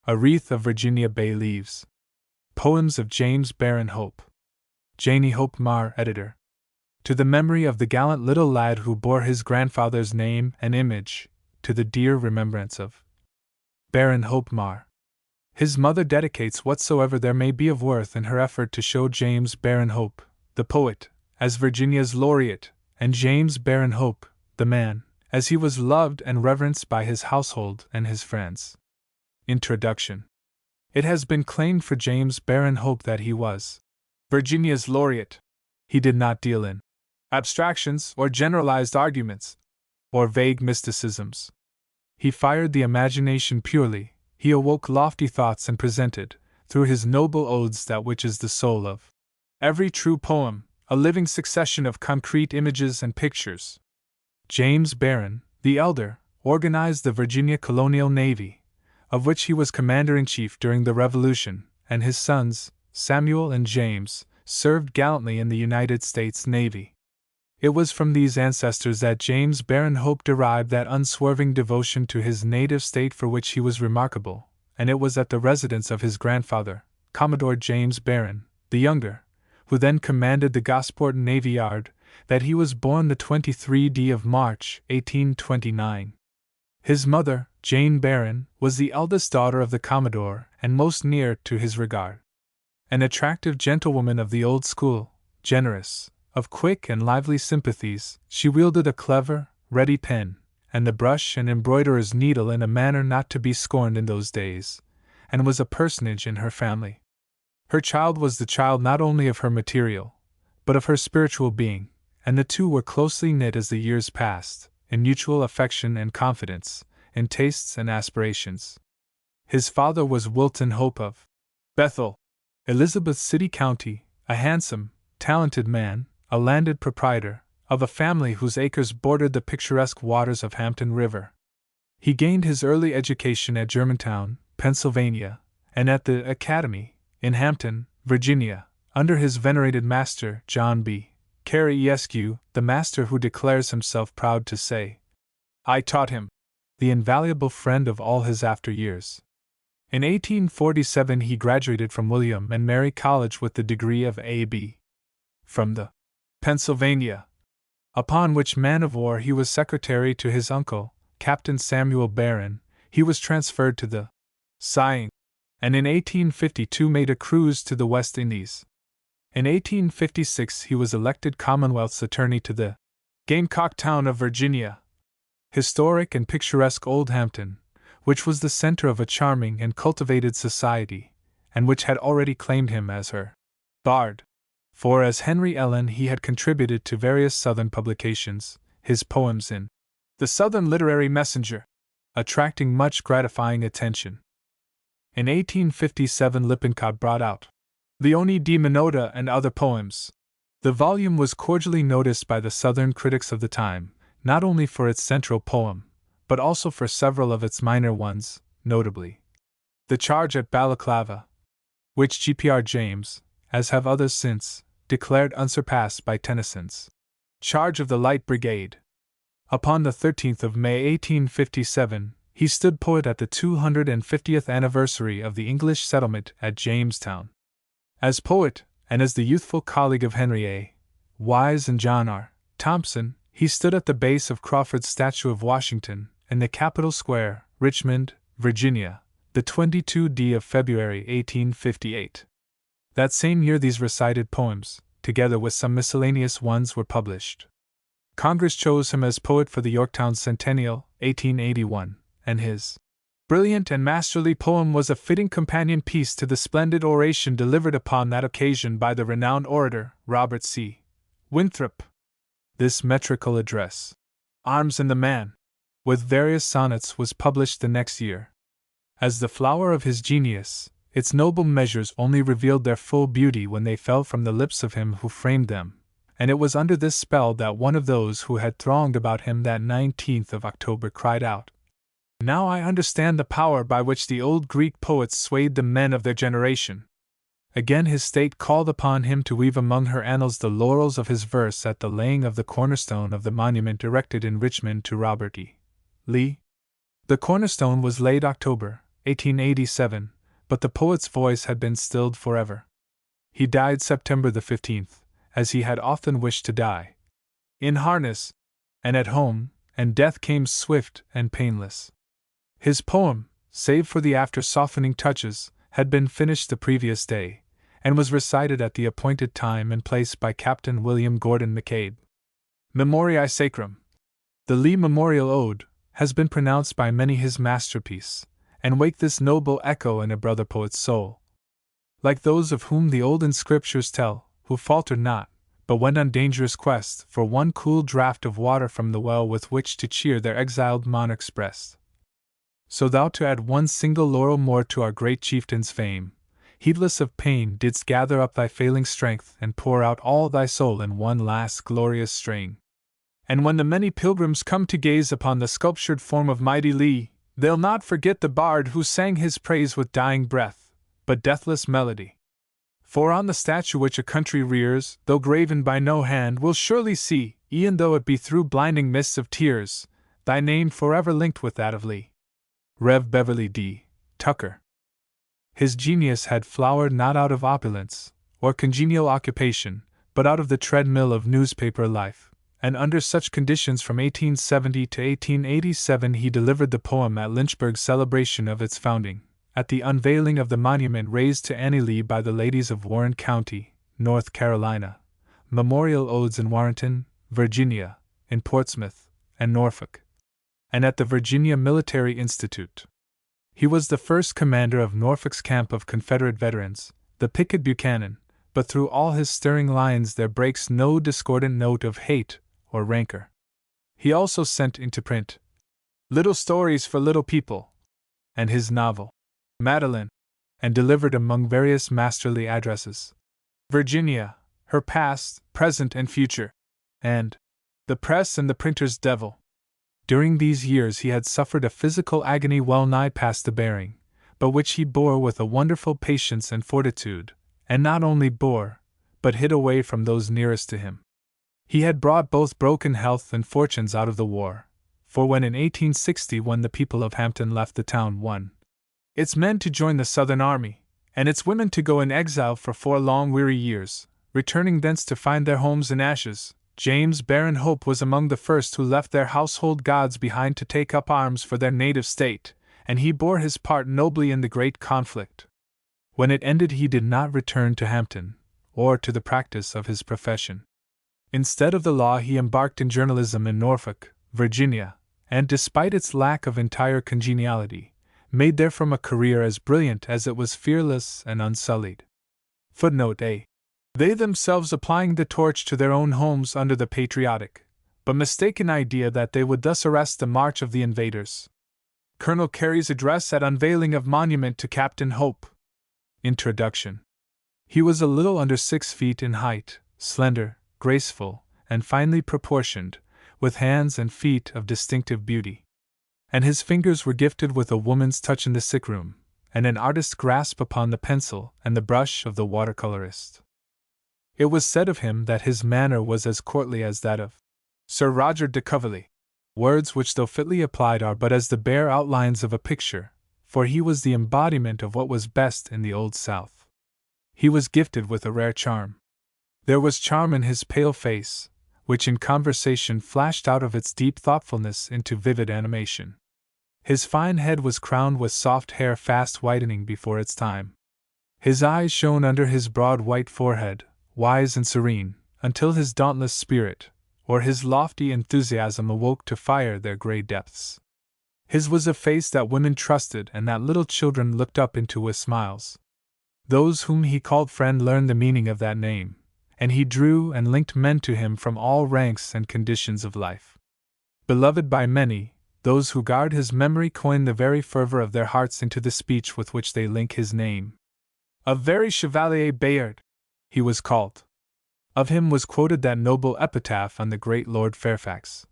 A Wreath of Virginia Bay Leaves. Poems of James Barron Hope. Janie Hope Marr, editor. To the memory of the gallant little lad who bore his grandfather's name and image, to the dear remembrance of Barron Hope Marr. His mother dedicates whatsoever there may be of worth in her effort to show James Barron Hope, the poet, as Virginia's laureate, and James Barron Hope, the man, as he was loved and reverenced by his household and his friends. Introduction. It has been claimed for James Barron Hope that he was Virginia's laureate. He did not deal in abstractions or generalized arguments or vague mysticisms. He fired the imagination purely, he awoke lofty thoughts and presented, through his noble odes, that which is the soul of every true poem, a living succession of concrete images and pictures. James Barron, the elder, organized the Virginia Colonial Navy, of which he was commander-in-chief during the Revolution, and his sons, Samuel and James, served gallantly in the United States Navy. It was from these ancestors that James Barron Hope derived that unswerving devotion to his native state for which he was remarkable, and it was at the residence of his grandfather, Commodore James Barron, the younger, who then commanded the Gosport Navy Yard, that he was born the 23rd of March, 1829. His mother, Jane Barron, was the eldest daughter of the Commodore and most near to his regard. An attractive gentlewoman of the old school, generous, of quick and lively sympathies, she wielded a clever, ready pen, and the brush and embroiderer's needle in a manner not to be scorned in those days, and was a personage in her family. Her child was the child not only of her material, but of her spiritual being, and the two were closely knit as the years passed, in mutual affection and confidence, in tastes and aspirations. His father was Wilton Hope of Bethel, Elizabeth City County, a handsome, talented man, a landed proprietor, of a family whose acres bordered the picturesque waters of Hampton River. He gained his early education at Germantown, Pennsylvania, and at the Academy, in Hampton, Virginia, under his venerated master, John B. Carey Esq., the master who declares himself proud to say, "I taught him," the invaluable friend of all his after years. In 1847 he graduated from William and Mary College with the degree of A.B. from the Pennsylvania, upon which man of war he was secretary to his uncle, Captain Samuel Barron. He was transferred to the Sighing, and in 1852 made a cruise to the West Indies. In 1856 he was elected Commonwealth's attorney to the Gamecock town of Virginia. Historic and picturesque Old Hampton, which was the center of a charming and cultivated society, and which had already claimed him as her bard. For as Henry Ellen he had contributed to various Southern publications, his poems in the Southern Literary Messenger, attracting much gratifying attention. In 1857 Lippincott brought out Leone di Minota and Other Poems. The volume was cordially noticed by the Southern critics of the time, not only for its central poem, but also for several of its minor ones, notably The Charge at Balaclava, which G.P.R. James, as have others since, declared unsurpassed by Tennyson's Charge of the Light Brigade. Upon the 13th of May 1857, he stood poet at the 250th anniversary of the English settlement at Jamestown. As poet, and as the youthful colleague of Henry A. Wise and John R. Thompson, he stood at the base of Crawford's statue of Washington, in the Capitol Square, Richmond, Virginia, the 22d of February 1858. That same year these recited poems, together with some miscellaneous ones, were published. Congress chose him as poet for the Yorktown Centennial, 1881, and his brilliant and masterly poem was a fitting companion piece to the splendid oration delivered upon that occasion by the renowned orator, Robert C. Winthrop. This metrical address, Arms and the Man, with various sonnets, was published the next year. As the flower of his genius, its noble measures only revealed their full beauty when they fell from the lips of him who framed them, and it was under this spell that one of those who had thronged about him that 19th of October cried out, "Now I understand the power by which the old Greek poets swayed the men of their generation." Again his state called upon him to weave among her annals the laurels of his verse at the laying of the cornerstone of the monument erected in Richmond to Robert E. Lee. The cornerstone was laid October 1887, but the poet's voice had been stilled forever. He died September the 15th, as he had often wished to die. In harness, and at home, and death came swift and painless. His poem, save for the after-softening touches, had been finished the previous day, and was recited at the appointed time and place by Captain William Gordon McCabe. Memoriae Sacrum. The Lee Memorial Ode has been pronounced by many his masterpiece, and waked this noble echo in a brother poet's soul. Like those of whom the olden scriptures tell, who faltered not, but went on dangerous quest for one cool draught of water from the well with which to cheer their exiled monarch's breast. So thou, to add one single laurel more to our great chieftain's fame, heedless of pain, didst gather up thy failing strength and pour out all thy soul in one last glorious strain. And when the many pilgrims come to gaze upon the sculptured form of mighty Lee, they'll not forget the bard who sang his praise with dying breath, but deathless melody. For on the statue which a country rears, though graven by no hand, will surely see, e'en though it be through blinding mists of tears, thy name forever linked with that of Lee. Rev. Beverly D. Tucker. His genius had flowered not out of opulence, or congenial occupation, but out of the treadmill of newspaper life, and under such conditions from 1870 to 1887 he delivered the poem at Lynchburg's celebration of its founding, at the unveiling of the monument raised to Annie Lee by the ladies of Warren County, North Carolina, memorial odes in Warrenton, Virginia, in Portsmouth, and Norfolk, and at the Virginia Military Institute. He was the first commander of Norfolk's camp of Confederate veterans, the Pickett Buchanan, but through all his stirring lines there breaks no discordant note of hate or rancor. He also sent into print Little Stories for Little People, and his novel, Madeline, and delivered among various masterly addresses, Virginia, her past, present, and future, and The Press and the Printer's Devil. During these years he had suffered a physical agony well nigh past the bearing, but which he bore with a wonderful patience and fortitude, and not only bore, but hid away from those nearest to him. He had brought both broken health and fortunes out of the war, for when in 1861 the people of Hampton left the town, its men to join the Southern Army, and its women to go in exile for 4 long weary years, returning thence to find their homes in ashes, James Barron Hope was among the first who left their household gods behind to take up arms for their native state, and he bore his part nobly in the great conflict. When it ended he did not return to Hampton, or to the practice of his profession. Instead of the law he embarked in journalism in Norfolk, Virginia, and despite its lack of entire congeniality, made therefrom a career as brilliant as it was fearless and unsullied. Footnote A. They themselves applying the torch to their own homes under the patriotic, but mistaken idea that they would thus arrest the march of the invaders. Colonel Carey's address at unveiling of monument to Captain Hope. Introduction. He was a little under 6 feet in height, slender, graceful, and finely proportioned, with hands and feet of distinctive beauty. And his fingers were gifted with a woman's touch in the sick-room, and an artist's grasp upon the pencil and the brush of the watercolorist. It was said of him that his manner was as courtly as that of Sir Roger de Coverley, words which though fitly applied are but as the bare outlines of a picture, for he was the embodiment of what was best in the Old South. He was gifted with a rare charm. There was charm in his pale face, which in conversation flashed out of its deep thoughtfulness into vivid animation. His fine head was crowned with soft hair fast whitening before its time. His eyes shone under his broad white forehead, wise and serene, until his dauntless spirit, or his lofty enthusiasm awoke to fire their grey depths. His was a face that women trusted and that little children looked up into with smiles. Those whom he called friend learned the meaning of that name, and he drew and linked men to him from all ranks and conditions of life. Beloved by many, those who guard his memory coin the very fervor of their hearts into the speech with which they link his name. A very Chevalier Bayard, he was called. Of him was quoted that noble epitaph on the great Lord Fairfax.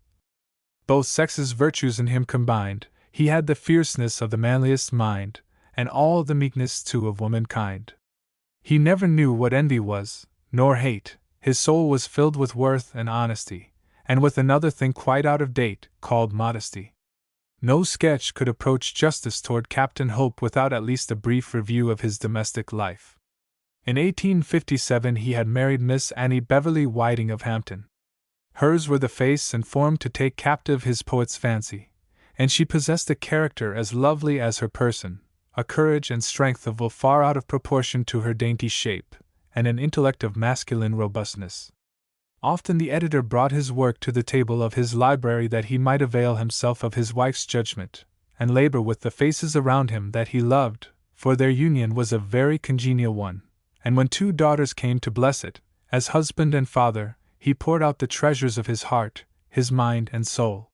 Both sexes' virtues in him combined, he had the fierceness of the manliest mind, and all the meekness too of womankind. He never knew what envy was, nor hate. His soul was filled with worth and honesty, and with another thing quite out of date, called modesty. No sketch could approach justice toward Captain Hope without at least a brief review of his domestic life. In 1857 he had married Miss Annie Beverly Whiting of Hampton. Hers were the face and form to take captive his poet's fancy, and she possessed a character as lovely as her person, a courage and strength of will far out of proportion to her dainty shape, and an intellect of masculine robustness. Often the editor brought his work to the table of his library that he might avail himself of his wife's judgment, and labor with the faces around him that he loved, for their union was a very congenial one, and when 2 daughters came to bless it, as husband and father, he poured out the treasures of his heart, his mind and soul.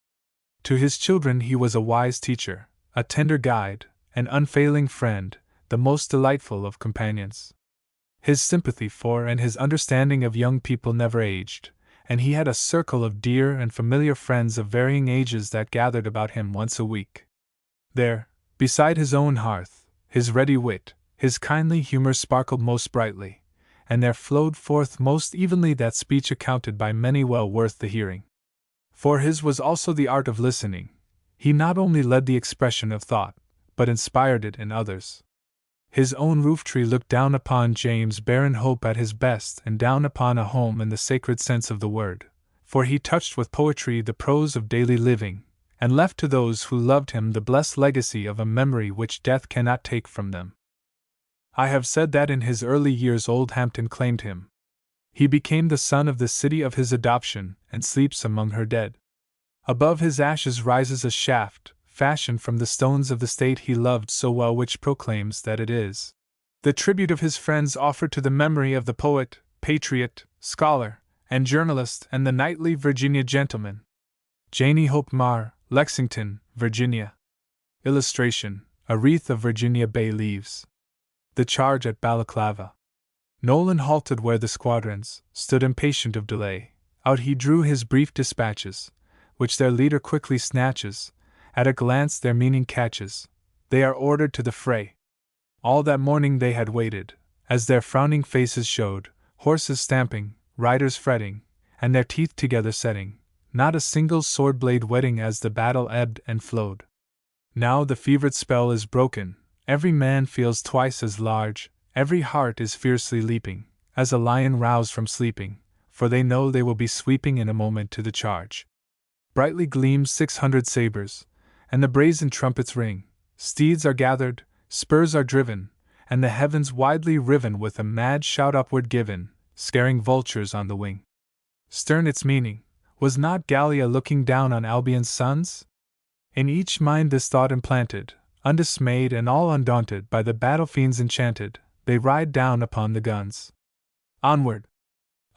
To his children he was a wise teacher, a tender guide, an unfailing friend, the most delightful of companions. His sympathy for and his understanding of young people never aged, and he had a circle of dear and familiar friends of varying ages that gathered about him once a week. There, beside his own hearth, his ready wit, his kindly humor sparkled most brightly, and there flowed forth most evenly that speech accounted by many well worth the hearing. For his was also the art of listening. He not only led the expression of thought, but inspired it in others. His own roof-tree looked down upon James Barron Hope at his best and down upon a home in the sacred sense of the word, for he touched with poetry the prose of daily living, and left to those who loved him the blessed legacy of a memory which death cannot take from them. I have said that in his early years Old Hampton claimed him. He became the son of the city of his adoption, and sleeps among her dead. Above his ashes rises a shaft, fashioned from the stones of the state he loved so well, which proclaims that it is the tribute of his friends offered to the memory of the poet, patriot, scholar, and journalist and the knightly Virginia gentleman. Janie Hope Mar, Lexington, Virginia. Illustration: a wreath of Virginia bay leaves. The charge at Balaclava. Nolan halted where the squadrons stood impatient of delay. Out he drew his brief dispatches, which their leader quickly snatches. At a glance their meaning catches. They are ordered to the fray. All that morning they had waited, as their frowning faces showed, horses stamping, riders fretting, and their teeth together setting, not a single sword blade wetting as the battle ebbed and flowed. Now the fevered spell is broken, every man feels twice as large, every heart is fiercely leaping, as a lion roused from sleeping, for they know they will be sweeping in a moment to the charge. Brightly gleam 600 sabers, and the brazen trumpets ring, steeds are gathered, spurs are driven, and the heavens widely riven with a mad shout upward given, scaring vultures on the wing. Stern its meaning, was not Gallia looking down on Albion's sons? In each mind this thought implanted, undismayed and all undaunted by the battle fiends enchanted, they ride down upon the guns. Onward!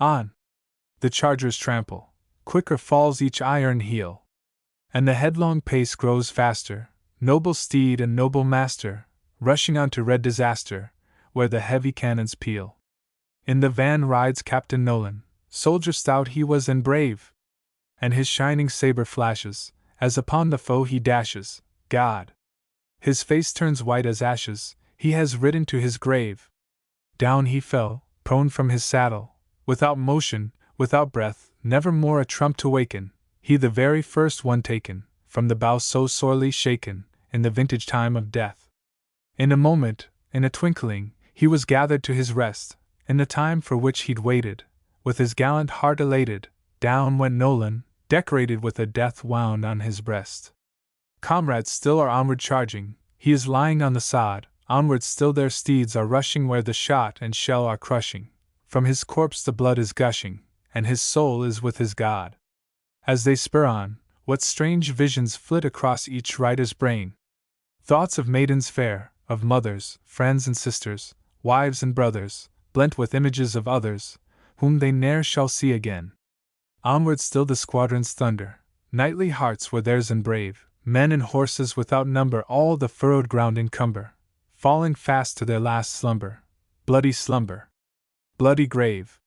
On! The chargers trample, quicker falls each iron heel, and the headlong pace grows faster, noble steed and noble master, rushing on to red disaster, where the heavy cannons peal. In the van rides Captain Nolan, soldier stout he was and brave, and his shining saber flashes, as upon the foe he dashes. God! His face turns white as ashes, he has ridden to his grave. Down he fell, prone from his saddle, without motion, without breath, never more a trump to waken, he the very first one taken, from the bough so sorely shaken, in the vintage time of death. In a moment, in a twinkling, he was gathered to his rest, in the time for which he'd waited, with his gallant heart elated, down went Nolan, decorated with a death wound on his breast. Comrades still are onward charging, he is lying on the sod, onward still their steeds are rushing where the shot and shell are crushing, from his corpse the blood is gushing, and his soul is with his God. As they spur on, what strange visions flit across each rider's brain! Thoughts of maidens fair, of mothers, friends and sisters, wives and brothers, blent with images of others, whom they ne'er shall see again. Onward still the squadrons thunder, knightly hearts were theirs and brave, men and horses without number all the furrowed ground encumber, falling fast to their last slumber, bloody slumber, bloody grave.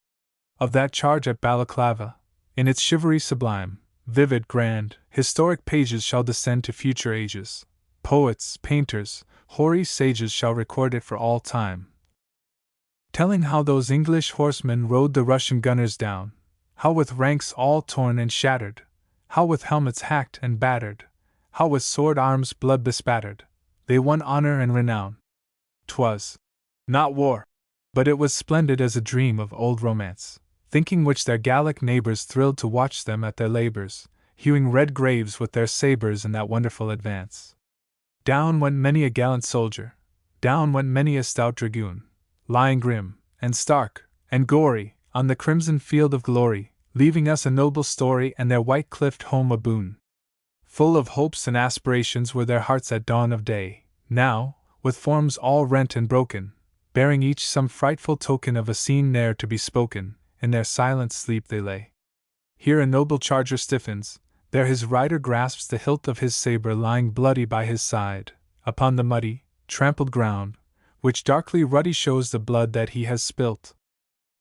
Of that charge at Balaclava, in its chivalry sublime, vivid, grand, historic pages shall descend to future ages. Poets, painters, hoary sages shall record it for all time, telling how those English horsemen rode the Russian gunners down, how with ranks all torn and shattered, how with helmets hacked and battered, how with sword arms blood bespattered, they won honor and renown. 'Twas not war, but it was splendid as a dream of old romance, thinking which their Gallic neighbors thrilled to watch them at their labors, hewing red graves with their sabers in that wonderful advance. Down went many a gallant soldier, down went many a stout dragoon, lying grim, and stark, and gory, on the crimson field of glory, leaving us a noble story and their white-cliffed home a boon. Full of hopes and aspirations were their hearts at dawn of day. Now, with forms all rent and broken, bearing each some frightful token of a scene ne'er to be spoken, in their silent sleep they lay. Here a noble charger stiffens, there his rider grasps the hilt of his saber lying bloody by his side, upon the muddy, trampled ground, which darkly ruddy shows the blood that he has spilt.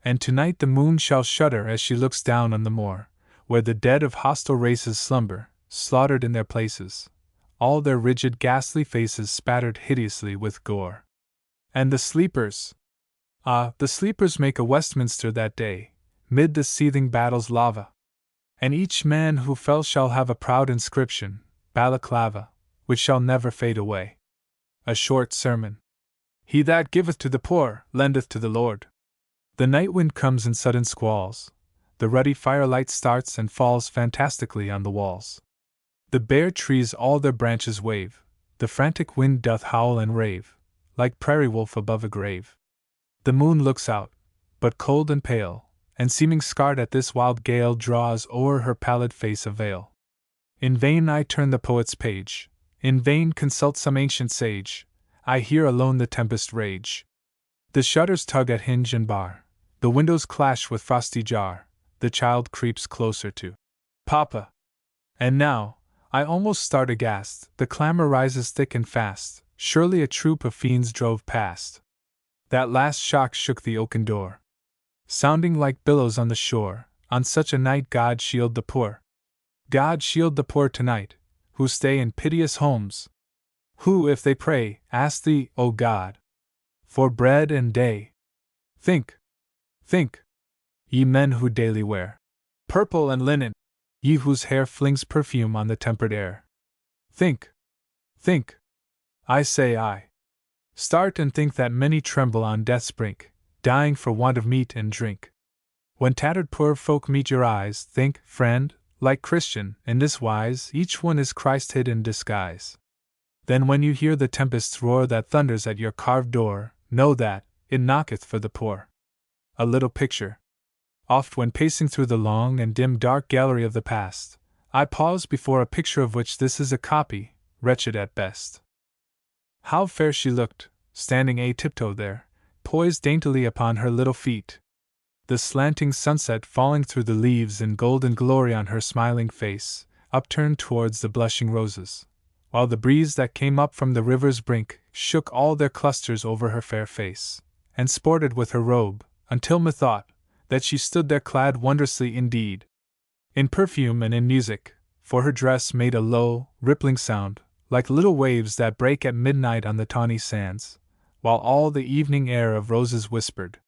And tonight the moon shall shudder as she looks down on the moor, where the dead of hostile races slumber, slaughtered in their places, all their rigid ghastly faces spattered hideously with gore. And the sleepers! Ah, the sleepers make a Westminster that day, mid the seething battle's lava. And each man who fell shall have a proud inscription, balaclava, which shall never fade away. A short sermon. He that giveth to the poor, lendeth to the Lord. The night wind comes in sudden squalls, the ruddy firelight starts and falls fantastically on the walls. The bare trees all their branches wave, the frantic wind doth howl and rave, like prairie wolf above a grave. The moon looks out, but cold and pale, and seeming scarred at this wild gale draws o'er her pallid face a veil. In vain I turn the poet's page, in vain consult some ancient sage, I hear alone the tempest rage. The shutters tug at hinge and bar, the windows clash with frosty jar, the child creeps closer to Papa. And now, I almost start aghast, the clamor rises thick and fast, surely a troop of fiends drove past. That last shock shook the oaken door, sounding like billows on the shore. On such a night God shield the poor. God shield the poor tonight, who stay in piteous homes, who, if they pray, ask thee, O God, for bread and day. Think, ye men who daily wear purple and linen, ye whose hair flings perfume on the tempered air. Think, I say I. Start and think that many tremble on death's brink, dying for want of meat and drink. When tattered poor folk meet your eyes, think, friend, like Christian, in this wise, each one is Christ hid in disguise. Then when you hear the tempest's roar that thunders at your carved door, know that it knocketh for the poor. A little picture. Oft when pacing through the long and dim dark gallery of the past, I pause before a picture of which this is a copy, wretched at best. How fair she looked, standing a-tiptoe there, poised daintily upon her little feet. The slanting sunset falling through the leaves in golden glory on her smiling face, upturned towards the blushing roses, while the breeze that came up from the river's brink shook all their clusters over her fair face, and sported with her robe, until methought that she stood there clad wondrously indeed, in perfume and in music, for her dress made a low, rippling sound, like little waves that break at midnight on the tawny sands, while all the evening air of roses whispered.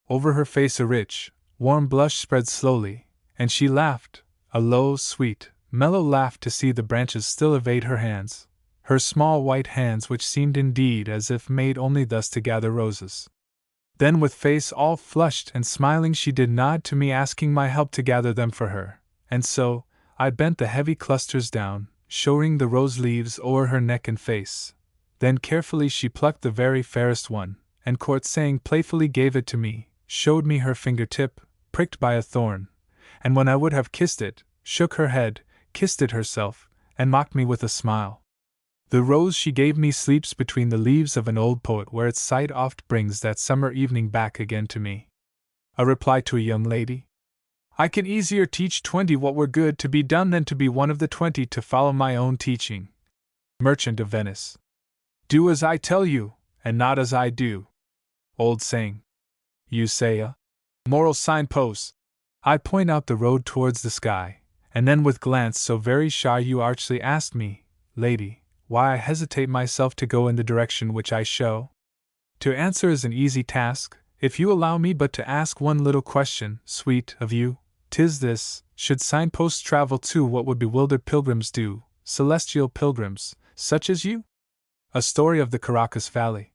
Over her face a rich, warm blush spread slowly, and she laughed, a low, sweet, mellow laugh to see the branches still evade her hands, her small white hands which seemed indeed as if made only thus to gather roses. Then with face all flushed and smiling she did nod to me asking my help to gather them for her, and so, I bent the heavy clusters down, showing the rose leaves o'er her neck and face. Then carefully she plucked the very fairest one, and courtsaying playfully gave it to me, showed me her finger-tip, pricked by a thorn, and when I would have kissed it, shook her head, kissed it herself, and mocked me with a smile. The rose she gave me sleeps between the leaves of an old poet where its sight oft brings that summer evening back again to me. A reply to a young lady? I can easier teach 20 what were good to be done than to be one of the 20 to follow my own teaching. Merchant of Venice. Do as I tell you, and not as I do. Old saying. You say a moral signpost. I point out the road towards the sky, and then with glance so very shy you archly ask me, lady, why I hesitate myself to go in the direction which I show? To answer is an easy task, if you allow me but to ask one little question, sweet, of you. 'Tis this, should signposts travel too, what would bewildered pilgrims do, celestial pilgrims, such as you? A story of the Caracas Valley.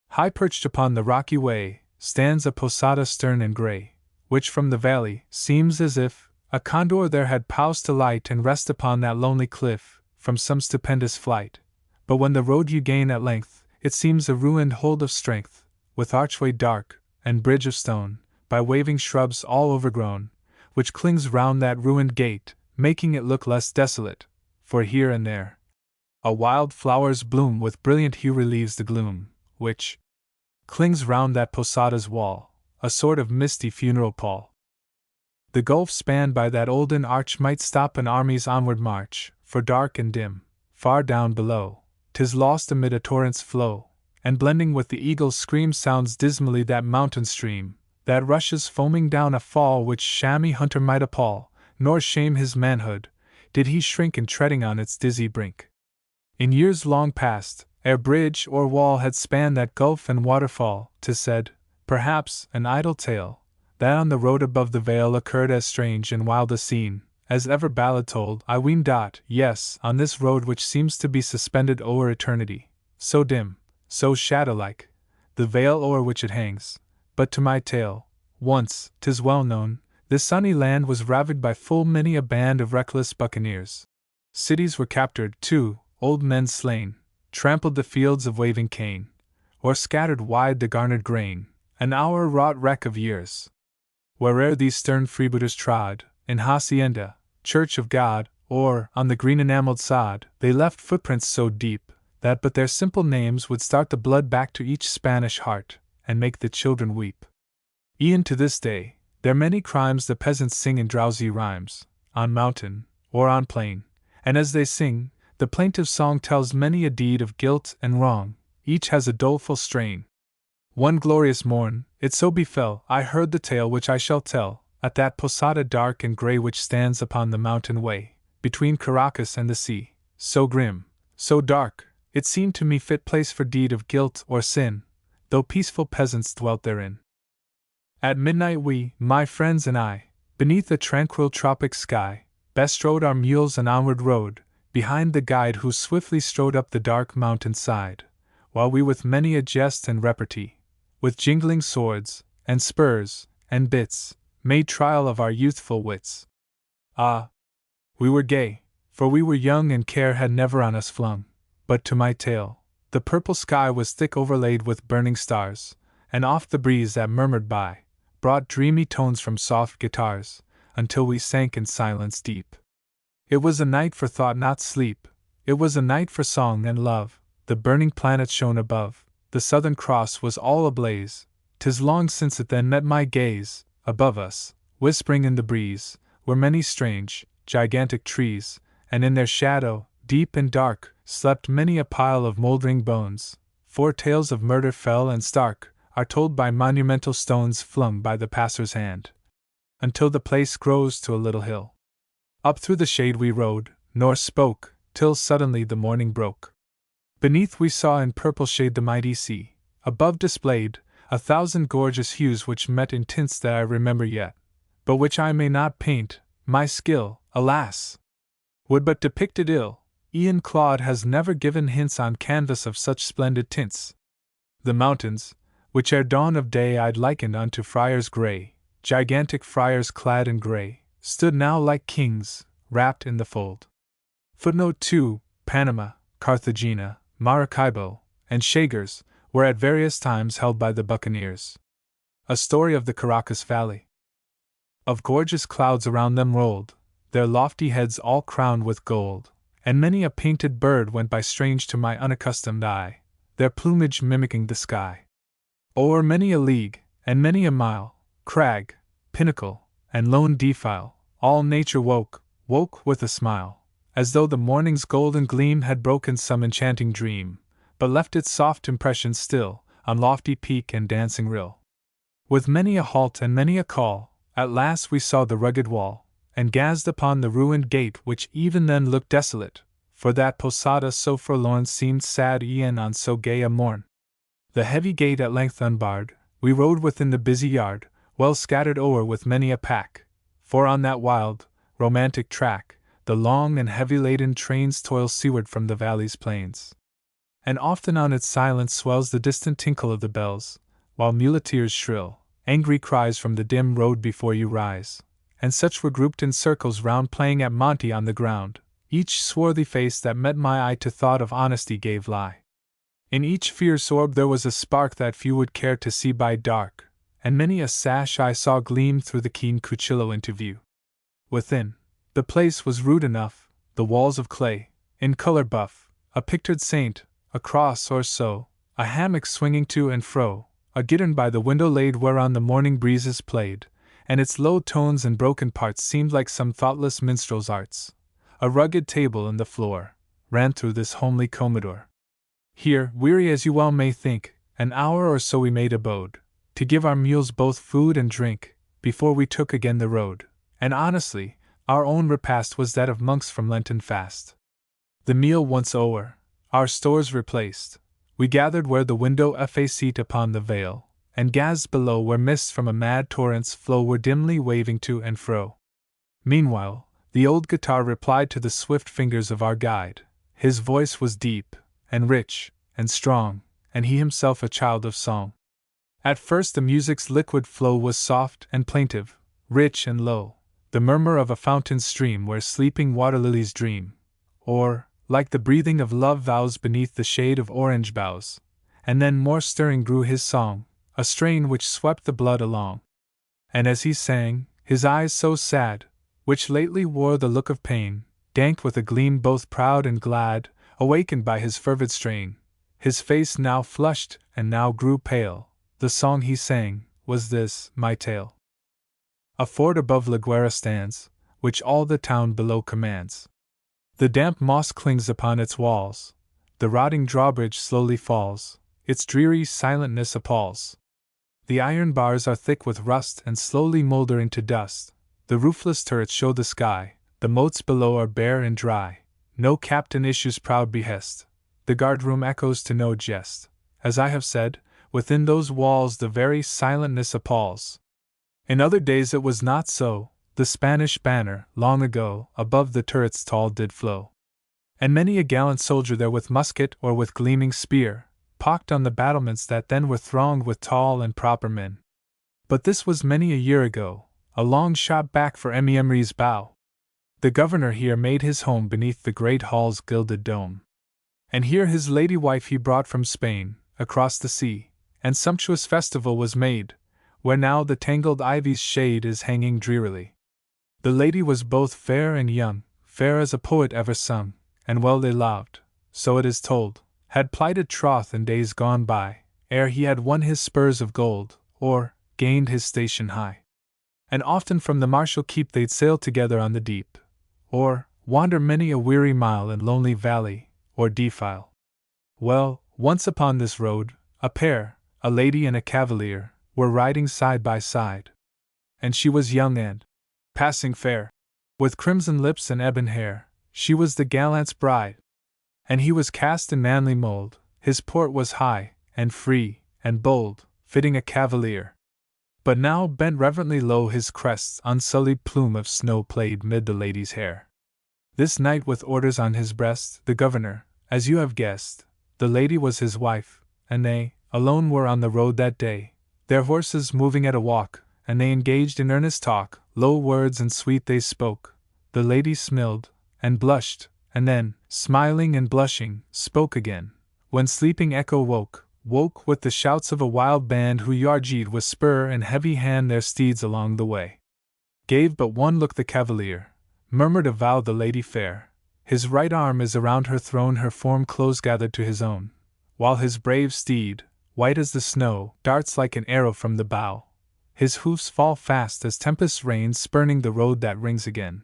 High perched upon the rocky way, stands a posada stern and grey, which from the valley seems as if a condor there had paused to light and rest upon that lonely cliff, from some stupendous flight. But when the road you gain at length, it seems a ruined hold of strength, with archway dark, and bridge of stone, by waving shrubs all overgrown, which clings round that ruined gate, making it look less desolate, for here and there a wild flowers bloom with brilliant hue relieves the gloom, which clings round that posada's wall, a sort of misty funeral pall. The gulf spanned by that olden arch might stop an army's onward march, for dark and dim, far down below, 'tis lost amid a torrent's flow, and blending with the eagle's scream sounds dismally that mountain stream, that rushes foaming down a fall which chamois hunter might appall, nor shame his manhood, did he shrink in treading on its dizzy brink. In years long past, ere bridge or wall had spanned that gulf and waterfall, 'tis said, perhaps an idle tale, that on the road above the vale occurred as strange and wild a scene, as ever ballad told, I ween. Yes, on this road which seems to be suspended o'er eternity, so dim, so shadow-like, the veil o'er which it hangs. But to my tale, once, 'tis well known, this sunny land was ravaged by full many a band of reckless buccaneers. Cities were captured, too, old men slain, trampled the fields of waving cane, or scattered wide the garnered grain, an hour wrought wreck of years. Where'er these stern freebooters trod, in hacienda, church of God, or on the green enameled sod, they left footprints so deep that but their simple names would start the blood back to each Spanish heart, and make the children weep. E'en to this day, their many crimes the peasants sing in drowsy rhymes, on mountain, or on plain, and as they sing, the plaintive song tells many a deed of guilt and wrong, each has a doleful strain. One glorious morn, it so befell, I heard the tale which I shall tell, at that posada dark and grey which stands upon the mountain way, between Caracas and the sea, so grim, so dark, it seemed to me fit place for deed of guilt or sin, though peaceful peasants dwelt therein. At midnight we, my friends and I, beneath a tranquil tropic sky, bestrode our mules and onward rode, behind the guide who swiftly strode up the dark mountain side, while we with many a jest and repartee, with jingling swords, and spurs, and bits, made trial of our youthful wits. Ah! We were gay, for we were young and care had never on us flung, but to my tale, the purple sky was thick overlaid with burning stars, and oft the breeze that murmured by, brought dreamy tones from soft guitars, until we sank in silence deep. It was a night for thought not sleep, it was a night for song and love, the burning planets shone above, the Southern Cross was all ablaze, 'tis long since it then met my gaze, above us, whispering in the breeze, were many strange, gigantic trees, and in their shadow, deep and dark, slept many a pile of mouldering bones, for tales of murder fell and stark, are told by monumental stones flung by the passer's hand, until the place grows to a little hill. Up through the shade we rode, nor spoke, till suddenly the morning broke. Beneath we saw in purple shade the mighty sea, above displayed, 1,000 gorgeous hues which met in tints that I remember yet, but which I may not paint, my skill, alas! would but depict it ill. Ian Claude has never given hints on canvas of such splendid tints. The mountains, which ere dawn of day I'd likened unto friars grey, gigantic friars clad in grey, stood now like kings, wrapped in the fold. Footnote 2, Panama, Carthagena, Maracaibo, and Chagres were at various times held by the buccaneers. A story of the Caracas Valley. Of gorgeous clouds around them rolled, their lofty heads all crowned with gold, and many a painted bird went by strange to my unaccustomed eye, their plumage mimicking the sky. O'er many a league, and many a mile, crag, pinnacle, and lone defile, all nature woke with a smile, as though the morning's golden gleam had broken some enchanting dream, but left its soft impression still, on lofty peak and dancing rill. With many a halt and many a call, at last we saw the rugged wall, and gazed upon the ruined gate which even then looked desolate, for that posada so forlorn seemed sad e'en on so gay a morn. The heavy gate at length unbarred, we rode within the busy yard, well scattered o'er with many a pack, for on that wild, romantic track, the long and heavy-laden trains toil seaward from the valley's plains. And often on its silence swells the distant tinkle of the bells, while muleteers' shrill, angry cries from the dim road before you rise. And such were grouped in circles round playing at Monte on the ground. Each swarthy face that met my eye to thought of honesty gave lie. In each fierce orb there was a spark that few would care to see by dark, and many a sash I saw gleam through the keen cuchillo into view. Within, the place was rude enough, the walls of clay, in color buff, a pictured saint, a cross or so, a hammock swinging to and fro, a gittern by the window laid whereon the morning breezes played, and its low tones and broken parts seemed like some thoughtless minstrel's arts. A rugged table in the floor ran through this homely commodore. Here, weary as you well may think, an hour or so we made abode, to give our mules both food and drink, before we took again the road, and honestly, our own repast was that of monks from Lenten fast. The meal once o'er, our stores replaced, we gathered where the window faced upon the vale, and gazed below where mists from a mad torrent's flow were dimly waving to and fro. Meanwhile, the old guitar replied to the swift fingers of our guide. His voice was deep, and rich, and strong, and he himself a child of song. At first the music's liquid flow was soft and plaintive, rich and low, the murmur of a fountain stream where sleeping water lilies dream, or, like the breathing of love vows beneath the shade of orange boughs, and then more stirring grew his song, a strain which swept the blood along. And as he sang, his eyes so sad, which lately wore the look of pain, dank with a gleam both proud and glad, awakened by his fervid strain, his face now flushed and now grew pale, the song he sang was this, my tale. A fort above La Guerra stands, which all the town below commands. The damp moss clings upon its walls, the rotting drawbridge slowly falls, its dreary silentness appalls. The iron bars are thick with rust and slowly molder into dust, the roofless turrets show the sky, the moats below are bare and dry, no captain issues proud behest, the guard-room echoes to no jest. As I have said, within those walls the very silentness appalls. In other days it was not so, the Spanish banner, long ago, above the turrets tall did flow. And many a gallant soldier there with musket or with gleaming spear, pocked on the battlements that then were thronged with tall and proper men. But this was many a year ago, a long shot back for Emery's bow. The governor here made his home beneath the great hall's gilded dome. And here his lady wife he brought from Spain, across the sea, and sumptuous festival was made, where now the tangled ivy's shade is hanging drearily. The lady was both fair and young, fair as a poet ever sung, and well they loved, so it is told, had plighted troth in days gone by, ere he had won his spurs of gold, or gained his station high. And often from the martial keep they'd sail together on the deep, or wander many a weary mile in lonely valley or defile. Well, once upon this road, a pair, a lady and a cavalier, were riding side by side. And she was young and passing fair, with crimson lips and ebon hair, she was the gallant's bride. And he was cast in manly mold, his port was high, and free, and bold, fitting a cavalier. But now bent reverently low his crest's unsullied plume of snow played mid the lady's hair. This knight with orders on his breast, the governor, as you have guessed, the lady was his wife, and they, alone were on the road that day, their horses moving at a walk, and they engaged in earnest talk, low words and sweet they spoke. The lady smiled, and blushed, and then, smiling and blushing, spoke again, when sleeping echo woke with the shouts of a wild band who yargeed with spur and heavy hand their steeds along the way. Gave but one look the cavalier, murmured avowed the lady fair, his right arm is around her throne, her form close gathered to his own, while his brave steed, white as the snow, darts like an arrow from the bow, his hoofs fall fast as tempest rains spurning the road that rings again.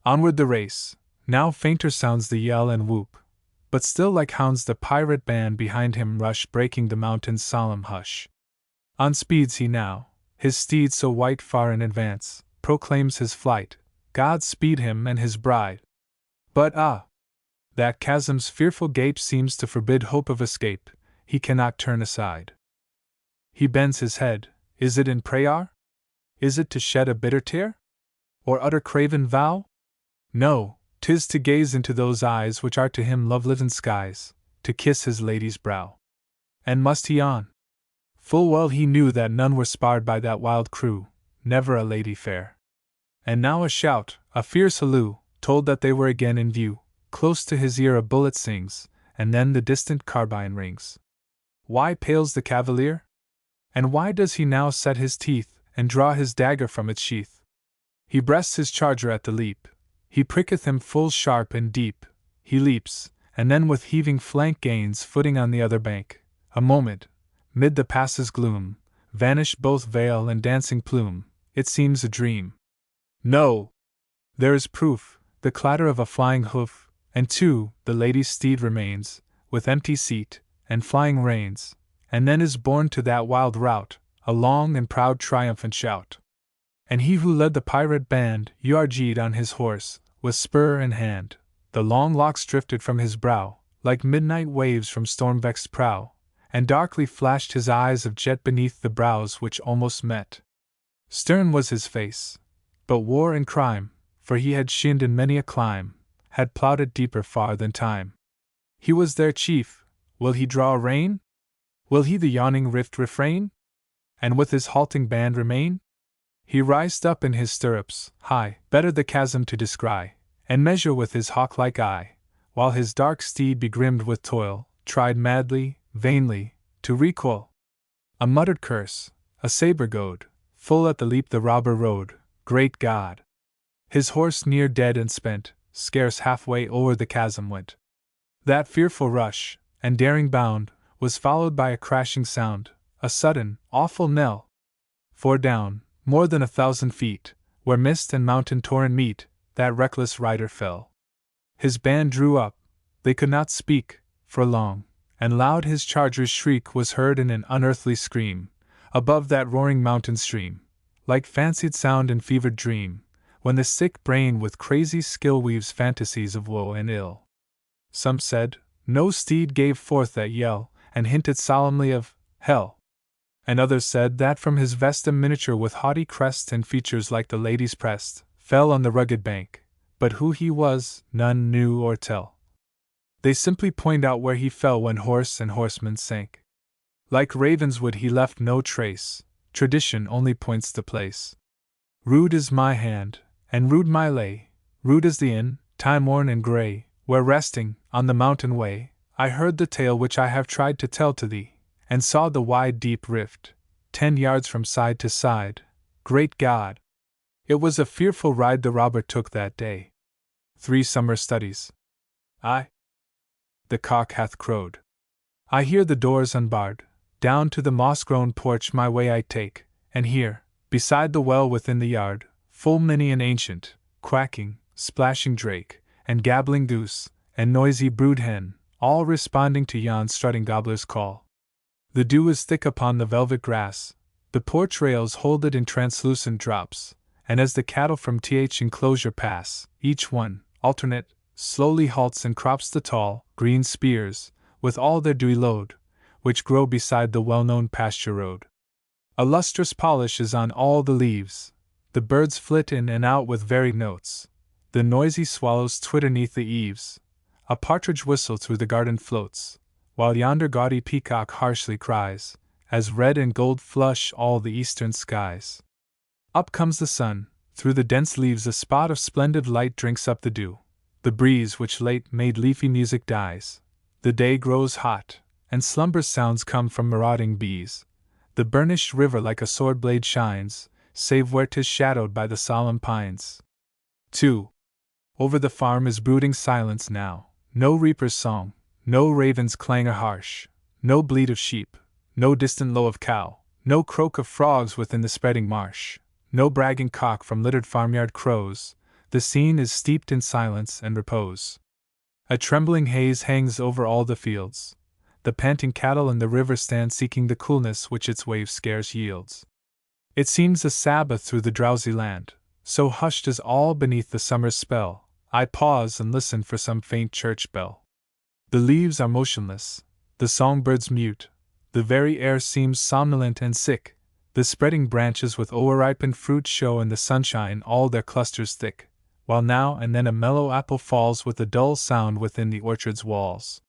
Onward the race, now fainter sounds the yell and whoop, but still like hounds the pirate band behind him rush, breaking the mountain's solemn hush. On speeds he now, his steed so white far in advance, proclaims his flight, God speed him and his bride. But that chasm's fearful gape seems to forbid hope of escape, he cannot turn aside. He bends his head, is it in prayer? Is it to shed a bitter tear? Or utter craven vow? No, 'Tis to gaze into those eyes which are to him love-litten skies, to kiss his lady's brow. And must he on? Full well he knew that none were sparred by that wild crew, never a lady fair. And now a shout, a fierce halloo, told that they were again in view. Close to his ear a bullet sings, and then the distant carbine rings. Why pales the cavalier? And why does he now set his teeth, and draw his dagger from its sheath? He breasts his charger at the leap, he pricketh him full sharp and deep, he leaps, and then with heaving flank gains footing on the other bank. A moment, mid the pass's gloom, vanished both veil and dancing plume, it seems a dream. No! There is proof, the clatter of a flying hoof, and too, the lady's steed remains, with empty seat, and flying reins, and then is borne to that wild rout, a long and proud triumphant shout. And he who led the pirate band, URG'd on his horse, with spur in hand, the long locks drifted from his brow, like midnight waves from storm-vexed prow, and darkly flashed his eyes of jet beneath the brows which almost met. Stern was his face, but war and crime, for he had shinned in many a clime, had ploughed it deeper far than time. He was their chief, will he draw rein? Will he the yawning rift refrain? And with his halting band remain? He rised up in his stirrups, high, better the chasm to descry, and measure with his hawk-like eye, while his dark steed begrimed with toil, tried madly, vainly, to recoil. A muttered curse, a sabre goad, full at the leap the robber rode, great God! His horse near dead and spent, scarce halfway o'er the chasm went. That fearful rush, and daring bound, was followed by a crashing sound, a sudden, awful knell. For down, more than 1,000 feet, where mist and mountain torrent meet, that reckless rider fell. His band drew up, they could not speak, for long, and loud his charger's shriek was heard in an unearthly scream, above that roaring mountain stream, like fancied sound in fevered dream, when the sick brain with crazy skill weaves fantasies of woe and ill. Some said, no steed gave forth that yell, and hinted solemnly of hell. And others said that from his vest a miniature with haughty crest and features like the lady's pressed, fell on the rugged bank, but who he was, none knew or tell. They simply point out where he fell when horse and horseman sank. Like Ravenswood he left no trace, tradition only points the place. Rude is my hand, and rude my lay, rude is the inn, time-worn and grey, where resting, on the mountain way, I heard the tale which I have tried to tell to thee, and saw the wide deep rift, 10 yards from side to side. Great God! It was a fearful ride the robber took that day. 3 summer studies. Aye. The cock hath crowed. I hear the doors unbarred, down to the moss-grown porch my way I take, and here, beside the well within the yard, full many an ancient, quacking, splashing drake, and gabbling goose, and noisy brood hen, all responding to yon strutting gobbler's call. The dew is thick upon the velvet grass, the porch rails hold it in translucent drops, and as the cattle from th enclosure pass, each one, alternate, slowly halts and crops the tall, green spears, with all their dewy load, which grow beside the well-known pasture road. A lustrous polish is on all the leaves, the birds flit in and out with varied notes, the noisy swallows twitter neath the eaves, a partridge whistle through the garden floats, while yonder gaudy peacock harshly cries, as red and gold flush all the eastern skies. Up comes the sun, through the dense leaves a spot of splendid light drinks up the dew, the breeze which late made leafy music dies, the day grows hot, and slumber's sounds come from marauding bees, the burnished river like a sword blade shines, save where 'tis shadowed by the solemn pines. 2. Over the farm is brooding silence now, no reaper's song, no raven's clangor harsh, no bleat of sheep, no distant low of cow, no croak of frogs within the spreading marsh, no bragging cock from littered farmyard crows. The scene is steeped in silence and repose. A trembling haze hangs over all the fields. The panting cattle in the river stand seeking the coolness which its wave scarce yields. It seems a Sabbath through the drowsy land, so hushed is all beneath the summer's spell. I pause and listen for some faint church bell. The leaves are motionless, the songbirds mute, the very air seems somnolent and sick, the spreading branches with o'erripened fruit show in the sunshine all their clusters thick, while now and then a mellow apple falls with a dull sound within the orchard's walls.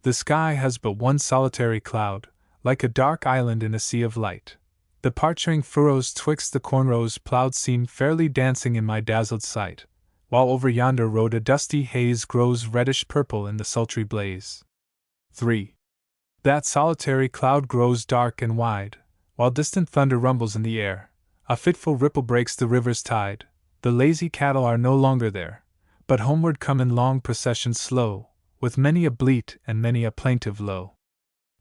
The sky has but one solitary cloud, like a dark island in a sea of light. The parching furrows twixt the cornrows plowed seem fairly dancing in my dazzled sight, while over yonder road a dusty haze grows reddish-purple in the sultry blaze. 3. That solitary cloud grows dark and wide, while distant thunder rumbles in the air. A fitful ripple breaks the river's tide. The lazy cattle are no longer there, but homeward come in long procession slow, with many a bleat and many a plaintive low.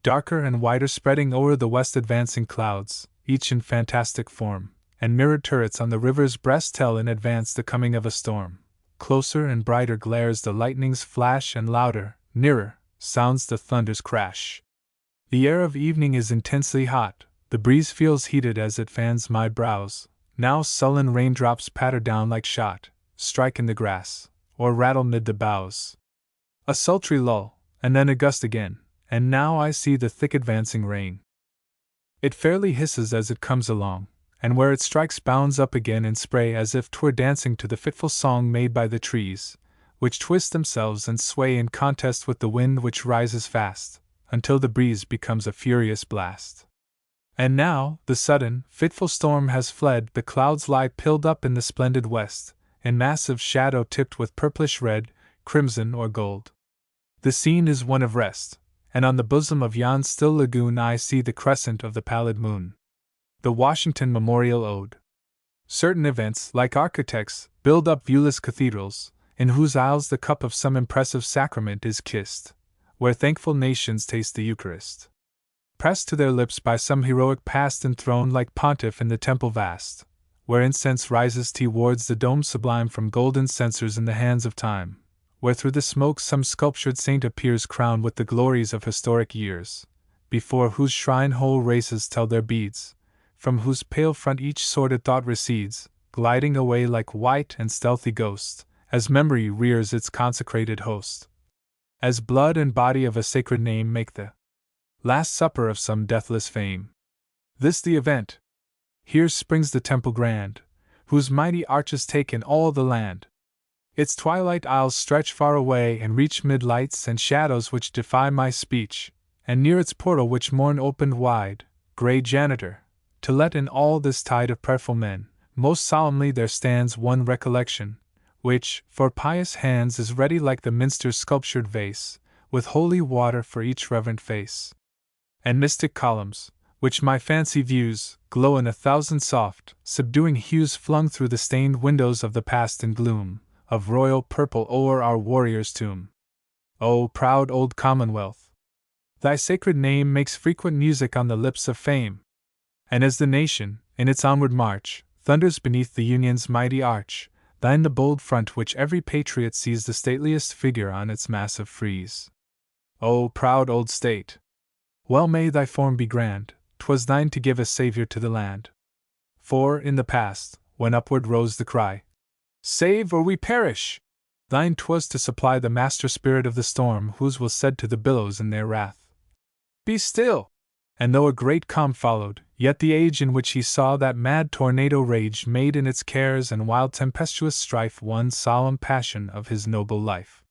Darker and wider spreading o'er the west advancing clouds, each in fantastic form, and mirrored turrets on the river's breast tell in advance the coming of a storm. Closer and brighter glares the lightning's flash, and louder, nearer, sounds the thunder's crash. The air of evening is intensely hot, the breeze feels heated as it fans my brows. Now sullen raindrops patter down like shot, strike in the grass, or rattle mid the boughs. A sultry lull, and then a gust again, and now I see the thick advancing rain. It fairly hisses as it comes along, and where it strikes bounds up again in spray as if 'twere dancing to the fitful song made by the trees, which twist themselves and sway in contest with the wind which rises fast, until the breeze becomes a furious blast. And now, the sudden, fitful storm has fled, the clouds lie pilled up in the splendid west, in massive shadow tipped with purplish red, crimson, or gold. The scene is one of rest, and on the bosom of yon still lagoon I see the crescent of the pallid moon. The Washington Memorial Ode. Certain events, like architects, build up viewless cathedrals, in whose aisles the cup of some impressive sacrament is kissed, where thankful nations taste the Eucharist. Pressed to their lips by some heroic past enthroned like pontiff in the temple vast, where incense rises towards the dome sublime from golden censers in the hands of time, where through the smoke some sculptured saint appears crowned with the glories of historic years, before whose shrine whole races tell their beads, from whose pale front each sordid thought recedes, gliding away like white and stealthy ghost, as memory rears its consecrated host. As blood and body of a sacred name make the Last Supper of some deathless fame. This the event. Here springs the temple grand, whose mighty arches take in all the land. Its twilight aisles stretch far away and reach mid lights and shadows which defy my speech, and near its portal which morn opened wide, grey janitor, to let in all this tide of prayerful men, most solemnly there stands one recollection, which, for pious hands is ready like the minster's sculptured vase, with holy water for each reverent face. And mystic columns, which my fancy views, glow in 1,000 soft, subduing hues flung through the stained windows of the past in gloom, of royal purple o'er our warrior's tomb. O proud old Commonwealth! Thy sacred name makes frequent music on the lips of fame. And as the nation, in its onward march, thunders beneath the Union's mighty arch, thine the bold front which every patriot sees the stateliest figure on its massive frieze. O proud old state! Well may thy form be grand, 'twas thine to give a savior to the land. For, in the past, when upward rose the cry, "Save or we perish!" thine 'twas to supply the master spirit of the storm, whose was said to the billows in their wrath, "Be still!" And though a great calm followed, yet the age in which he saw that mad tornado rage made in its cares and wild tempestuous strife one solemn passion of his noble life.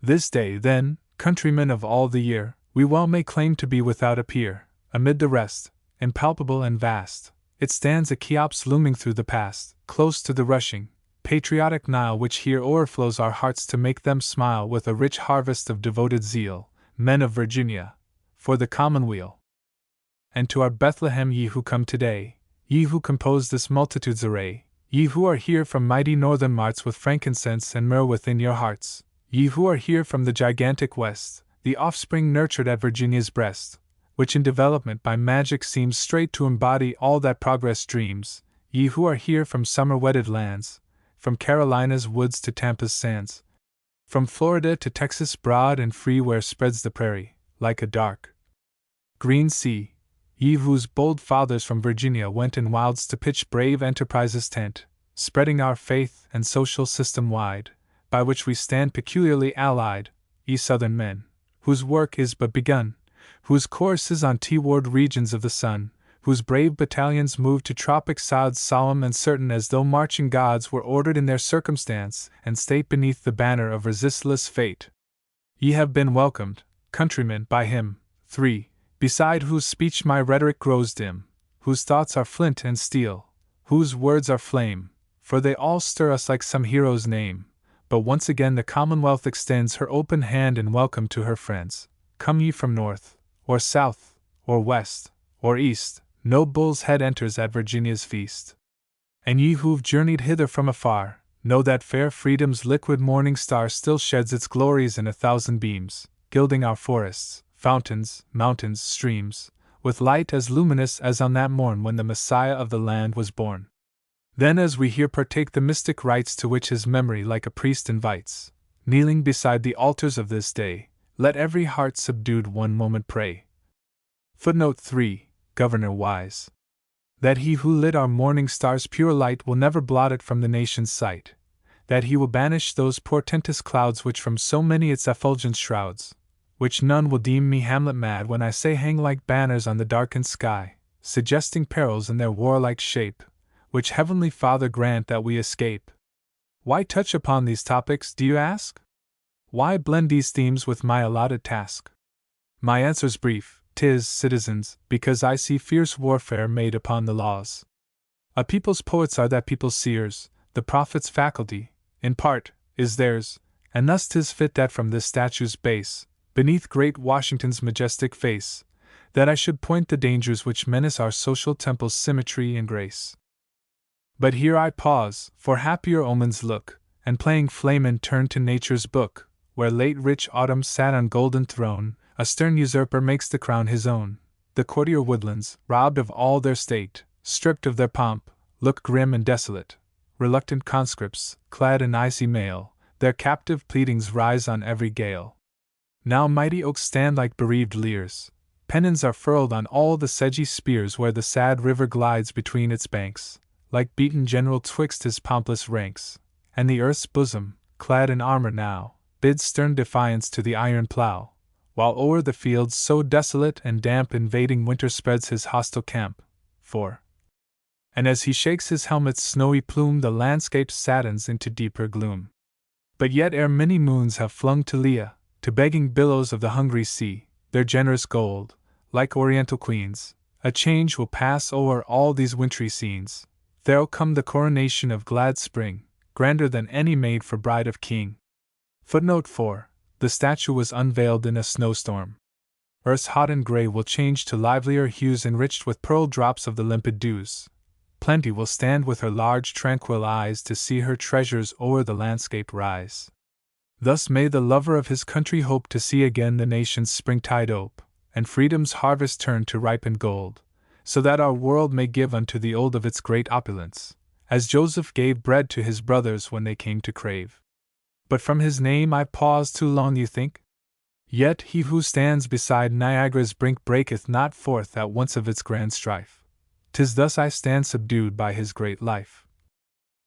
This day, then, countrymen of all the year, we well may claim to be without a peer. Amid the rest, impalpable and vast, it stands a Cheops looming through the past, close to the rushing, patriotic Nile which here o'erflows our hearts to make them smile with a rich harvest of devoted zeal, men of Virginia, for the commonweal. And to our Bethlehem ye who come today, ye who compose this multitude's array, ye who are here from mighty northern marts with frankincense and myrrh within your hearts, ye who are here from the gigantic west, the offspring nurtured at Virginia's breast, which in development by magic seems straight to embody all that progress dreams, ye who are here from summer-wedded lands, from Carolina's woods to Tampa's sands, from Florida to Texas broad and free where spreads the prairie, like a dark green sea, ye whose bold fathers from Virginia went in wilds to pitch brave enterprise's tent, spreading our faith and social system wide, by which we stand peculiarly allied, ye southern men, whose work is but begun, whose course is on toward regions of the sun, whose brave battalions moved to tropic sods solemn and certain as though marching gods were ordered in their circumstance and state beneath the banner of resistless fate. Ye have been welcomed, countrymen, by him, 3, beside whose speech my rhetoric grows dim, whose thoughts are flint and steel, whose words are flame, for they all stir us like some hero's name. But once again the Commonwealth extends her open hand in welcome to her friends. Come ye from north, or south, or west, or east, no bull's head enters at Virginia's feast. And ye who've journeyed hither from afar, know that fair freedom's liquid morning star still sheds its glories in 1,000 beams, gilding our forests, fountains, mountains, streams, with light as luminous as on that morn when the Messiah of the land was born. Then as we here partake the mystic rites to which his memory like a priest invites, kneeling beside the altars of this day, let every heart subdued one moment pray. Footnote 3. Governor wise. That he who lit our morning star's pure light will never blot it from the nation's sight, that he will banish those portentous clouds which from so many its effulgence shrouds, which none will deem me Hamlet mad when I say hang like banners on the darkened sky, suggesting perils in their warlike shape, which Heavenly Father grant that we escape. Why touch upon these topics, do you ask? Why blend these themes with my allotted task? My answer's brief. 'Tis, citizens, because I see fierce warfare made upon the laws. A people's poets are that people's seers, the prophet's faculty, in part, is theirs, and thus 'tis fit that from this statue's base, beneath great Washington's majestic face, that I should point the dangers which menace our social temple's symmetry and grace. But here I pause, for happier omens look, and playing Flamen turn to nature's book, where late rich autumn sat on golden throne. A stern usurper makes the crown his own. The courtier woodlands, robbed of all their state, stripped of their pomp, look grim and desolate. Reluctant conscripts, clad in icy mail, their captive pleadings rise on every gale. Now mighty oaks stand like bereaved lyres. Pennons are furled on all the sedgy spears where the sad river glides between its banks, like beaten general twixt his pompless ranks. And the earth's bosom, clad in armor now, bids stern defiance to the iron plow, while o'er the fields so desolate and damp invading winter spreads his hostile camp. 4. And as he shakes his helmet's snowy plume the landscape saddens into deeper gloom. But yet ere many moons have flung to Leah, to begging billows of the hungry sea, their generous gold, like oriental queens, a change will pass o'er all these wintry scenes. There'll come the coronation of glad spring, grander than any made for bride of king. Footnote 4. The statue was unveiled in a snowstorm. Earth's hot and gray will change to livelier hues enriched with pearl drops of the limpid dews. Plenty will stand with her large tranquil eyes to see her treasures o'er the landscape rise. Thus may the lover of his country hope to see again the nation's springtide ope, and freedom's harvest turn to ripened gold, so that our world may give unto the old of its great opulence, as Joseph gave bread to his brothers when they came to crave. But from his name I pause too long, you think? Yet he who stands beside Niagara's brink breaketh not forth at once of its grand strife. 'Tis thus I stand subdued by his great life.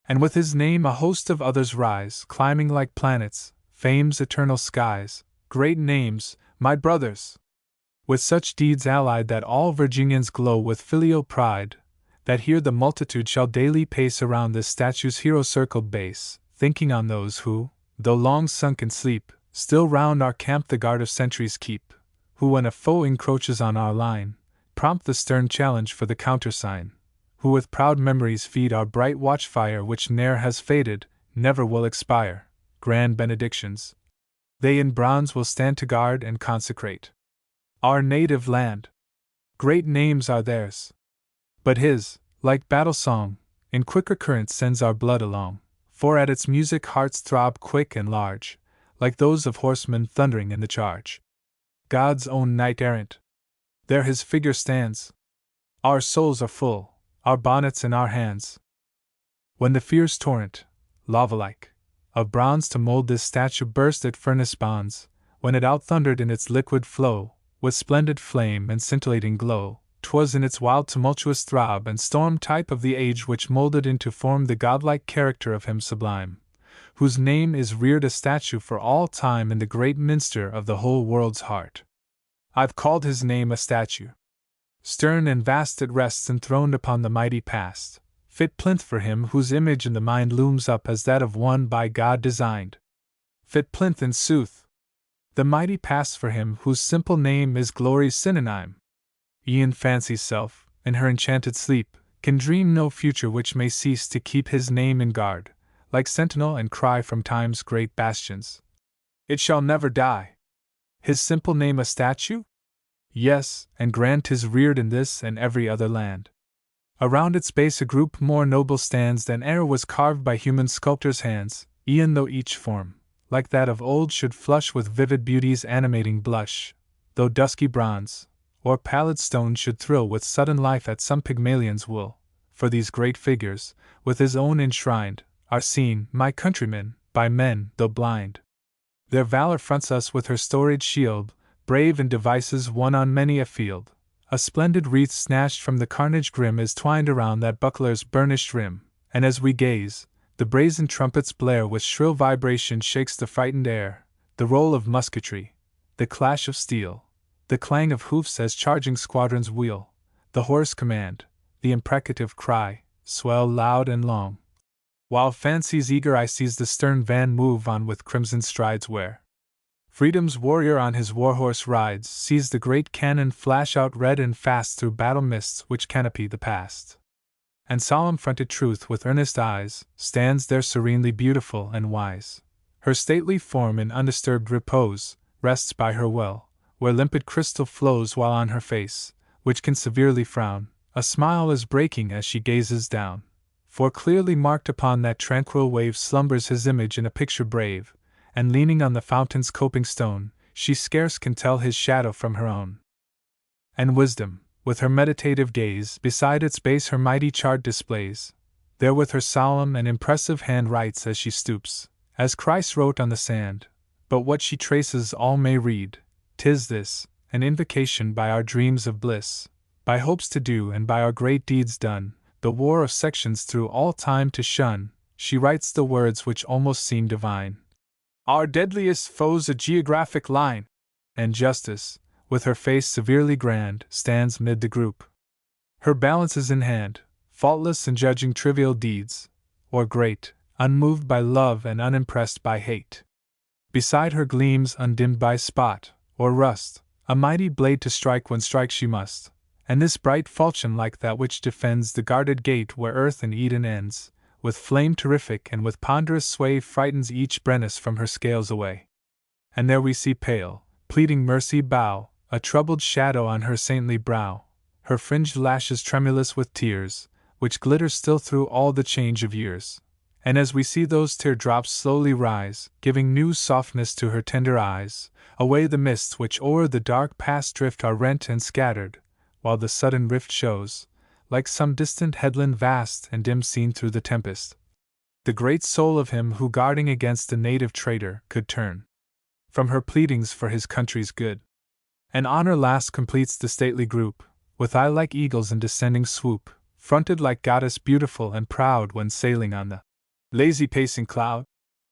And with his name a host of others rise, climbing like planets, fame's eternal skies, great names, my brothers! With such deeds allied that all Virginians glow with filial pride, that here the multitude shall daily pace around this statue's hero-circled base, thinking on those who, though long sunk in sleep, still round our camp the guard of centuries keep, who when a foe encroaches on our line, prompt the stern challenge for the countersign, who with proud memories feed our bright watchfire which ne'er has faded, never will expire. Grand benedictions. They in bronze will stand to guard and consecrate our native land. Great names are theirs. But his, like battle song, in quicker currents sends our blood along. For at its music hearts throb quick and large, like those of horsemen thundering in the charge. God's own knight-errant. There his figure stands. Our souls are full, our bonnets in our hands. When the fierce torrent, lava-like, of bronze to mold this statue burst at furnace bonds, when it out-thundered in its liquid flow, with splendid flame and scintillating glow, 'twas in its wild tumultuous throb and storm type of the age which molded into form the godlike character of him sublime, whose name is reared a statue for all time in the great minster of the whole world's heart. I've called his name a statue. Stern and vast it rests enthroned upon the mighty past, fit plinth for him whose image in the mind looms up as that of one by God designed. Fit plinth in sooth! The mighty past for him whose simple name is glory's synonym. E'en fancy's self, in her enchanted sleep, can dream no future which may cease to keep his name in guard, like sentinel and cry from time's great bastions. It shall never die. His simple name a statue? Yes, and grand 'tis reared in this and every other land. Around its base a group more noble stands than e'er was carved by human sculptors' hands, e'en though each form, like that of old, should flush with vivid beauty's animating blush, though dusky bronze, or pallid stone should thrill with sudden life at some Pygmalion's wool, for these great figures, with his own enshrined, are seen, my countrymen, by men, though blind. Their valor fronts us with her storied shield, brave in devices won on many a field. A splendid wreath snatched from the carnage grim is twined around that buckler's burnished rim, and as we gaze, the brazen trumpets blare with shrill vibration shakes the frightened air, the roll of musketry, the clash of steel, the clang of hoofs as charging squadrons wheel, the hoarse command, the imprecative cry, swell loud and long, while fancy's eager eye sees the stern van move on with crimson strides where Freedom's warrior on his warhorse rides, sees the great cannon flash out red and fast through battle mists which canopy the past. And solemn-fronted Truth with earnest eyes stands there serenely beautiful and wise. Her stately form in undisturbed repose rests by her well, where limpid crystal flows, while on her face, which can severely frown, a smile is breaking as she gazes down. For clearly marked upon that tranquil wave slumbers his image in a picture brave, and leaning on the fountain's coping stone, she scarce can tell his shadow from her own. And Wisdom, with her meditative gaze, beside its base her mighty chart displays. There with her solemn and impressive hand writes as she stoops, as Christ wrote on the sand. But what she traces all may read. 'Tis this, an invocation by our dreams of bliss, by hopes to do and by our great deeds done, the war of sections through all time to shun. She writes the words which almost seem divine. Our deadliest foe's a geographic line, and Justice, with her face severely grand, stands mid the group. Her balance is in hand, faultless in judging trivial deeds, or great, unmoved by love and unimpressed by hate. Beside her gleams undimmed by spot, or rust, a mighty blade to strike when strike she must, and this bright falchion like that which defends the guarded gate where earth and Eden ends, with flame terrific and with ponderous sway frightens each Brennus from her scales away. And there we see pale, pleading mercy bow, a troubled shadow on her saintly brow, her fringed lashes tremulous with tears, which glitter still through all the change of years. And as we see those tear-drops slowly rise, giving new softness to her tender eyes, away the mists which o'er the dark past drift are rent and scattered, while the sudden rift shows, like some distant headland vast and dim seen through the tempest, the great soul of him who, guarding against the native traitor, could turn from her pleadings for his country's good. And honor last completes the stately group, with eye like eagles in descending swoop, fronted like goddess beautiful and proud when sailing on the lazy pacing cloud.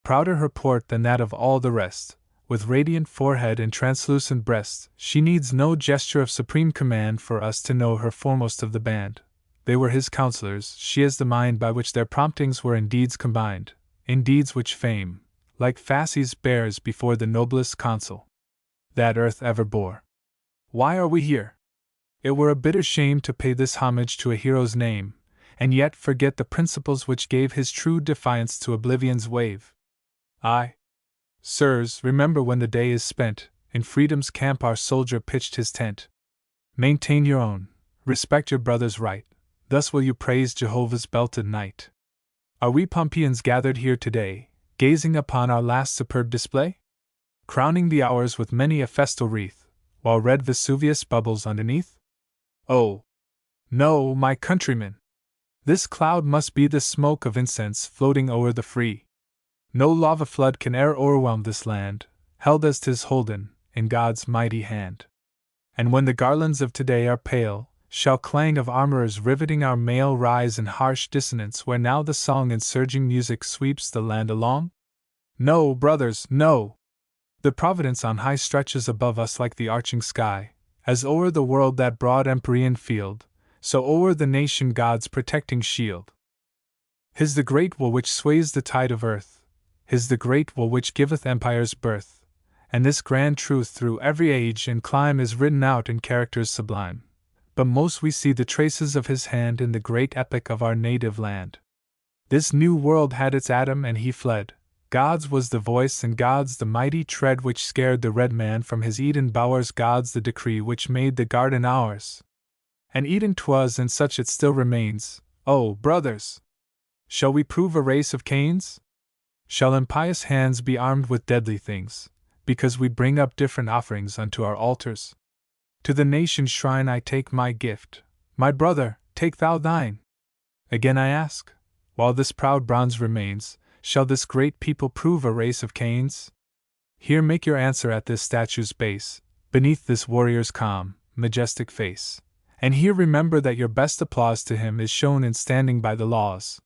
Prouder her port than that of all the rest, with radiant forehead and translucent breast, she needs no gesture of supreme command for us to know her foremost of the band. They were his counselors, she is the mind by which their promptings were in deeds combined, in deeds which fame, like fasces, bears before the noblest consul that earth ever bore. Why are we here? It were a bitter shame to pay this homage to a hero's name, and yet forget the principles which gave his true defiance to oblivion's wave. Aye, sirs, remember when the day is spent, in freedom's camp our soldier pitched his tent. Maintain your own, respect your brother's right, thus will you praise Jehovah's belted night. Are we Pompeians gathered here today, gazing upon our last superb display? Crowning the hours with many a festal wreath, while red Vesuvius bubbles underneath? Oh, no, my countrymen! This cloud must be the smoke of incense floating o'er the free. No lava flood can e'er o'erwhelm this land, held as 'tis holden, in God's mighty hand. And when the garlands of today are pale, shall clang of armorers riveting our mail rise in harsh dissonance where now the song and surging music sweeps the land along? No, brothers, no! The providence on high stretches above us like the arching sky, As o'er the world that broad empyrean field, so o'er the nation God's protecting shield. His the great will which sways the tide of earth, his the great will which giveth empires birth, and this grand truth through every age and clime is written out in characters sublime. But most we see the traces of his hand in the great epic of our native land. This new world had its Adam and he fled. God's was the voice and God's the mighty tread which scared the red man from his Eden bowers. God's the decree which made the garden ours. And Eden 'twas and such it still remains. Oh, brothers! Shall we prove a race of Cains? Shall impious hands be armed with deadly things, because we bring up different offerings unto our altars? To the nation's shrine I take my gift. My brother, take thou thine. Again I ask, while this proud bronze remains, shall this great people prove a race of Cains? Here make your answer at this statue's base, beneath this warrior's calm, majestic face. And here remember that your best applause to him is shown in standing by the laws.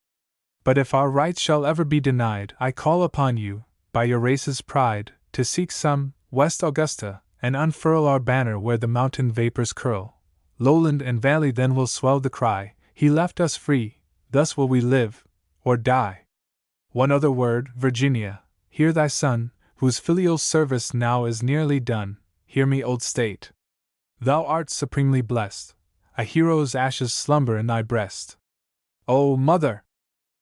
But if our rights shall ever be denied, I call upon you, by your race's pride, to seek some West Augusta, and unfurl our banner where the mountain vapors curl. Lowland and valley then will swell the cry, he left us free, thus will we live, or die. One other word, Virginia, hear thy son, whose filial service now is nearly done, hear me, old state. Thou art supremely blessed, a hero's ashes slumber in thy breast. O mother!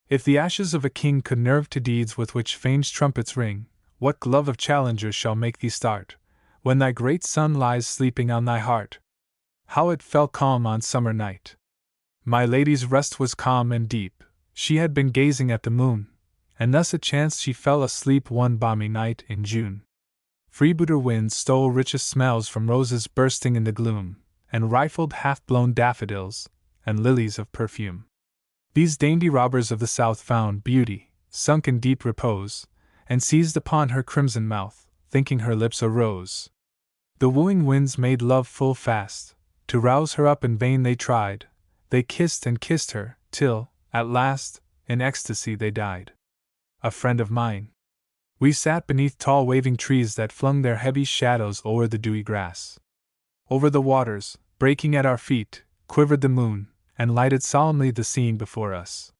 If the ashes of a king could nerve to deeds with which fame's trumpets ring, what glove of challengers shall make thee start, when thy great son lies sleeping on thy heart? How it fell calm on summer night! My lady's rest was calm and deep, she had been gazing at the moon, and thus it chanced she fell asleep one balmy night in June. Freebooter winds stole richest smells from roses bursting in the gloom, and rifled half-blown daffodils, and lilies of perfume. These dainty robbers of the south found beauty, sunk in deep repose, and seized upon her crimson mouth, thinking her lips a rose. The wooing winds made love full fast, to rouse her up in vain they tried, they kissed and kissed her, till, at last, in ecstasy they died. A friend of mine. We sat beneath tall waving trees that flung their heavy shadows o'er the dewy grass. Over the waters, breaking at our feet, quivered the moon, and lighted solemnly the scene before us.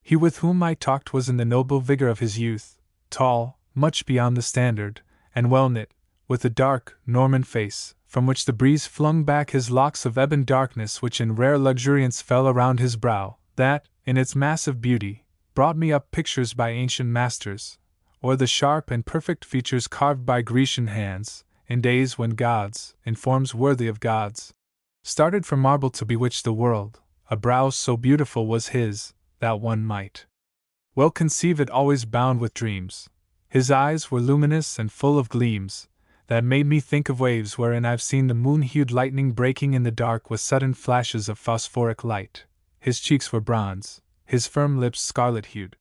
He with whom I talked was in the noble vigor of his youth, tall, much beyond the standard, and well-knit, with a dark, Norman face, from which the breeze flung back his locks of ebon darkness which in rare luxuriance fell around his brow, that, in its massive beauty, brought me up pictures by ancient masters, or the sharp and perfect features carved by Grecian hands, in days when gods, in forms worthy of gods, started from marble to bewitch the world. A brow so beautiful was his, that one might well conceive it always bound with dreams. His eyes were luminous and full of gleams, that made me think of waves wherein I've seen the moon-hued lightning breaking in the dark with sudden flashes of phosphoric light. His cheeks were bronze, his firm lips scarlet-hued.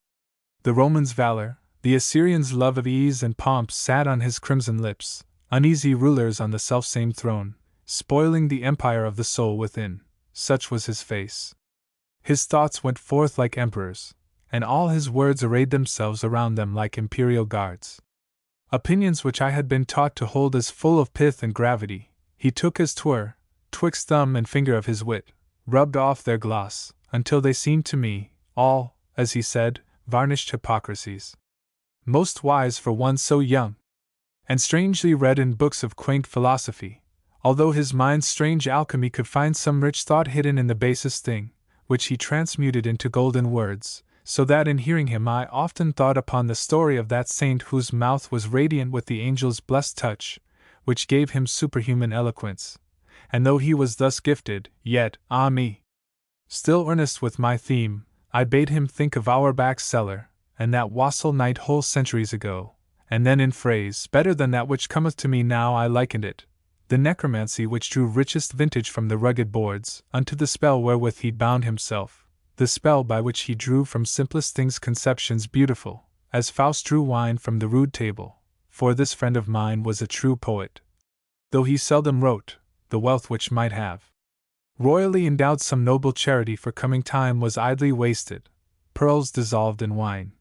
The Roman's valor, the Assyrian's love of ease and pomp sat on his crimson lips, uneasy rulers on the selfsame throne, spoiling the empire of the soul within. Such was his face. His thoughts went forth like emperors, and all his words arrayed themselves around them like imperial guards. Opinions which I had been taught to hold as full of pith and gravity, he took as 'twere, twixt thumb and finger of his wit, rubbed off their gloss, until they seemed to me, all, as he said, varnished hypocrisies. Most wise for one so young, and strangely read in books of quaint philosophy, although his mind's strange alchemy could find some rich thought hidden in the basest thing, which he transmuted into golden words, so that in hearing him I often thought upon the story of that saint whose mouth was radiant with the angel's blessed touch, which gave him superhuman eloquence. And though he was thus gifted, yet, ah me! Still earnest with my theme, I bade him think of Auerbach's cellar, and that wassail night whole centuries ago, and then in phrase better than that which cometh to me now I likened it, the necromancy which drew richest vintage from the rugged boards, unto the spell wherewith he bound himself, the spell by which he drew from simplest things conceptions beautiful, as Faust drew wine from the rude table. For this friend of mine was a true poet, though he seldom wrote. The wealth which might have royally endowed some noble charity for coming time was idly wasted, pearls dissolved in wine.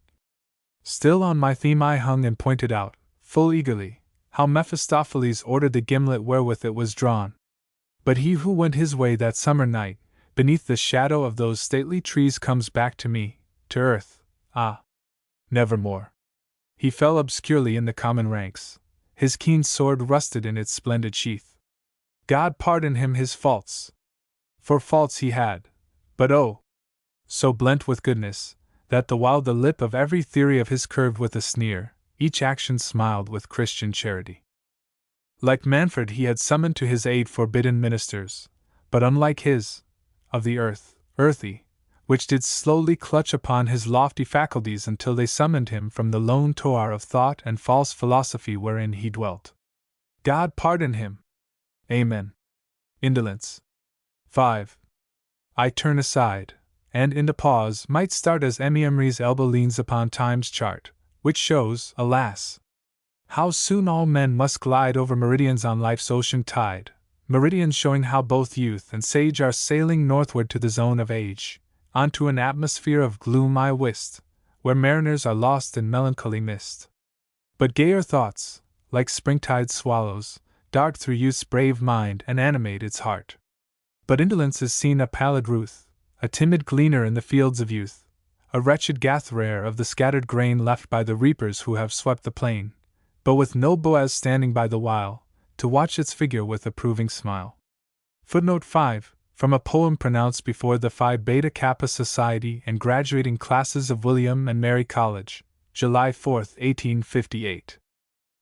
Still on my theme I hung and pointed out, full eagerly, how Mephistopheles ordered the gimlet wherewith it was drawn, But he who went his way that summer night, beneath the shadow of those stately trees, comes back to me, to earth, ah, nevermore. He fell obscurely in the common ranks, his keen sword rusted in its splendid sheath. God pardon him his faults. For faults he had, but oh, so blent with goodness, that the while the lip of every theory of his curved with a sneer, each action smiled with Christian charity. Like Manfred, he had summoned to his aid forbidden ministers, but unlike his, of the earth, earthy, which did slowly clutch upon his lofty faculties until they summoned him from the lone tower of thought and false philosophy wherein he dwelt. God pardon him! Amen. Indolence. 5. I turn aside, and in a pause might start as Emery's elbow leans upon time's chart, which shows, alas, how soon all men must glide over meridians on life's ocean tide, meridians showing how both youth and sage are sailing northward to the zone of age, onto an atmosphere of gloom I wist, where mariners are lost in melancholy mist. But gayer thoughts, like springtide swallows, dart through youth's brave mind and animate its heart. But indolence is seen a pallid ruth, a timid gleaner in the fields of youth, a wretched gath'rer of the scattered grain left by the reapers who have swept the plain, but with no Boaz standing by the while, to watch its figure with approving smile. Footnote 5, from a poem pronounced before the Phi Beta Kappa Society and graduating classes of William and Mary College, July 4, 1858.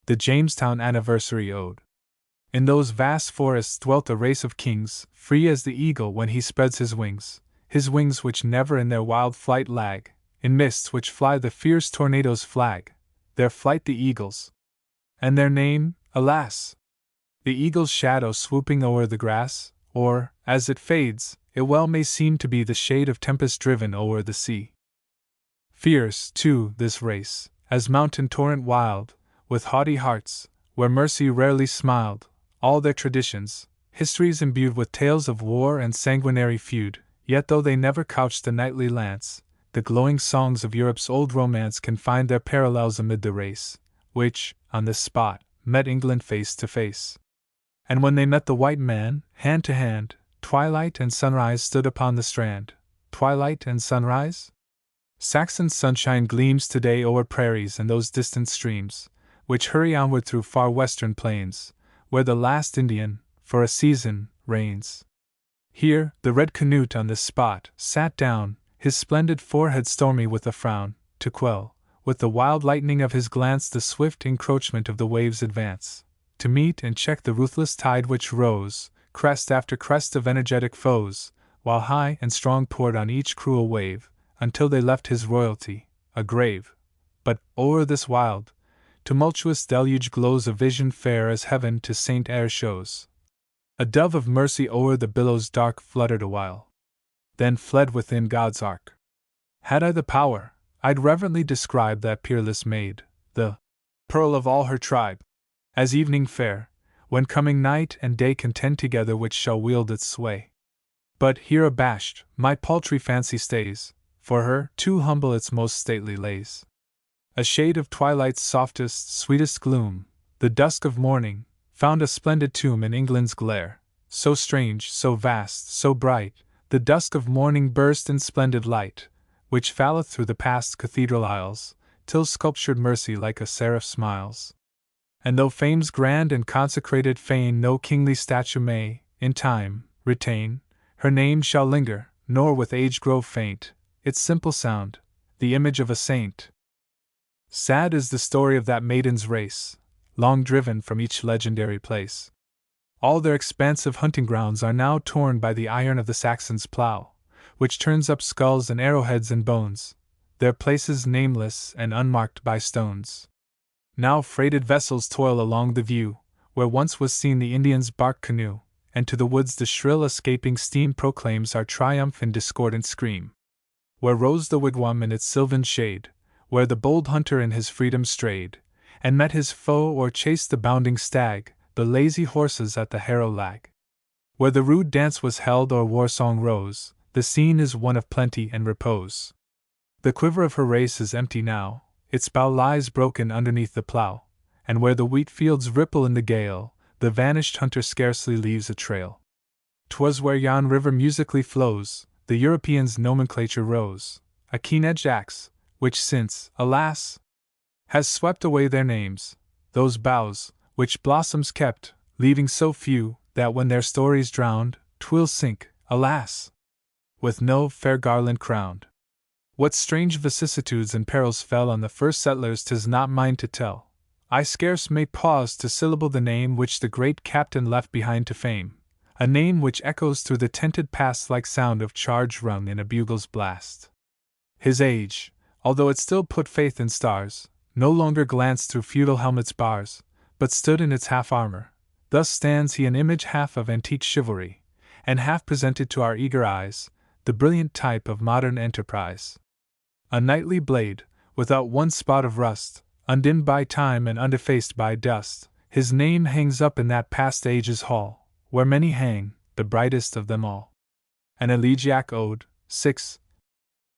The Jamestown Anniversary Ode. In those vast forests dwelt a race of kings, free as the eagle when he spreads his wings which never in their wild flight lag, in mists which fly the fierce tornado's flag, their flight the eagle's. And their name, alas! The eagle's shadow swooping o'er the grass, or, as it fades, it well may seem to be the shade of tempest driven o'er the sea. Fierce, too, this race, as mountain torrent wild, with haughty hearts, where mercy rarely smiled, all their traditions, histories imbued with tales of war and sanguinary feud, yet though they never couched the knightly lance, the glowing songs of Europe's old romance can find their parallels amid the race, which, on this spot, met England face to face. And when they met the white man, hand to hand, twilight and sunrise stood upon the strand. Twilight and sunrise? Saxon sunshine gleams today o'er prairies and those distant streams, which hurry onward through far western plains, where the last Indian, for a season, reigns. Here, the red Canute on this spot sat down, his splendid forehead stormy with a frown, to quell, with the wild lightning of his glance, the swift encroachment of the waves' advance, to meet and check the ruthless tide which rose, crest after crest of energetic foes, while high and strong poured on each cruel wave, until they left his royalty, a grave. But, o'er this wild, tumultuous deluge glows a vision fair as heaven to Saint Eyre shows. A dove of mercy o'er the billows dark fluttered awhile, then fled within God's ark. Had I the power, I'd reverently describe that peerless maid, the pearl of all her tribe, as evening fair, when coming night and day contend together which shall wield its sway. But here abashed, my paltry fancy stays, for her, too humble its most stately lays. A shade of twilight's softest, sweetest gloom, the dusk of morning, found a splendid tomb in England's glare, so strange, so vast, so bright, the dusk of morning burst in splendid light, which falleth through the past cathedral aisles, till sculptured mercy like a seraph smiles. And though fame's grand and consecrated fane no kingly statue may, in time, retain, her name shall linger, nor with age grow faint, its simple sound, the image of a saint. Sad is the story of that maiden's race, long driven from each legendary place. All their expansive hunting grounds are now torn by the iron of the Saxon's plough, which turns up skulls and arrowheads and bones, their places nameless and unmarked by stones. Now freighted vessels toil along the view, where once was seen the Indian's bark canoe, and to the woods the shrill escaping steam proclaims our triumph in discordant scream. Where rose the wigwam in its sylvan shade, where the bold hunter in his freedom strayed, and met his foe or chased the bounding stag, the lazy horses at the harrow lag. Where the rude dance was held or war song rose, the scene is one of plenty and repose. The quiver of her race is empty now, its bow lies broken underneath the plough, and where the wheat fields ripple in the gale, the vanished hunter scarcely leaves a trail. 'Twas where yon river musically flows, the Europeans' nomenclature rose, a keen-edged axe, which since, alas, has swept away their names, those boughs, which blossoms kept, leaving so few, that when their story's drowned, 'twill sink, alas, with no fair garland crowned. What strange vicissitudes and perils fell on the first settlers 'tis not mine to tell. I scarce may pause to syllable the name which the great captain left behind to fame, a name which echoes through the tented past like sound of charge rung in a bugle's blast. His age, although it still put faith in stars, no longer glanced through feudal helmets' bars, but stood in its half-armor. Thus stands he an image half of antique chivalry, and half presented to our eager eyes, the brilliant type of modern enterprise. A knightly blade, without one spot of rust, undimmed by time and undefaced by dust, his name hangs up in that past age's hall, where many hang, the brightest of them all. An elegiac ode, 6.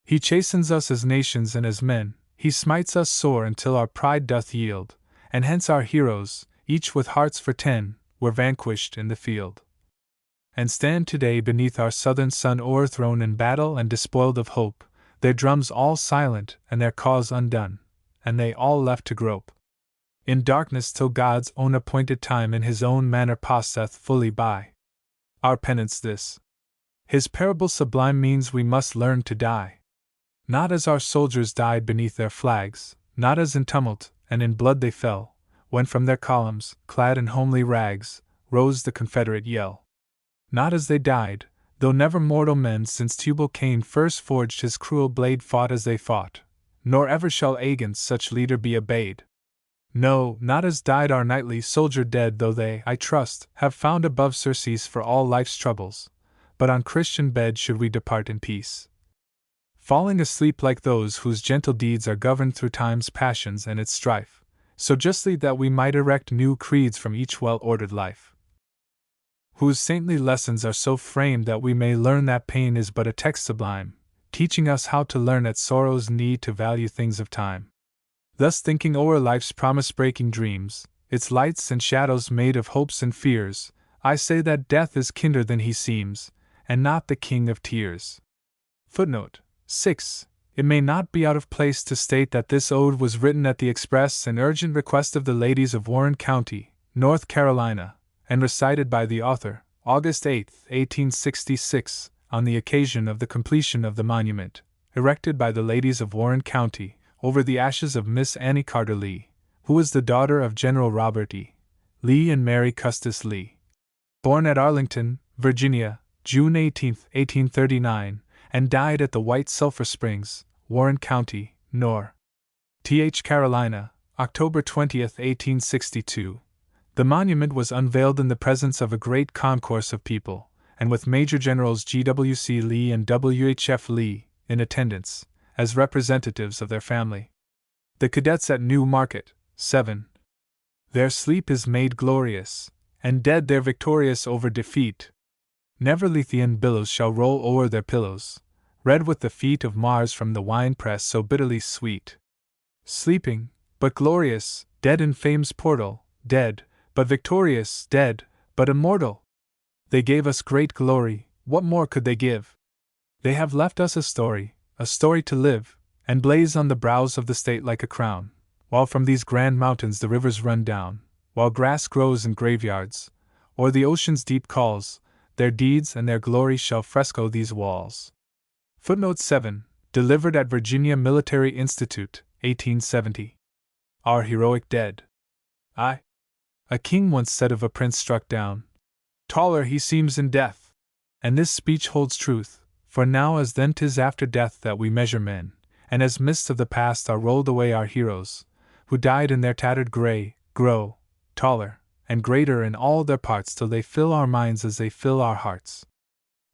He chastens us as nations and as men, he smites us sore until our pride doth yield, and hence our heroes, each with hearts for 10, were vanquished in the field, and stand today beneath our southern sun o'erthrown in battle and despoiled of hope, their drums all silent and their cause undone, and they all left to grope in darkness till God's own appointed time in his own manner passeth fully by. Our penance this. His parable sublime means we must learn to die. Not as our soldiers died beneath their flags, not as in tumult and in blood they fell, when from their columns, clad in homely rags, rose the Confederate yell. Not as they died, though never mortal men since Tubal Cain first forged his cruel blade fought as they fought, nor ever shall against such leader be obeyed. No, not as died our knightly soldier dead though they, I trust, have found above surcease for all life's troubles, but on Christian bed should we depart in peace, falling asleep like those whose gentle deeds are governed through time's passions and its strife, so justly that we might erect new creeds from each well-ordered life, whose saintly lessons are so framed that we may learn that pain is but a text sublime, teaching us how to learn at sorrow's need to value things of time. Thus thinking o'er life's promise-breaking dreams, its lights and shadows made of hopes and fears, I say that death is kinder than he seems, and not the king of tears. Footnote 6. It may not be out of place to state that this ode was written at the express and urgent request of the ladies of Warren County, North Carolina, and recited by the author, August 8, 1866, on the occasion of the completion of the monument, erected by the ladies of Warren County, over the ashes of Miss Annie Carter Lee, who was the daughter of General Robert E. Lee and Mary Custis Lee. Born at Arlington, Virginia, June 18, 1839, and died at the White Sulphur Springs, Warren County, North Carolina, October 20, 1862. The monument was unveiled in the presence of a great concourse of people, and with Major Generals G.W.C. Lee and W.H.F. Lee in attendance, as representatives of their family. The cadets at New Market, 7. Their sleep is made glorious, and dead they're victorious over defeat. Never Lethean billows shall roll o'er their pillows, red with the feet of Mars from the wine-press so bitterly sweet. Sleeping, but glorious, dead in fame's portal, dead, but victorious, dead, but immortal. They gave us great glory, what more could they give? They have left us a story to live, and blaze on the brows of the state like a crown, while from these grand mountains the rivers run down, while grass grows in graveyards, or the ocean's deep calls, their deeds and their glory shall fresco these walls. Footnote 7. Delivered at Virginia Military Institute, 1870. Our heroic dead. A king once said of a prince struck down, taller he seems in death. And this speech holds truth, for now as then 'tis after death that we measure men, and as mists of the past are rolled away our heroes, who died in their tattered grey, grow taller and greater in all their parts till they fill our minds as they fill our hearts.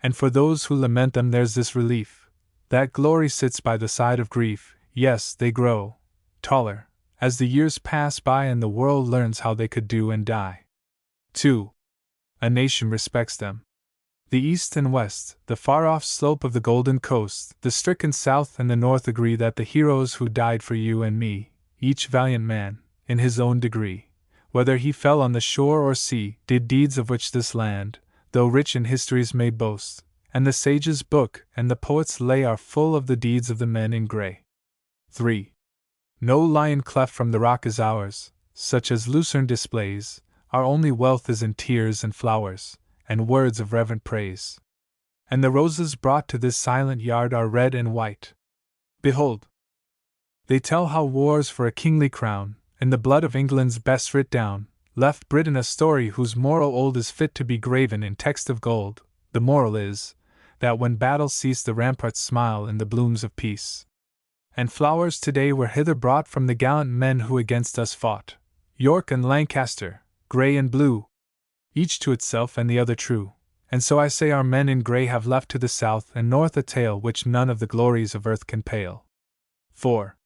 And for those who lament them there's this relief, that glory sits by the side of grief. Yes, they grow taller as the years pass by and the world learns how they could do and die. 2. A nation respects them. The East and West, the far-off slope of the Golden Coast, the stricken South and the North agree that the heroes who died for you and me, each valiant man, in his own degree, whether he fell on the shore or sea, did deeds of which this land, though rich in histories may boast, and the sage's book and the poet's lay are full of the deeds of the men in grey. 3. No lion cleft from the rock is ours, such as Lucerne displays. Our only wealth is in tears and flowers, and words of reverent praise. And the roses brought to this silent yard are red and white. Behold! They tell how wars for a kingly crown, in the blood of England's best writ down, left Britain a story whose moral old is fit to be graven in text of gold. The moral is, that when battles cease the ramparts smile in the blooms of peace. And flowers today were hither brought from the gallant men who against us fought, York and Lancaster, grey and blue, each to itself and the other true. And so I say our men in grey have left to the south and north a tale which none of the glories of earth can pale. 4.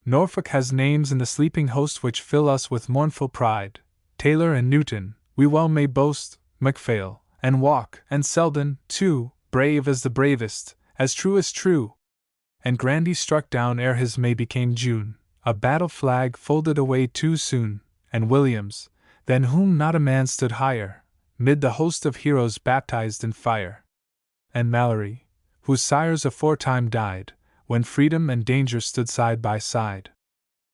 Norfolk has names in the sleeping host which fill us with mournful pride. Taylor and Newton, we well may boast, Macphail, and Walk, and Selden, too, brave as the bravest, as true as true. And Grandy struck down ere his May became June, a battle flag folded away too soon, and Williams, than whom not a man stood higher, mid the host of heroes baptized in fire. And Mallory, whose sires aforetime died, when freedom and danger stood side by side.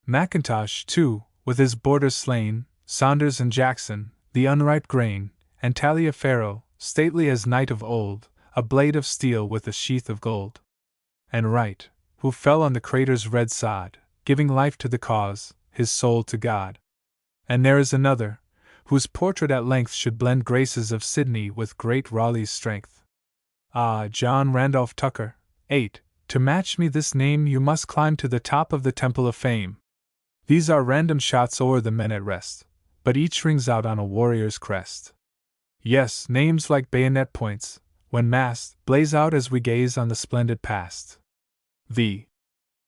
Mackintosh, too, with his boarders slain, Saunders and Jackson, the unripe grain, and Taliaferro, stately as knight of old, a blade of steel with a sheath of gold. And Wright, who fell on the crater's red sod, giving life to the cause, his soul to God. And there is another, whose portrait at length should blend graces of Sidney with great Raleigh's strength. Ah, John Randolph Tucker. 8. To match me this name you must climb to the top of the Temple of Fame. These are random shots o'er the men at rest, but each rings out on a warrior's crest. Yes, names like bayonet points, when massed, blaze out as we gaze on the splendid past.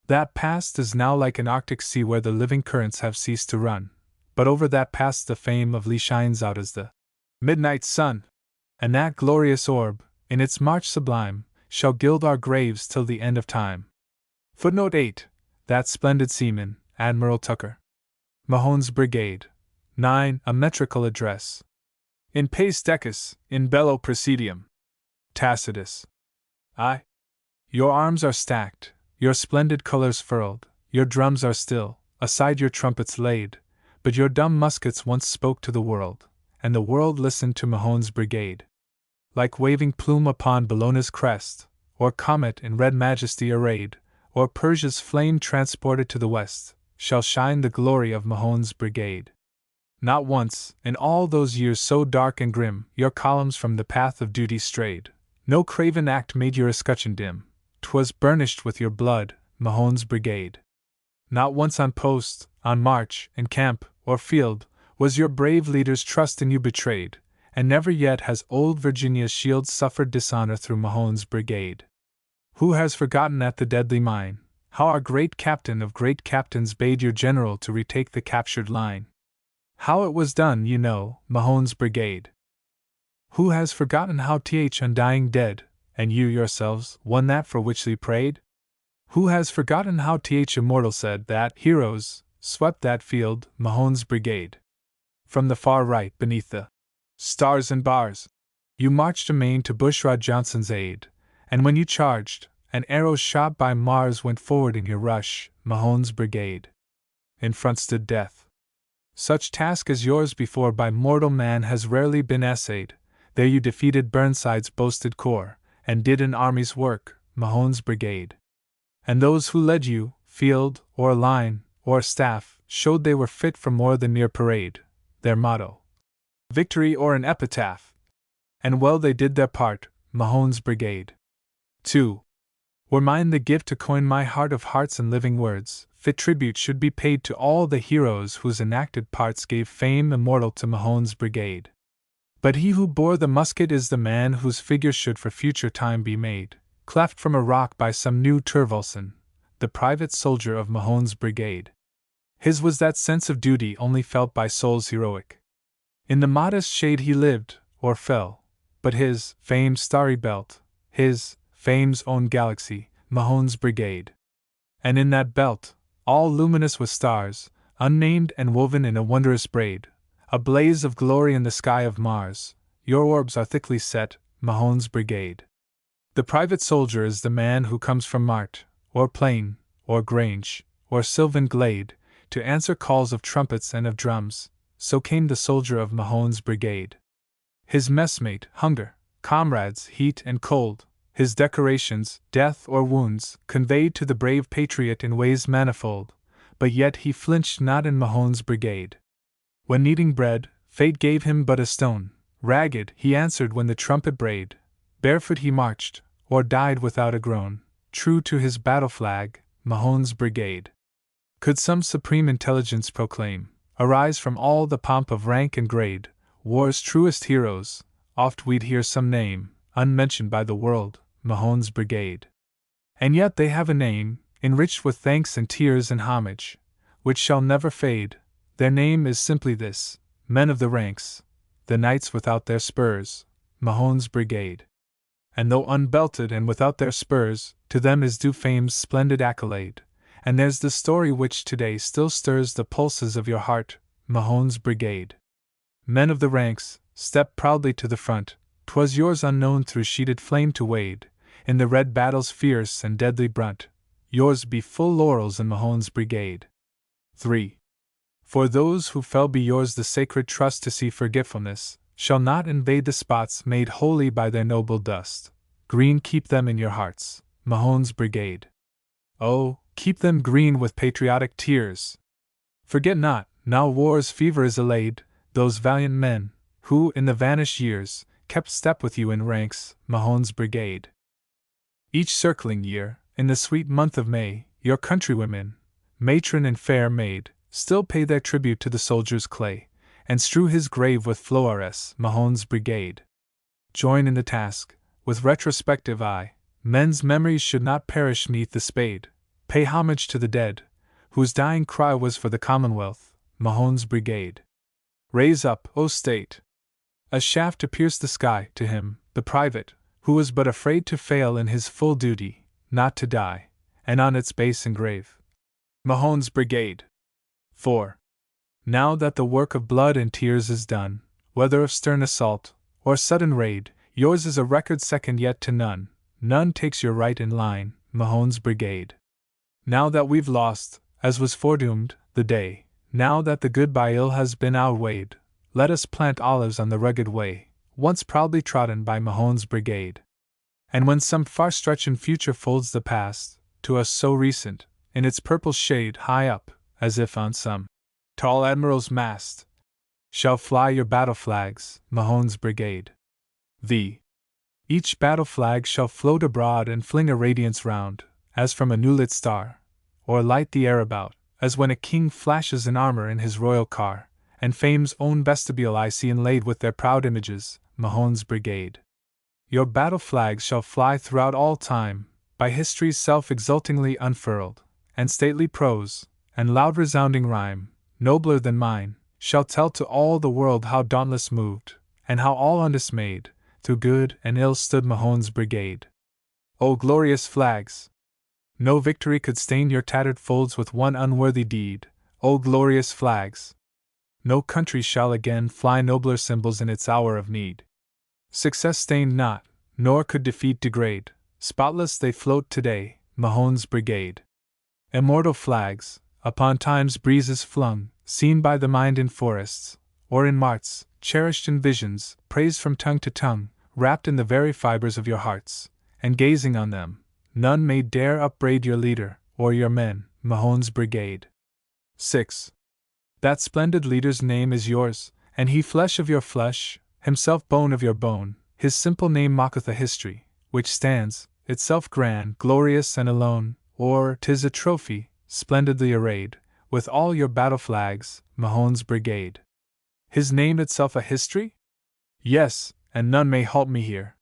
That past is now like an Arctic sea where the living currents have ceased to run, but over that past the fame of Lee shines out as the midnight sun, and that glorious orb, in its march sublime, shall gild our graves till the end of time. Footnote 8. That splendid seaman, Admiral Tucker. Mahone's Brigade. 9. A metrical address. In pace decus, in bello presidium. Tacitus. I. Your arms are stacked, your splendid colors furled, your drums are still, aside your trumpets laid, but your dumb muskets once spoke to the world, and the world listened to Mahone's brigade. Like waving plume upon Bellona's crest, or comet in red majesty arrayed, or Persia's flame transported to the west, shall shine the glory of Mahone's brigade. Not once, in all those years so dark and grim, your columns from the path of duty strayed. No craven act made your escutcheon dim. 'Twas burnished with your blood, Mahone's brigade. Not once on post, on march, in camp, or field, was your brave leader's trust in you betrayed, and never yet has old Virginia's shield suffered dishonor through Mahone's brigade. Who has forgotten at the deadly mine, how our great captain of great captains bade your general to retake the captured line? How it was done, you know, Mahone's brigade. Who has forgotten how th undying dead, and you yourselves, won that for which they prayed? Who has forgotten how th immortal said that heroes swept that field, Mahone's brigade? From the far right, beneath the stars and bars, you marched amain to Bushrod Johnson's aid, and when you charged, and arrows shot by Mars went forward in your rush, Mahone's brigade. In front stood death. Such task as yours before by mortal man has rarely been essayed. There you defeated Burnside's boasted corps, and did an army's work, Mahone's brigade. And those who led you, field, or line, or staff, showed they were fit for more than mere parade, their motto, victory or an epitaph. And well they did their part, Mahone's brigade. 2. Were mine the gift to coin my heart of hearts and living words, fit tribute should be paid to all the heroes whose enacted parts gave fame immortal to Mahone's brigade. But he who bore the musket is the man whose figure should for future time be made, cleft from a rock by some new Tervulson, the private soldier of Mahone's brigade. His was that sense of duty only felt by souls heroic. In the modest shade he lived, or fell, but his fame's starry belt, his fame's own galaxy, Mahone's brigade. And in that belt, all luminous with stars, unnamed and woven in a wondrous braid, a blaze of glory in the sky of Mars, your orbs are thickly set, Mahone's brigade. The private soldier is the man who comes from mart, or plain, or grange, or sylvan glade, to answer calls of trumpets and of drums. So came the soldier of Mahone's brigade. His messmate, hunger, comrades, heat and cold, his decorations, death or wounds, conveyed to the brave patriot in ways manifold, but yet he flinched not in Mahone's brigade. When needing bread, fate gave him but a stone. Ragged, he answered when the trumpet brayed. Barefoot he marched, or died without a groan, true to his battle flag, Mahone's brigade. Could some supreme intelligence proclaim, arise from all the pomp of rank and grade, war's truest heroes, oft we'd hear some name, unmentioned by the world, Mahone's brigade. And yet they have a name, enriched with thanks and tears and homage, which shall never fade. Their name is simply this: men of the ranks, the knights without their spurs, Mahone's brigade. And though unbelted and without their spurs, to them is due fame's splendid accolade. And there's the story which today still stirs the pulses of your heart, Mahone's brigade. Men of the ranks, step proudly to the front. 'Twas yours unknown through sheeted flame to wade in the red battle's fierce and deadly brunt. Yours be full laurels in Mahone's brigade. 3. For those who fell be yours the sacred trust to see forgetfulness shall not invade the spots made holy by their noble dust. Green keep them in your hearts, Mahone's brigade. Oh, keep them green with patriotic tears. Forget not, now war's fever is allayed, those valiant men, who, in the vanished years, kept step with you in ranks, Mahone's brigade. Each circling year, in the sweet month of May, your countrywomen, matron and fair maid, still pay their tribute to the soldier's clay, and strew his grave with flowers, Mahone's brigade. Join in the task, with retrospective eye, men's memories should not perish 'neath the spade. Pay homage to the dead, whose dying cry was for the Commonwealth, Mahone's brigade. Raise up, O state! A shaft to pierce the sky, to him, the private, who was but afraid to fail in his full duty, not to die, and on its base engrave, Mahone's brigade. 4. Now that the work of blood and tears is done, whether of stern assault, or sudden raid, yours is a record second yet to none. None takes your right in line, Mahone's brigade. Now that we've lost, as was foredoomed, the day, now that the good by ill has been outweighed, let us plant olives on the rugged way, once proudly trodden by Mahone's brigade. And when some far stretching future folds the past, to us so recent, in its purple shade high up, as if on some tall admiral's mast, shall fly your battle flags, Mahone's brigade. Each battle flag shall float abroad and fling a radiance round, as from a new lit star, or light the air about, as when a king flashes in armor in his royal car, and fame's own vestibule I see inlaid with their proud images, Mahone's brigade. Your battle flags shall fly throughout all time, by history's self-exultingly unfurled, and stately prose, and loud resounding rhyme, nobler than mine, shall tell to all the world how dauntless moved, and how all undismayed, through good and ill stood Mahone's brigade. O glorious flags! No victory could stain your tattered folds with one unworthy deed, O glorious flags! No country shall again fly nobler symbols in its hour of need. Success stained not, nor could defeat degrade, spotless they float today, Mahone's brigade. Immortal flags, upon time's breezes flung, seen by the mind in forests, or in marts, cherished in visions, praised from tongue to tongue, wrapped in the very fibers of your hearts, and gazing on them, none may dare upbraid your leader, or your men, Mahone's brigade. 6. That splendid leader's name is yours, and he flesh of your flesh, himself bone of your bone. His simple name mocketh a history, which stands, itself grand, glorious and alone, or 'tis a trophy, splendidly arrayed, with all your battle flags, Mahone's brigade. His name itself a history? Yes, and none may halt me here.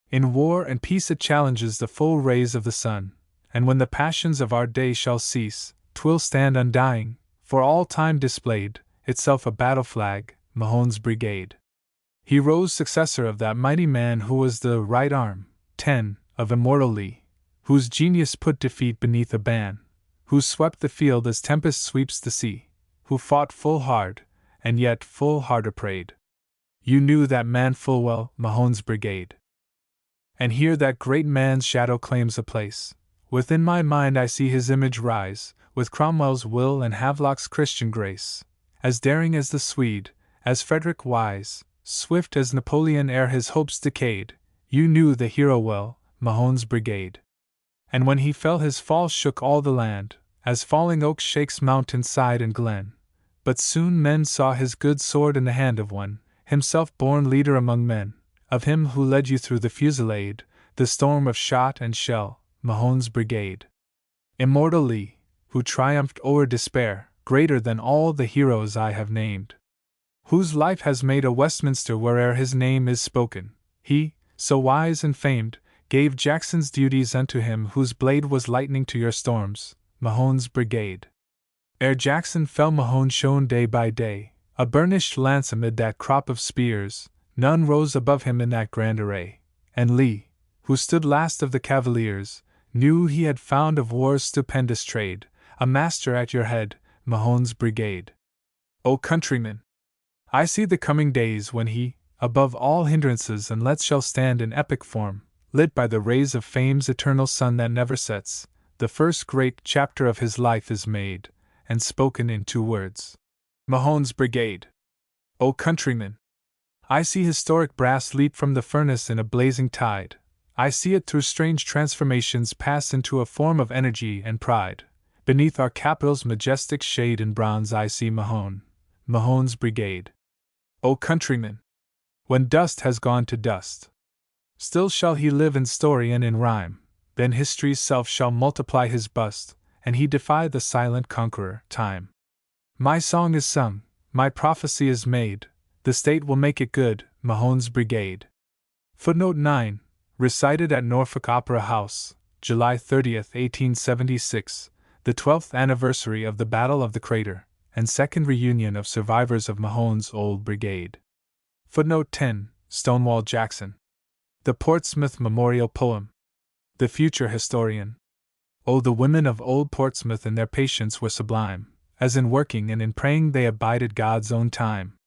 In war and peace it challenges the full rays of the sun, and when the passions of our day shall cease, 'twill stand undying, for all time displayed, itself a battle flag, Mahone's brigade. He rose successor of that mighty man who was the right arm, 10, of immortal Lee, whose genius put defeat beneath a ban, who swept the field as tempest sweeps the sea, who fought full hard, and yet full harder prayed. You knew that man full well, Mahone's brigade. And here that great man's shadow claims a place. Within my mind I see his image rise, with Cromwell's will and Havelock's Christian grace. As daring as the Swede, as Frederick wise, swift as Napoleon ere his hopes decayed. You knew the hero well, Mahone's brigade. And when he fell his fall shook all the land, as falling oak shakes mountain side and glen. But soon men saw his good sword in the hand of one, himself born leader among men, of him who led you through the fusillade, the storm of shot and shell, Mahone's brigade. Immortal Lee, who triumphed o'er despair, greater than all the heroes I have named. Whose life has made a Westminster where'er his name is spoken. He, so wise and famed, gave Jackson's duties unto him whose blade was lightning to your storms, Mahone's brigade. Ere Jackson fell Mahone shone day by day, a burnished lance amid that crop of spears. None rose above him in that grand array, and Lee, who stood last of the cavaliers, knew he had found of war's stupendous trade, a master at your head, Mahone's brigade. O countrymen! I see the coming days when he, above all hindrances and lets shall stand in epic form, lit by the rays of fame's eternal sun that never sets. The first great chapter of his life is made, and spoken in 2 words. Mahone's brigade. O countrymen! I see historic brass leap from the furnace in a blazing tide. I see it through strange transformations pass into a form of energy and pride. Beneath our Capitol's majestic shade in bronze I see Mahone, Mahone's brigade. O countrymen! When dust has gone to dust, still shall he live in story and in rhyme. Then history's self shall multiply his bust, and he defy the silent conqueror, time. My song is sung, my prophecy is made, the state will make it good, Mahone's brigade. Footnote 9. Recited at Norfolk Opera House, July 30, 1876, the 12th anniversary of the Battle of the Crater, and second reunion of survivors of Mahone's old brigade. Footnote 10. Stonewall Jackson. The Portsmouth Memorial Poem. The Future Historian. Oh, the women of old Portsmouth in their patience were sublime, as in working and in praying they abided God's own time.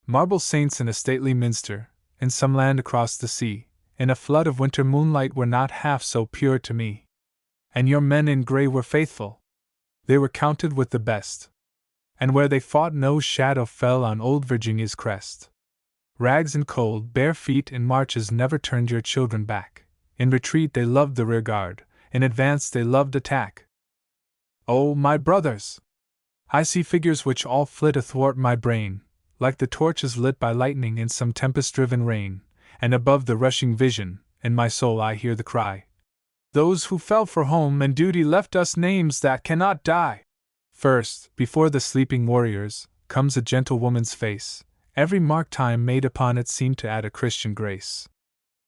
Marble saints in a stately minster, in some land across the sea, in a flood of winter moonlight were not half so pure to me. And your men in grey were faithful. They were counted with the best. And where they fought no shadow fell on old Virginia's crest. Rags and cold, bare feet in marches never turned your children back. In retreat they loved the rear guard, in advance they loved attack. Oh, my brothers! I see figures which all flit athwart my brain, like the torches lit by lightning in some tempest-driven rain, and above the rushing vision, in my soul I hear the cry. Those who fell for home and duty left us names that cannot die. First, before the sleeping warriors, comes a gentle woman's face. Every mark time made upon it seemed to add a Christian grace.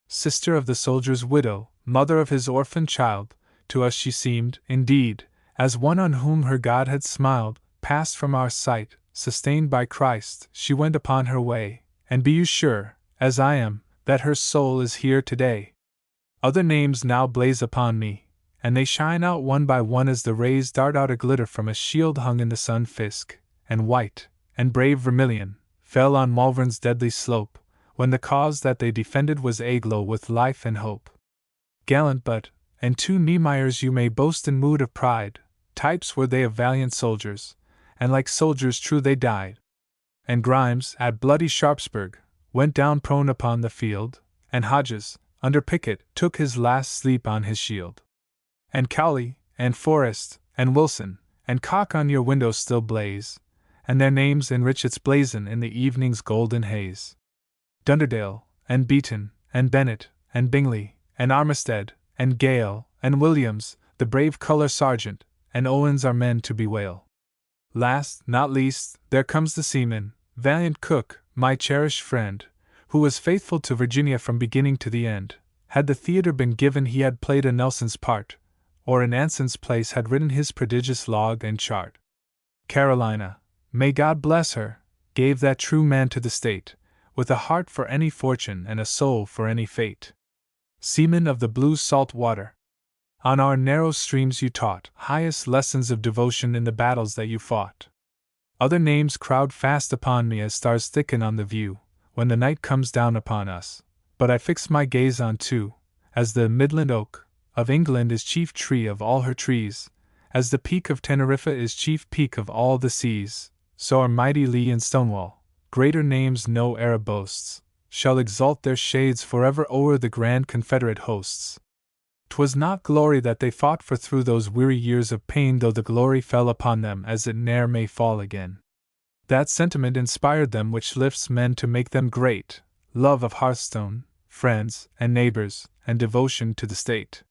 Sister of the soldier's widow, mother of his orphan child, to us she seemed, indeed, as one on whom her God had smiled. Passed from our sight, sustained by Christ, she went upon her way, and be you sure, as I am, that her soul is here today. Other names now blaze upon me, and they shine out one by one as the rays dart out a glitter from a shield hung in the sun. Fisk, and White, and brave Vermilion, fell on Malvern's deadly slope, when the cause that they defended was aglow with life and hope. Gallant but, and 2 Niemeyers you may boast in mood of pride, types were they of valiant soldiers, and like soldiers true they died. And Grimes, at bloody Sharpsburg, went down prone upon the field, and Hodges, under picket, took his last sleep on his shield. And Cowley, and Forrest, and Wilson, and Cock on your windows still blaze, and their names enrich its blazon in the evening's golden haze. Dunderdale, and Beaton, and Bennett, and Bingley, and Armistead, and Gale, and Williams, the brave colour sergeant, and Owens are men to bewail. Last, not least, there comes the seaman, valiant Cook, my cherished friend, who was faithful to Virginia from beginning to the end. Had the theatre been given he had played a Nelson's part, or in Anson's place had written his prodigious log and chart. Carolina, may God bless her, gave that true man to the state, with a heart for any fortune and a soul for any fate. Seamen of the blue salt water, on our narrow streams you taught highest lessons of devotion in the battles that you fought. Other names crowd fast upon me as stars thicken on the view, when the night comes down upon us, but I fix my gaze on two, as the Midland oak of England is chief tree of all her trees, as the peak of Teneriffe is chief peak of all the seas, so are mighty Lee and Stonewall, greater names no era boasts, shall exalt their shades forever o'er the grand Confederate hosts. 'Twas not glory that they fought for through those weary years of pain, though the glory fell upon them as it ne'er may fall again. That sentiment inspired them which lifts men to make them great, love of hearthstone, friends, and neighbors, and devotion to the state.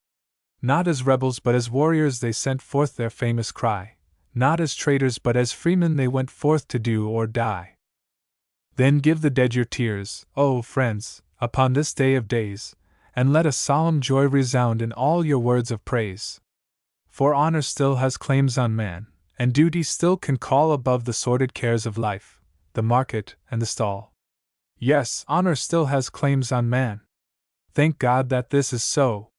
Not as rebels but as warriors they sent forth their famous cry, not as traitors but as freemen they went forth to do or die. Then give the dead your tears, O friends, upon this day of days, and let a solemn joy resound in all your words of praise. For honor still has claims on man, and duty still can call above the sordid cares of life, the market, and the stall. Yes, honor still has claims on man. Thank God that this is so.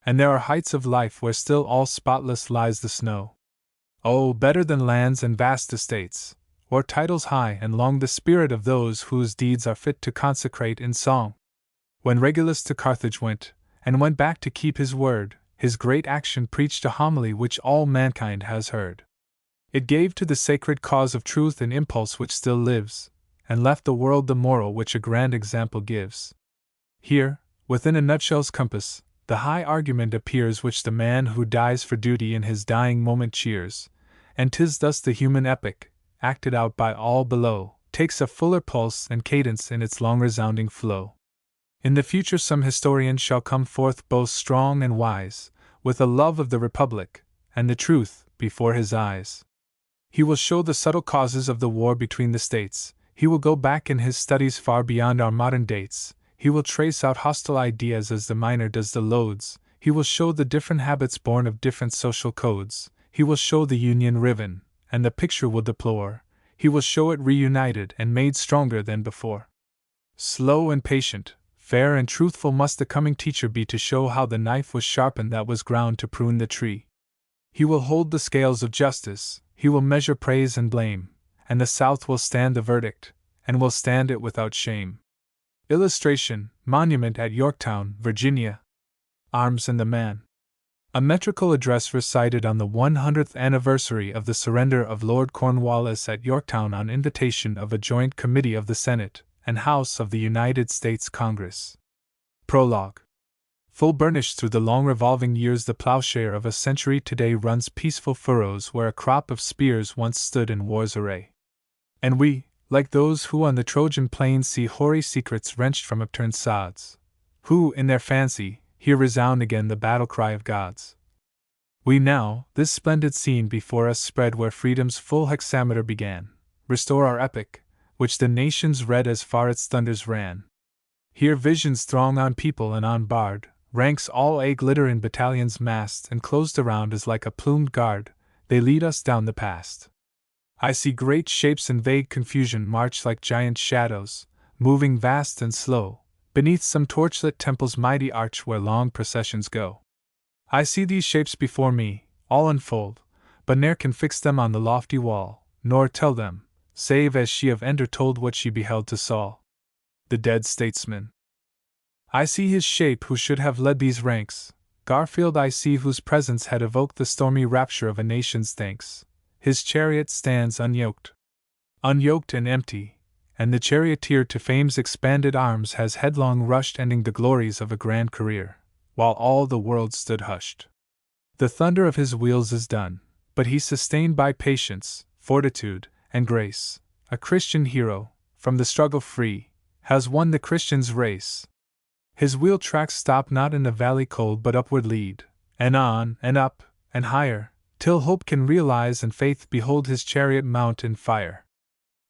And there are heights of life where still all spotless lies the snow. Oh, better than lands and vast estates, or titles high and long, the spirit of those whose deeds are fit to consecrate in song. When Regulus to Carthage went, and went back to keep his word, his great action preached a homily which all mankind has heard. It gave to the sacred cause of truth an impulse which still lives, and left the world the moral which a grand example gives. Here, within a nutshell's compass, the high argument appears which the man who dies for duty in his dying moment cheers, and 'tis thus the human epic, acted out by all below, takes a fuller pulse and cadence in its long resounding flow. In the future some historian shall come forth both strong and wise, with a love of the Republic, and the truth, before his eyes. He will show the subtle causes of the war between the states, he will go back in his studies far beyond our modern dates, he will trace out hostile ideas as the miner does the lodes, he will show the different habits born of different social codes, he will show the Union riven, and the picture will deplore, he will show it reunited and made stronger than before. Slow and patient, fair and truthful must the coming teacher be to show how the knife was sharpened that was ground to prune the tree. He will hold the scales of justice, he will measure praise and blame, and the South will stand the verdict, and will stand it without shame. Illustration: Monument at Yorktown, Virginia. Arms and the Man. A metrical address recited on the 100th anniversary of the surrender of Lord Cornwallis at Yorktown on invitation of a joint committee of the Senate and House of the United States Congress. Prologue. Full burnished through the long revolving years, the plowshare of a century today runs peaceful furrows where a crop of spears once stood in war's array. And we, like those who on the Trojan plains see hoary secrets wrenched from upturned sods, who, in their fancy, hear resound again the battle cry of gods. We now, this splendid scene before us spread where freedom's full hexameter began, restore our epic, which the nations read as far its thunders ran. Here visions throng on people and on bard, ranks all glitter in battalions massed and closed around as like a plumed guard, they lead us down the past. I see great shapes in vague confusion march like giant shadows, moving vast and slow, beneath some torchlit temple's mighty arch where long processions go. I see these shapes before me, all unfold, but ne'er can fix them on the lofty wall, nor tell them, save as she of Ender told what she beheld to Saul, the dead statesman. I see his shape who should have led these ranks, Garfield I see whose presence had evoked the stormy rapture of a nation's thanks. His chariot stands unyoked and empty, and the charioteer to fame's expanded arms has headlong rushed, ending the glories of a grand career, while all the world stood hushed. The thunder of his wheels is done, but he sustained by patience, fortitude, and grace, a Christian hero, from the struggle free, has won the Christian's race. His wheel tracks stop not in the valley cold but upward lead, and on, and up, and higher, till hope can realize and faith behold his chariot mount in fire.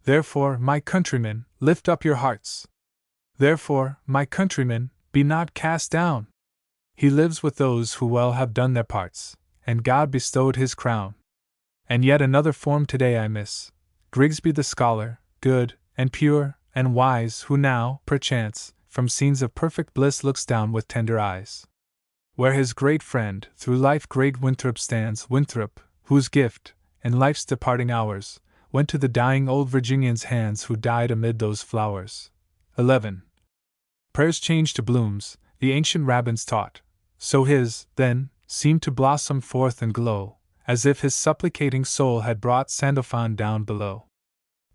Therefore, my countrymen, lift up your hearts. Therefore, my countrymen, be not cast down. He lives with those who well have done their parts, and God bestowed his crown. And yet another form today I miss, Grigsby the scholar, good, and pure, and wise, who now, perchance, from scenes of perfect bliss looks down with tender eyes. Where his great friend, through life great Winthrop stands, Winthrop, whose gift, in life's departing hours, went to the dying old Virginian's hands who died amid those flowers. 11. Prayers changed to blooms, the ancient rabbins taught, so his, then, seemed to blossom forth and glow, as if his supplicating soul had brought Sandalphon down below.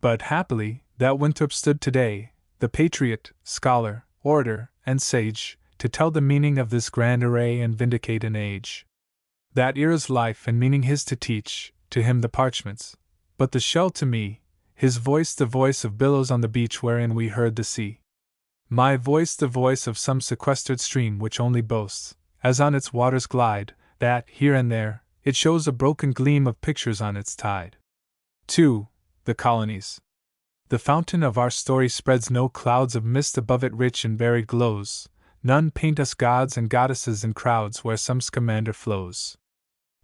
But happily, that Winthrop stood today, the patriot, scholar, orator, and sage, to tell the meaning of this grand array and vindicate an age. That era's life and meaning his to teach, to him the parchments, but the shell to me, his voice the voice of billows on the beach wherein we heard the sea. My voice the voice of some sequestered stream which only boasts, as on its waters glide, that, here and there, it shows a broken gleam of pictures on its tide. 2. The colonies. The fountain of our story spreads no clouds of mist above it, rich and varied glows. None paint us gods and goddesses in crowds where some scamander flows.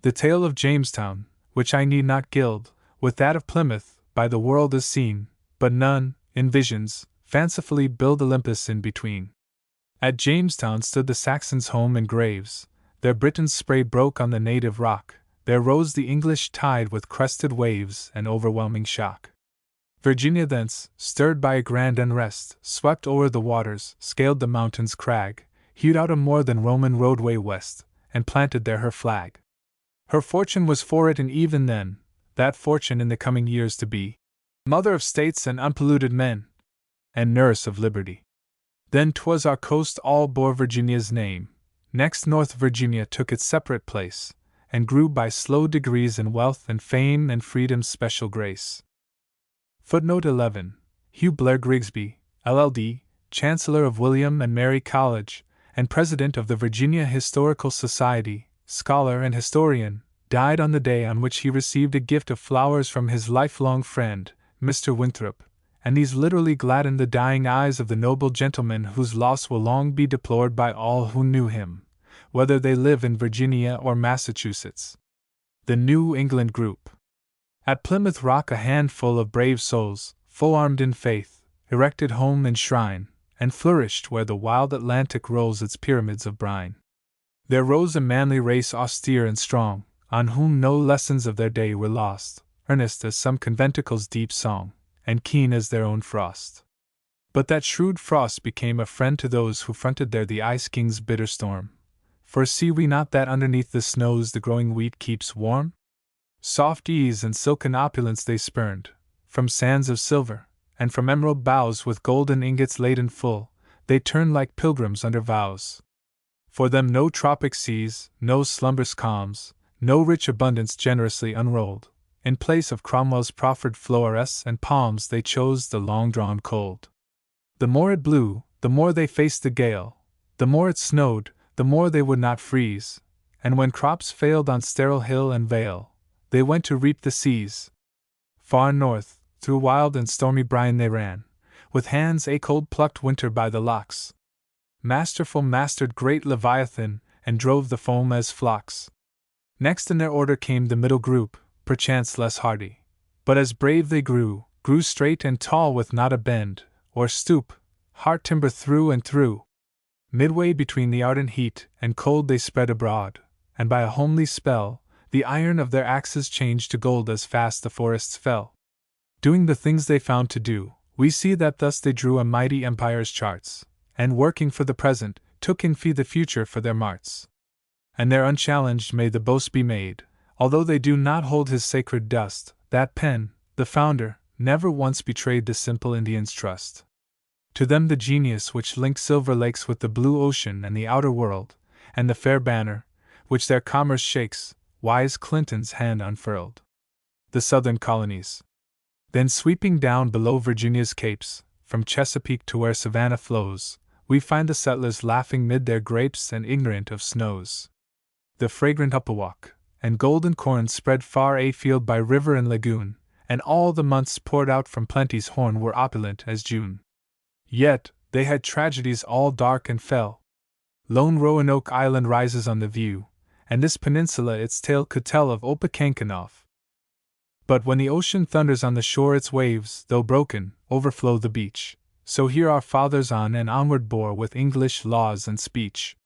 The tale of Jamestown, which I need not gild, with that of Plymouth, by the world is seen, but none, in visions, fancifully build Olympus in between. At Jamestown stood the Saxons' home and graves, their Britain's spray broke on the native rock, there rose the English tide with crested waves and overwhelming shock. Virginia thence, stirred by a grand unrest, swept o'er the waters, scaled the mountain's crag, hewed out a more than Roman roadway west, and planted there her flag. Her fortune was for it, and even then, that fortune in the coming years to be mother of states and unpolluted men, and nurse of liberty. Then 'twas our coast all bore Virginia's name, next North Virginia took its separate place, and grew by slow degrees in wealth and fame and freedom's special grace. Footnote 11. Hugh Blair Grigsby, LL.D., Chancellor of William and Mary College, and President of the Virginia Historical Society, scholar and historian, died on the day on which he received a gift of flowers from his lifelong friend, Mr. Winthrop, and these literally gladdened the dying eyes of the noble gentleman whose loss will long be deplored by all who knew him, whether they live in Virginia or Massachusetts. The New England Group. At Plymouth Rock a handful of brave souls, full armed in faith, erected home and shrine, and flourished where the wild Atlantic rolls its pyramids of brine. There rose a manly race austere and strong, on whom no lessons of their day were lost, earnest as some conventicle's deep song, and keen as their own frost. But that shrewd frost became a friend to those who fronted there the Ice King's bitter storm. For see we not that underneath the snows the growing wheat keeps warm? Soft ease and silken opulence they spurned, from sands of silver, and from emerald boughs with golden ingots laden full, they turned like pilgrims under vows. For them no tropic seas, no slumberous calms, no rich abundance generously unrolled. In place of Cromwell's proffered flowers and palms they chose the long-drawn cold. The more it blew, the more they faced the gale, the more it snowed, the more they would not freeze, and when crops failed on sterile hill and vale, they went to reap the seas. Far north, through wild and stormy brine they ran, with hands a-cold plucked winter by the locks. Masterful mastered great Leviathan, and drove the foam as flocks. Next in their order came the middle group, perchance less hardy, but as brave they grew straight and tall with not a bend, or stoop, heart timber through and through. Midway between the ardent heat and cold they spread abroad, and by a homely spell, the iron of their axes changed to gold as fast the forests fell. Doing the things they found to do, we see that thus they drew a mighty empire's charts, and working for the present, took in fee the future for their marts. And there unchallenged may the boast be made, although they do not hold his sacred dust, that Penn, the founder, never once betrayed the simple Indian's trust. To them the genius which linked Silver Lakes with the blue ocean and the outer world, and the fair banner, which their commerce shakes, wise Clinton's hand unfurled. The southern colonies. Then sweeping down below Virginia's capes, from Chesapeake to where Savannah flows, we find the settlers laughing mid their grapes and ignorant of snows. The fragrant Upawak and golden corn spread far afield by river and lagoon, and all the months poured out from plenty's horn were opulent as June. Yet, they had tragedies all dark and fell. Lone Roanoke Island rises on the view, and this peninsula its tale could tell of Opekankanoff. But when the ocean thunders on the shore its waves, though broken, overflow the beach, so here our fathers on and onward bore with English laws and speech.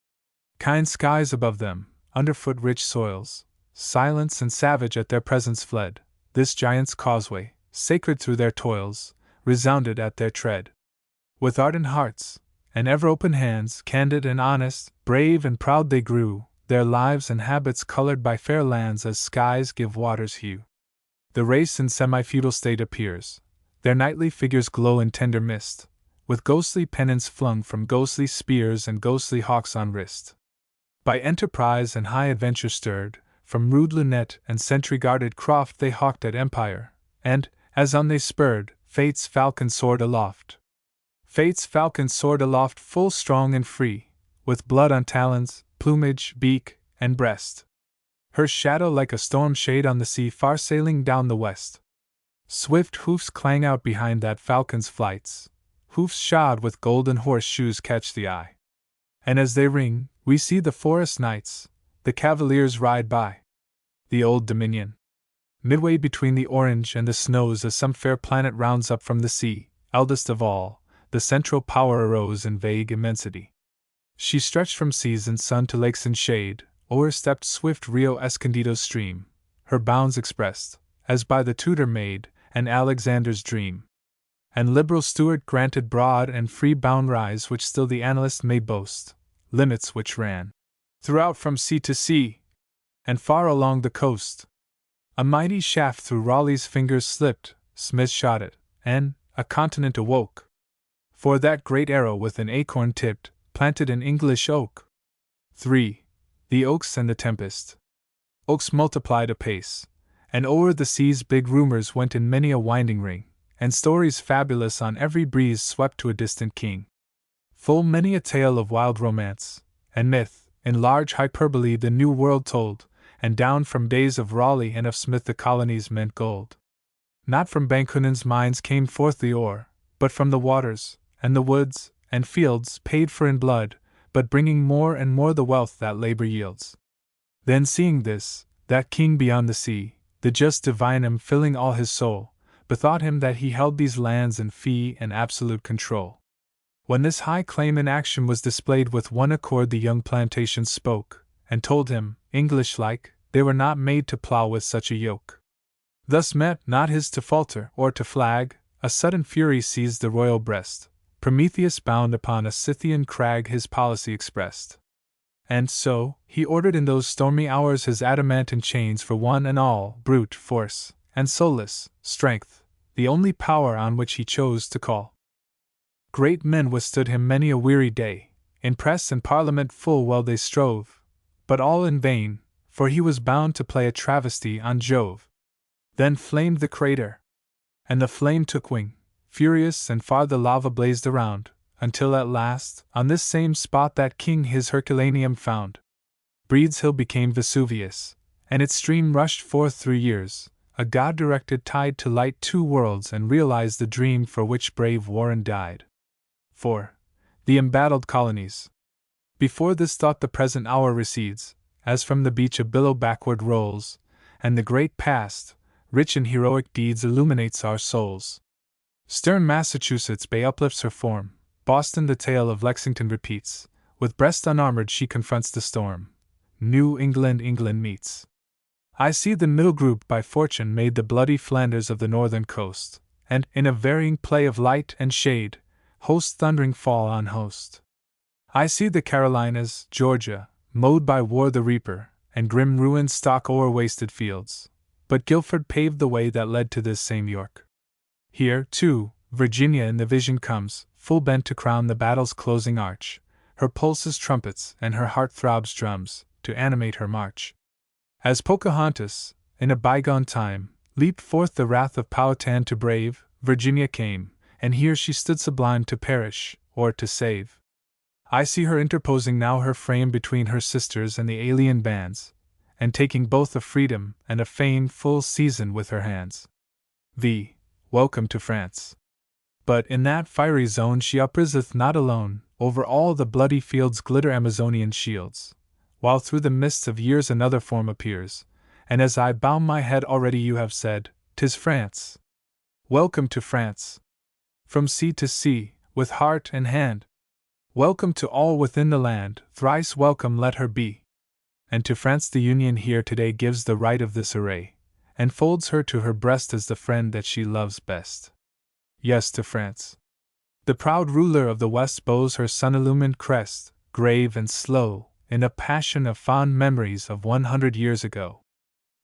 Kind skies above them, underfoot rich soils, silence and savage at their presence fled, this giant's causeway, sacred through their toils, resounded at their tread. With ardent hearts, and ever open hands, candid and honest, brave and proud they grew, their lives and habits colored by fair lands as skies give waters hue. The race in semi-feudal state appears, their knightly figures glow in tender mist, with ghostly pennants flung from ghostly spears and ghostly hawks on wrist. By enterprise and high adventure stirred, from rude lunette and sentry-guarded croft they hawked at empire, and, as on they spurred, Fate's falcon soared aloft. Fate's falcon soared aloft full strong and free, with blood on talons, plumage, beak, and breast. Her shadow like a storm shade on the sea far sailing down the west. Swift hoofs clang out behind that falcon's flights, hoofs shod with golden horseshoes catch the eye. And as they ring, we see the forest knights, the cavaliers ride by. The Old Dominion. Midway between the orange and the snows as some fair planet rounds up from the sea, eldest of all, the central power arose in vague immensity. She stretched from seas and sun to lakes and shade, o'erstepped swift Rio Escondido's stream, her bounds expressed, as by the Tudor maid, and Alexander's dream. And liberal Stuart granted broad and free boundaries which still the annalist may boast, limits which ran throughout from sea to sea, and far along the coast. A mighty shaft through Raleigh's fingers slipped, Smith shot it, and a continent awoke. For that great arrow with an acorn tipped, planted an English oak. 3. The oaks and the tempest. Oaks multiplied apace, and o'er the seas big rumors went in many a winding ring, and stories fabulous on every breeze swept to a distant king. Full many a tale of wild romance, and myth, in large hyperbole the new world told, and down from days of Raleigh and of Smith the colonies meant gold. Not from Bankunen's mines came forth the ore, but from the waters, and the woods, and fields paid for in blood, but bringing more and more the wealth that labor yields. Then seeing this, that king beyond the sea, the just divine him filling all his soul, bethought him that he held these lands in fee and absolute control. When this high claim in action was displayed with one accord the young plantations spoke, and told him, English-like, they were not made to plough with such a yoke. Thus met not his to falter or to flag, a sudden fury seized the royal breast, Prometheus bound upon a Scythian crag his policy expressed. And so, he ordered in those stormy hours his adamantine chains for one and all, brute force, and soulless strength, the only power on which he chose to call. Great men withstood him many a weary day, in press and parliament full well they strove, but all in vain, for he was bound to play a travesty on Jove. Then flamed the crater, and the flame took wing, furious and far the lava blazed around, until at last, on this same spot that king his Herculaneum found. Breed's Hill became Vesuvius, and its stream rushed forth through years, a God-directed tide to light two worlds and realize the dream for which brave Warren died. 4. The embattled colonies. Before this thought the present hour recedes, as from the beach a billow backward rolls, and the great past, rich in heroic deeds, illuminates our souls. Stern Massachusetts Bay uplifts her form, Boston the tale of Lexington repeats, with breast unarmored she confronts the storm. New England meets. I see the middle group by fortune made the bloody Flanders of the northern coast, and, in a varying play of light and shade, host thundering fall on host. I see the Carolinas, Georgia, mowed by war the reaper, and grim ruins stalk o'er wasted fields, but Guilford paved the way that led to this same York. Here, too, Virginia in the vision comes, full bent to crown the battle's closing arch, her pulses trumpets and her heart throbs drums, to animate her march. As Pocahontas, in a bygone time, leaped forth the wrath of Powhatan to brave, Virginia came, and here she stood sublime to perish, or to save. I see her interposing now her frame between her sisters and the alien bands, and taking both a freedom and a fame full season with her hands. V. Welcome to France. But in that fiery zone she upriseth not alone, over all the bloody fields glitter Amazonian shields, while through the mists of years another form appears, and as I bow my head already you have said, 'tis France. Welcome to France. From sea to sea, with heart and hand. Welcome to all within the land, thrice welcome let her be. And to France the Union here today gives the right of this array, and folds her to her breast as the friend that she loves best. Yes, to France. The proud ruler of the West bows her sun-illumined crest, grave and slow, in a passion of fond memories of 100 years ago.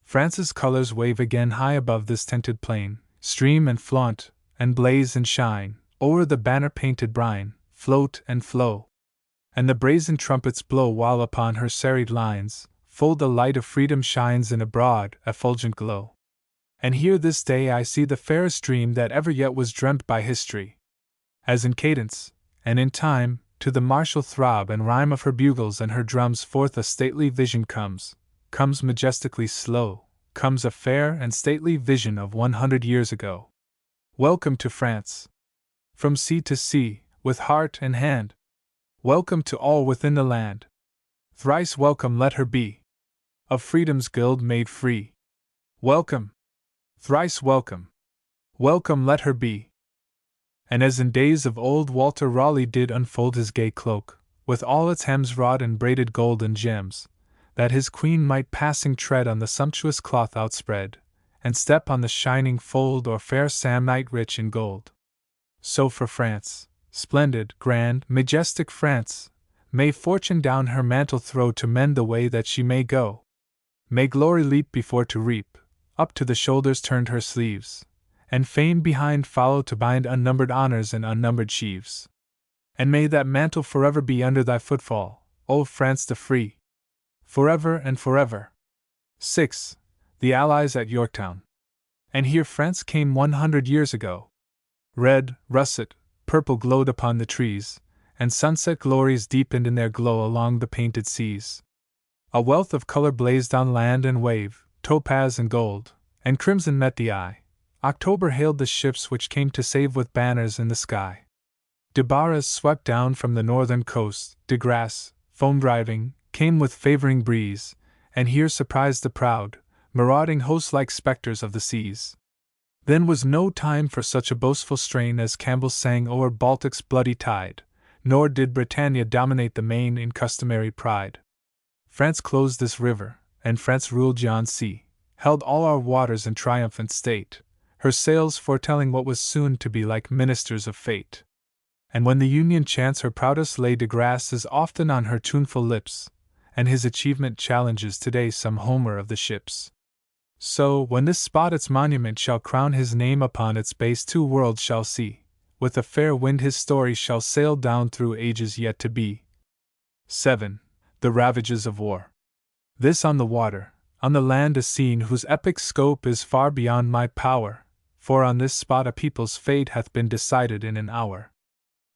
France's colors wave again high above this tented plain, stream and flaunt, and blaze and shine, o'er the banner-painted brine, float and flow. And the brazen trumpets blow while upon her serried lines, full the light of freedom shines in a broad, effulgent glow. And here this day I see the fairest dream that ever yet was dreamt by history. As in cadence, and in time, to the martial throb and rhyme of her bugles and her drums forth a stately vision comes majestically slow, comes a fair and stately vision of 100 years ago. Welcome to France! From sea to sea, with heart and hand. Welcome to all within the land. Thrice welcome let her be, of freedom's guild made free. Welcome! Thrice welcome! Welcome let her be. And as in days of old Walter Raleigh did unfold his gay cloak, with all its hems wrought in braided gold and gems, that his queen might passing tread on the sumptuous cloth outspread, and step on the shining fold or fair samnite rich in gold. So for France, splendid, grand, majestic France, may fortune down her mantle throw to mend the way that she may go. May glory leap before to reap, up to the shoulders turned her sleeves, and fame behind follow to bind unnumbered honors and unnumbered sheaves. And may that mantle forever be under thy footfall, O France the free! Forever and forever. 6. The Allies at Yorktown. And here France came 100 years ago. Red, russet, purple glowed upon the trees, and sunset glories deepened in their glow along the painted seas. A wealth of color blazed on land and wave, topaz and gold, and crimson met the eye. October hailed the ships which came to save with banners in the sky. De Barras swept down from the northern coast, De Grasse, foam driving, came with favoring breeze, and here surprised the proud, marauding hosts like spectres of the seas. Then was no time for such a boastful strain as Campbell sang o'er Baltic's bloody tide, nor did Britannia dominate the main in customary pride. France closed this river, and France ruled yon sea, held all our waters in triumphant state, her sails foretelling what was soon to be like ministers of fate. And when the Union chants her proudest lay, De Grasse is often on her tuneful lips, and his achievement challenges today some Homer of the ships. So, when this spot its monument shall crown his name upon its base, 2 worlds shall see, with a fair wind his story shall sail down through ages yet to be. 7. The Ravages of War. This on the water, on the land a scene whose epic scope is far beyond my power, for on this spot a people's fate hath been decided in an hour.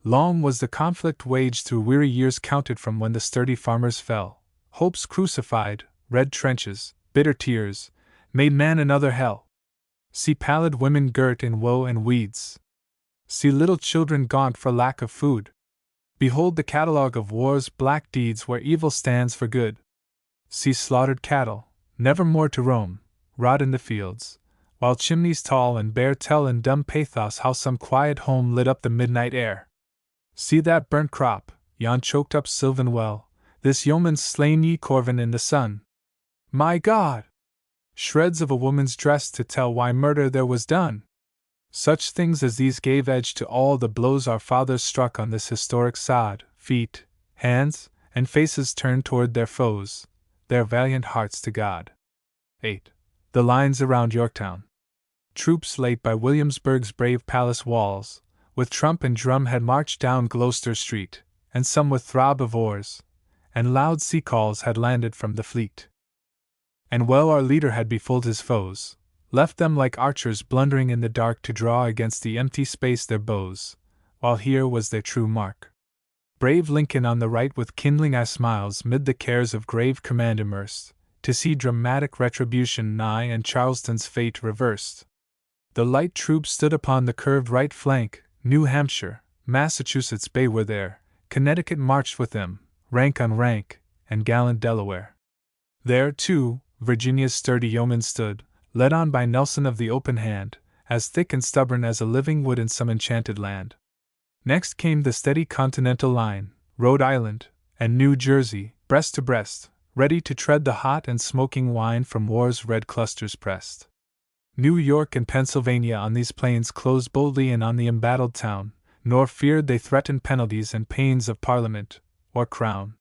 Long was the conflict waged through weary years counted from when the sturdy farmers fell. Hopes crucified, red trenches, bitter tears, made man another hell. See pallid women girt in woe and weeds. See little children gaunt for lack of food. Behold the catalogue of war's black deeds where evil stands for good. See slaughtered cattle, never more to roam, rot in the fields, while chimneys tall and bare tell in dumb pathos how some quiet home lit up the midnight air. See that burnt crop, yon choked up sylvan well, this yeoman's slain ye Corvin in the sun. My God! Shreds of a woman's dress to tell why murder there was done. Such things as these gave edge to all the blows our fathers struck on this historic sod, feet, hands, and faces turned toward their foes, their valiant hearts to God. 8. The lines around Yorktown. Troops late by Williamsburg's brave palace walls, with trump and drum had marched down Gloucester Street, and some with throb of oars, and loud sea calls had landed from the fleet. And well our leader had befooled his foes, left them like archers blundering in the dark to draw against the empty space their bows, while here was their true mark. Brave Lincoln on the right with kindling eye smiles mid the cares of grave command immersed, to see dramatic retribution nigh and Charleston's fate reversed. The light troops stood upon the curved right flank, New Hampshire, Massachusetts Bay were there, Connecticut marched with them, rank on rank, and gallant Delaware. There, too, Virginia's sturdy yeomen stood, led on by Nelson of the open hand, as thick and stubborn as a living wood in some enchanted land. Next came the steady continental line, Rhode Island, and New Jersey, breast to breast, ready to tread the hot and smoking wine from war's red clusters pressed. New York and Pennsylvania on these plains closed boldly in on the embattled town, nor feared they threatened penalties and pains of Parliament, or Crown.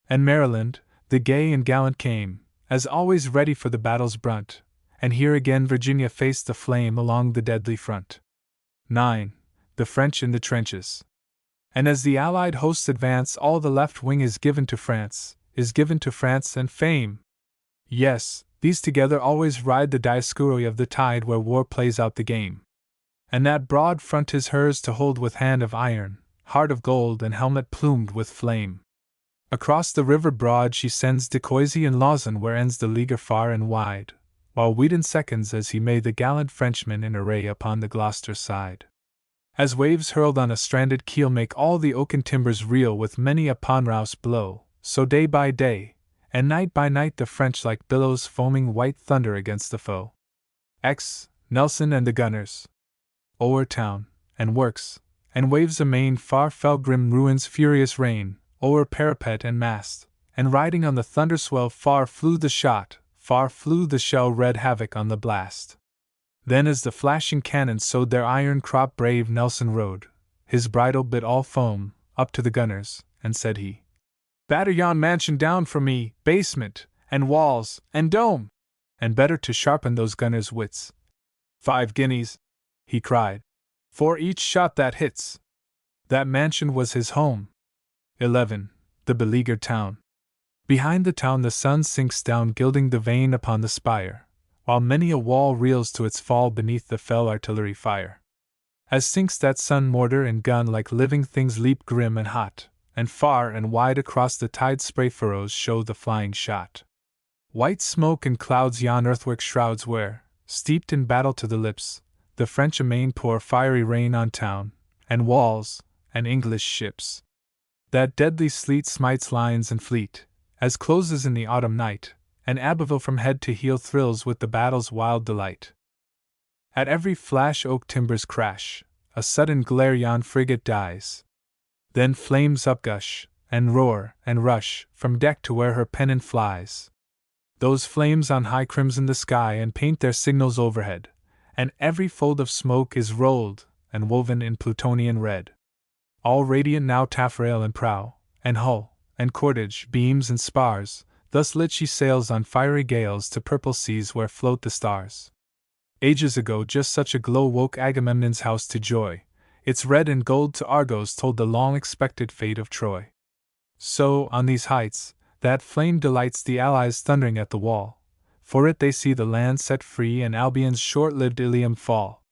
And Maryland, the gay and gallant came, as always ready for the battle's brunt, and here again Virginia faced the flame along the deadly front. 9. The French in the trenches. And as the Allied hosts advance, all the left wing is given to France, and fame. Yes, these together always ride the Dioscuri of the tide where war plays out the game. And that broad front is hers to hold with hand of iron, heart of gold, and helmet plumed with flame. Across the river broad she sends Decoisy and Lauson where ends the leaguer far and wide, while Weedon seconds as he may the gallant Frenchman in array upon the Gloucester side. As waves hurled on a stranded keel make all the oaken timbers reel with many a ponrouse blow, so day by day, and night by night the French like billows foaming white thunder against the foe. X. Nelson and the gunners. O'er town, and works, and waves amain far fell grim ruin's furious rain, o'er parapet and mast, and riding on the thunder swell far flew the shot, far flew the shell red havoc on the blast. Then as the flashing cannon sowed their iron crop brave Nelson rode, his bridle bit all foam, up to the gunners, and said he, "Batter yon mansion down for me, basement, and walls, and dome, and better to sharpen those gunners' wits. 5 guineas," he cried, "for each shot that hits." That mansion was his home. 11. The beleaguered town. Behind the town the sun sinks down gilding the vane upon the spire, while many a wall reels to its fall beneath the fell artillery fire. As sinks that sun mortar and gun like living things leap grim and hot, and far and wide across the tide spray furrows show the flying shot. White smoke and clouds yon earthwork shrouds where, steeped in battle to the lips, the French amain pour fiery rain on town, and walls, and English ships. That deadly sleet smites lines and fleet, as closes in the autumn night, and Abbeville from head to heel thrills with the battle's wild delight. At every flash oak timbers crash, a sudden glare yon frigate dies. Then flames upgush, and roar, and rush, from deck to where her pennon flies. Those flames on high crimson the sky and paint their signals overhead, and every fold of smoke is rolled, and woven in Plutonian red. All radiant now taffrail and prow, and hull, and cordage, beams and spars, thus lit she sails on fiery gales to purple seas where float the stars. Ages ago just such a glow woke Agamemnon's house to joy, its red and gold to Argos told the long-expected fate of Troy. So, on these heights, that flame delights the Allies thundering at the wall, for it they see the land set free and Albion's short-lived Ilium fall.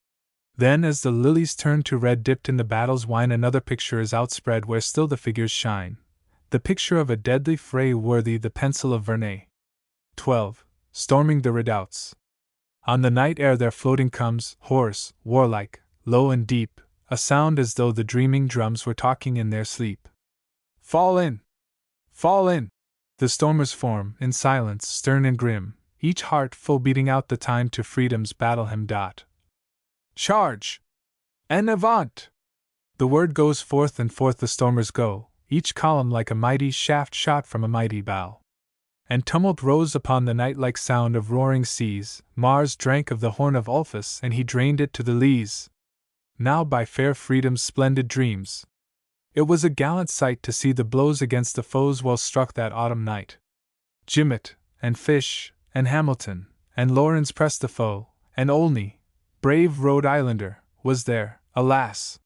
Then as the lilies turn to red dipped in the battle's wine another picture is outspread where still the figures shine, the picture of a deadly fray worthy the pencil of Vernet. 12. Storming the redoubts. On the night air there floating comes, hoarse, warlike, low and deep, a sound as though the dreaming drums were talking in their sleep. "Fall in! Fall in!" The stormers form, in silence, stern and grim, each heart full beating out the time to freedom's battle hymn. "Charge! En avant!" The word goes forth and forth the stormers go, each column like a mighty shaft shot from a mighty bow. And tumult rose upon the night like sound of roaring seas. Mars drank of the horn of Ulphus and he drained it to the lees. Now by fair freedom's splendid dreams. It was a gallant sight to see the blows against the foes well struck that autumn night. Gimmett, and Fish, and Hamilton, and Lawrence pressed the foe, and Olney, brave Rhode Islander, was there, alas,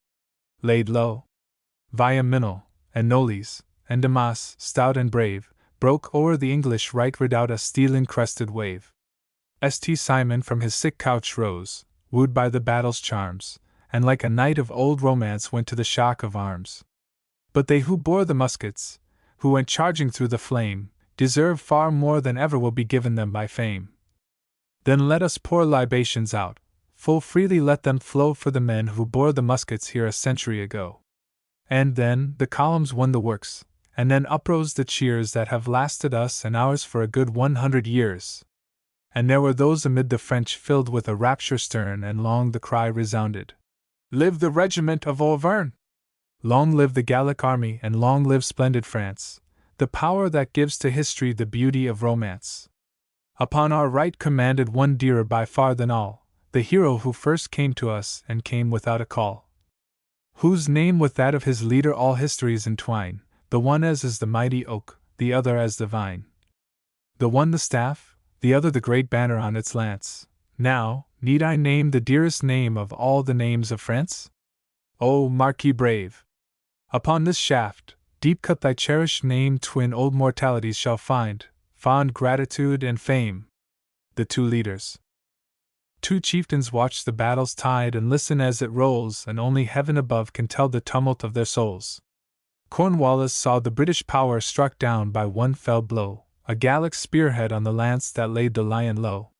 laid low. Viaminal, and Knollys, and Damas, stout and brave, broke o'er the English right redoubt a steel-encrusted wave. St. Simon from his sick couch rose, wooed by the battle's charms, and like a knight of old romance went to the shock of arms. But they who bore the muskets, who went charging through the flame, deserve far more than ever will be given them by fame. Then let us pour libations out, full freely let them flow for the men who bore the muskets here a century ago. And then the columns won the works, and then uprose the cheers that have lasted us and ours for a good 100 years. And there were those amid the French filled with a rapture stern, and long the cry resounded, "Live the regiment of Auvergne! Long live the Gallic army, and long live splendid France, the power that gives to history the beauty of romance!" Upon our right commanded one dearer by far than all, the hero who first came to us and came without a call. whose name with that of his leader all histories entwine, the one as is the mighty oak, the other as the vine. The one the staff, the other the great banner on its lance. Now, need I name the dearest name of all the names of France? O Marquis brave! Upon this shaft, deep cut thy cherished name, twin old mortalities shall find, fond gratitude and fame. The two leaders. Two chieftains watch the battle's tide and listen as it rolls, and only heaven above can tell the tumult of their souls. Cornwallis saw the British power struck down by one fell blow, a Gallic spearhead on the lance that laid the lion low.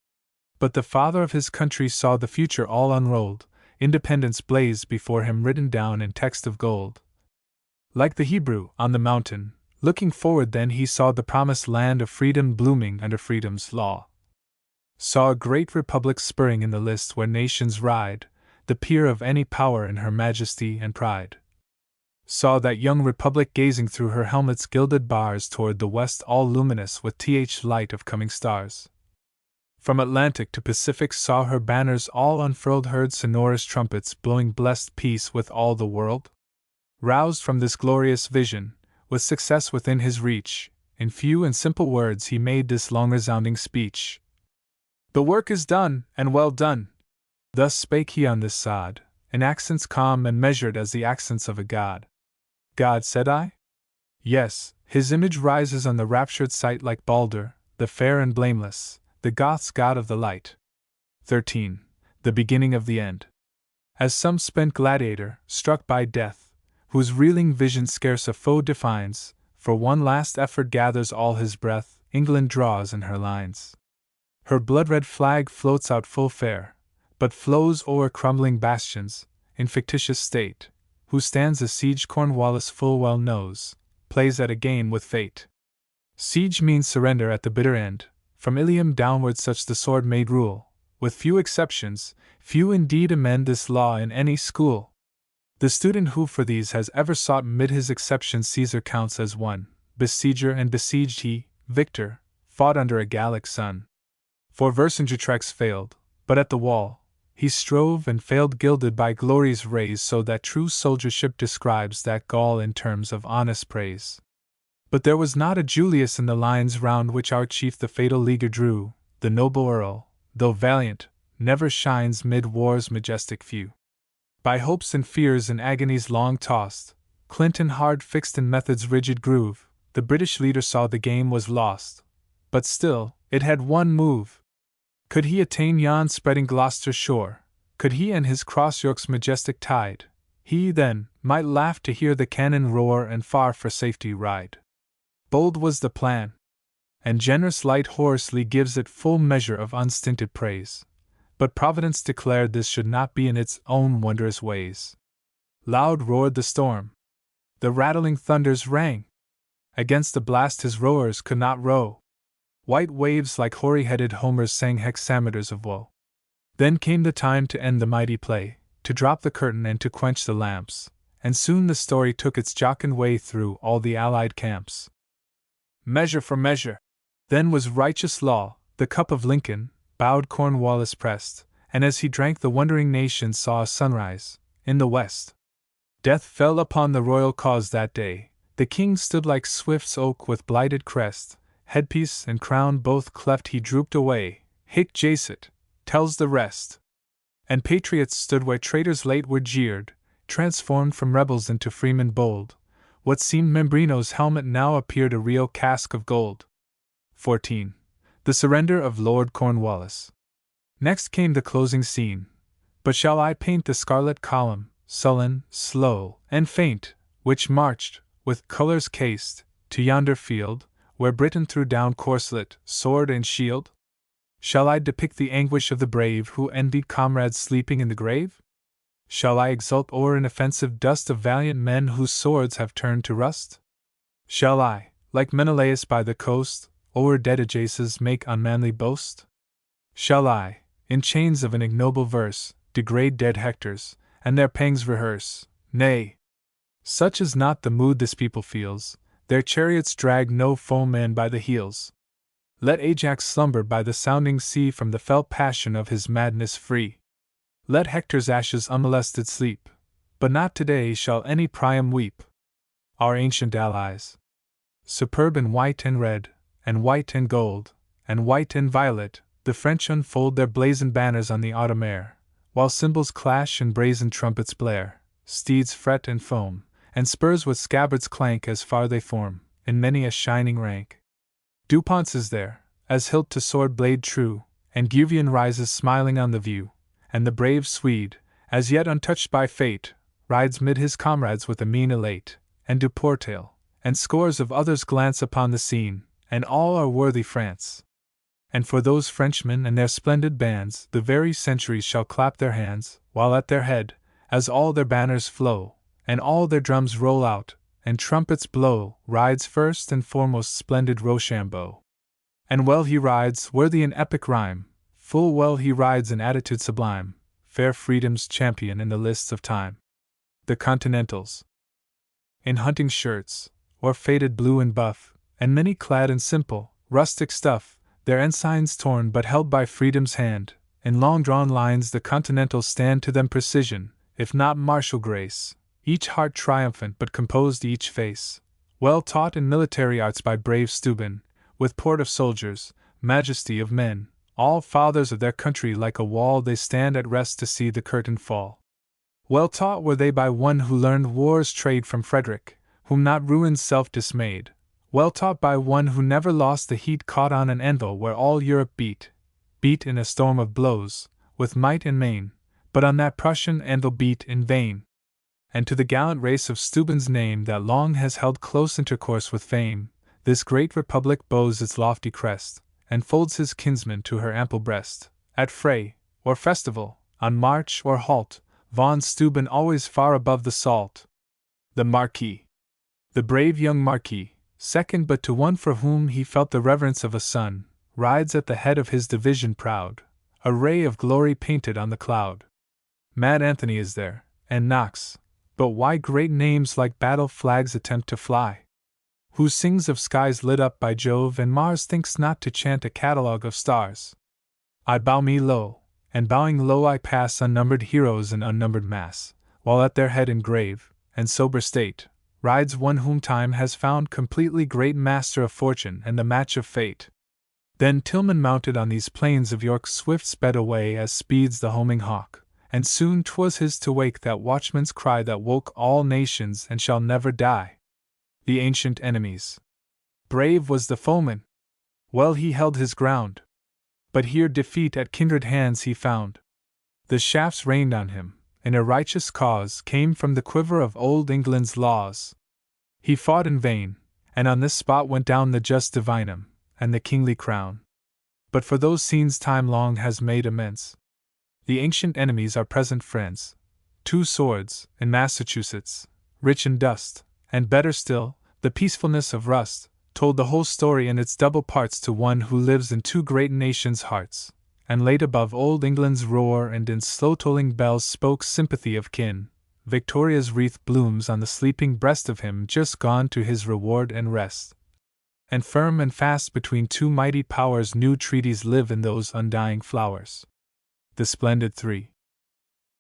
But the father of his country saw the future all unrolled, independence blazed before him written down in text of gold. Like the Hebrew on the mountain, looking forward then he saw the promised land of freedom blooming under freedom's law. Saw a great republic spurring in the lists where nations ride, the peer of any power in her majesty and pride. Saw that young republic gazing through her helmet's gilded bars toward the west, all luminous with light of coming stars. From Atlantic to Pacific saw her banners all unfurled, heard sonorous trumpets blowing blessed peace with all the world. Roused from this glorious vision, with success within his reach, in few and simple words he made this long resounding speech. The work is done, and well done. Thus spake he on this sod, in accents calm and measured as the accents of a god. God, said I? Yes, his image rises on the raptured sight like Balder, the fair and blameless, the Goths' god of the light. 13. The beginning of the end. As some spent gladiator, struck by death, whose reeling vision scarce a foe defines, for one last effort gathers all his breath, England draws in her lines. Her blood-red flag floats out full fair, but flows o'er crumbling bastions, in fictitious state. Who stands a siege Cornwallis full well knows, plays at a game with fate. Siege means surrender at the bitter end, from Ilium downward such the sword made rule, with few exceptions, few indeed amend this law in any school. The student who for these has ever sought mid his exceptions Caesar counts as one, besieger and besieged he, victor, fought under a Gallic sun. For Vercingetorix failed, but at the wall, he strove and failed gilded by glory's rays, so that true soldiership describes that Gaul in terms of honest praise. But there was not a Julius in the lines round which our chief the fatal leaguer drew, the noble earl, though valiant, never shines mid war's majestic few. By hopes and fears and agonies long tossed, Clinton hard fixed in method's rigid groove, the British leader saw the game was lost. But still, it had one move. Could he attain yon spreading Gloucester shore, could he and his cross York's majestic tide, he then might laugh to hear the cannon roar and far for safety ride. Bold was the plan, and generous light Horsley gives it full measure of unstinted praise. But Providence declared this should not be in its own wondrous ways. Loud roared the storm. The rattling thunders rang. Against the blast his rowers could not row. White waves like hoary-headed homers sang hexameters of woe. Then came the time to end the mighty play, to drop the curtain and to quench the lamps, and soon the story took its jocund way through all the allied camps. Measure for measure. Then was righteous law, the cup of Lincoln, bowed Cornwallis pressed, and as he drank the wondering nation saw a sunrise, in the west. Death fell upon the royal cause that day, the king stood like Swift's oak with blighted crest, headpiece and crown both cleft he drooped away, Hic jacet, tells the rest. And patriots stood where traitors late were jeered, transformed from rebels into freemen bold. What seemed Membrino's helmet now appeared a real casque of gold. 14. The surrender of Lord Cornwallis. Next came the closing scene. But shall I paint the scarlet column, sullen, slow, and faint, which marched, with colours cased, to yonder field, where Britain threw down corslet, sword, and shield? Shall I depict the anguish of the brave who envied comrades sleeping in the grave? Shall I exult o'er an offensive dust of valiant men whose swords have turned to rust? Shall I, like Menelaus by the coast, o'er dead Ajaces make unmanly boast? Shall I, in chains of an ignoble verse, degrade dead Hectors, and their pangs rehearse? Nay, such is not the mood this people feels. Their chariots drag no foeman by the heels. Let Ajax slumber by the sounding sea from the felt passion of his madness free. Let Hector's ashes unmolested sleep. but not today shall any Priam weep. Our ancient allies, superb in white and red, and white and gold, and white and violet, the French unfold their blazoned banners on the autumn air, while cymbals clash and brazen trumpets blare, steeds fret and foam, and spurs with scabbards clank as far they form, in many a shining rank. Dupont's is there, as hilt to sword blade true, and Gouvion rises smiling on the view, and the brave Swede, as yet untouched by fate, rides mid his comrades with a mien elate, and Du Portail, and scores of others glance upon the scene, and all are worthy France. And for those Frenchmen and their splendid bands, the very centuries shall clap their hands, while at their head, as all their banners flow, and all their drums roll out, and trumpets blow, rides first and foremost splendid Rochambeau. And well he rides, worthy in epic rhyme, full well he rides in attitude sublime, fair freedom's champion in the lists of time. The Continentals, in hunting shirts, or faded blue and buff, and many clad in simple, rustic stuff, their ensigns torn but held by freedom's hand, in long-drawn lines the Continentals stand to them precision, if not martial grace, each heart triumphant but composed each face, well taught in military arts by brave Steuben, with port of soldiers, majesty of men, all fathers of their country like a wall they stand at rest to see the curtain fall. Well taught were they by one who learned war's trade from Frederick, whom not ruin's self dismayed, well taught by one who never lost the heat caught on an anvil where all Europe beat in a storm of blows, with might and main, but on that Prussian anvil beat in vain. And to the gallant race of Steuben's name that long has held close intercourse with fame, this great republic bows its lofty crest, and folds his kinsmen to her ample breast. At fray, or festival, on march or halt, von Steuben always far above the salt. The Marquis, the brave young Marquis, second but to one for whom he felt the reverence of a son, rides at the head of his division proud, a ray of glory painted on the cloud. Mad Anthony is there, and Knox, but why great names like battle flags attempt to fly? Who sings of skies lit up by Jove and Mars thinks not to chant a catalogue of stars. I bow me low, and bowing low I pass unnumbered heroes in unnumbered mass, while at their head in grave and sober state rides one whom time has found completely great master of fortune and the match of fate. Then Tillman mounted on these plains of York swift sped away as speeds the homing hawk, and soon 'twas his to wake that watchman's cry that woke all nations and shall never die. The ancient enemies. Brave was the foeman. Well he held his ground. But here defeat at kindred hands he found. The shafts rained on him, in a righteous cause, came from the quiver of old England's laws. He fought in vain, and on this spot went down the just divinum, and the kingly crown. But for those scenes time long has made amends. The ancient enemies are present friends. 2 swords, in Massachusetts, rich in dust, and better still, the peacefulness of rust, told the whole story in its double parts to one who lives in 2 great nations' hearts, and late above old England's roar and in slow-tolling bells spoke sympathy of kin. Victoria's wreath blooms on the sleeping breast of him just gone to his reward and rest. And firm and fast between 2 mighty powers new treaties live in those undying flowers. The splendid 3.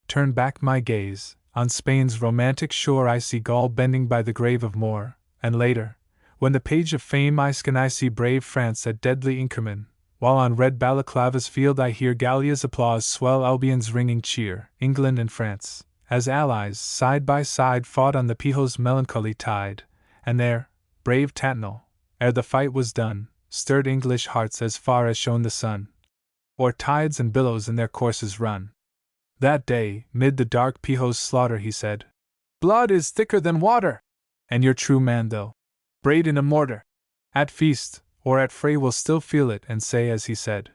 Turn back my gaze, on Spain's romantic shore I see Gaul bending by the grave of Moor, and later, when the page of fame I scan I see brave France at deadly Inkerman, while on red Balaclava's field I hear Gallia's applause swell Albion's ringing cheer. England and France, as allies, side by side fought on the Pihot's melancholy tide, and there, brave Tattnall, ere the fight was done, stirred English hearts as far as shone the sun, or tides and billows in their courses run. That day, mid the dark Pihot's slaughter, he said, "Blood is thicker than water!" And your true man, though brayed in a mortar, at feast or at fray will still feel it and say as he said,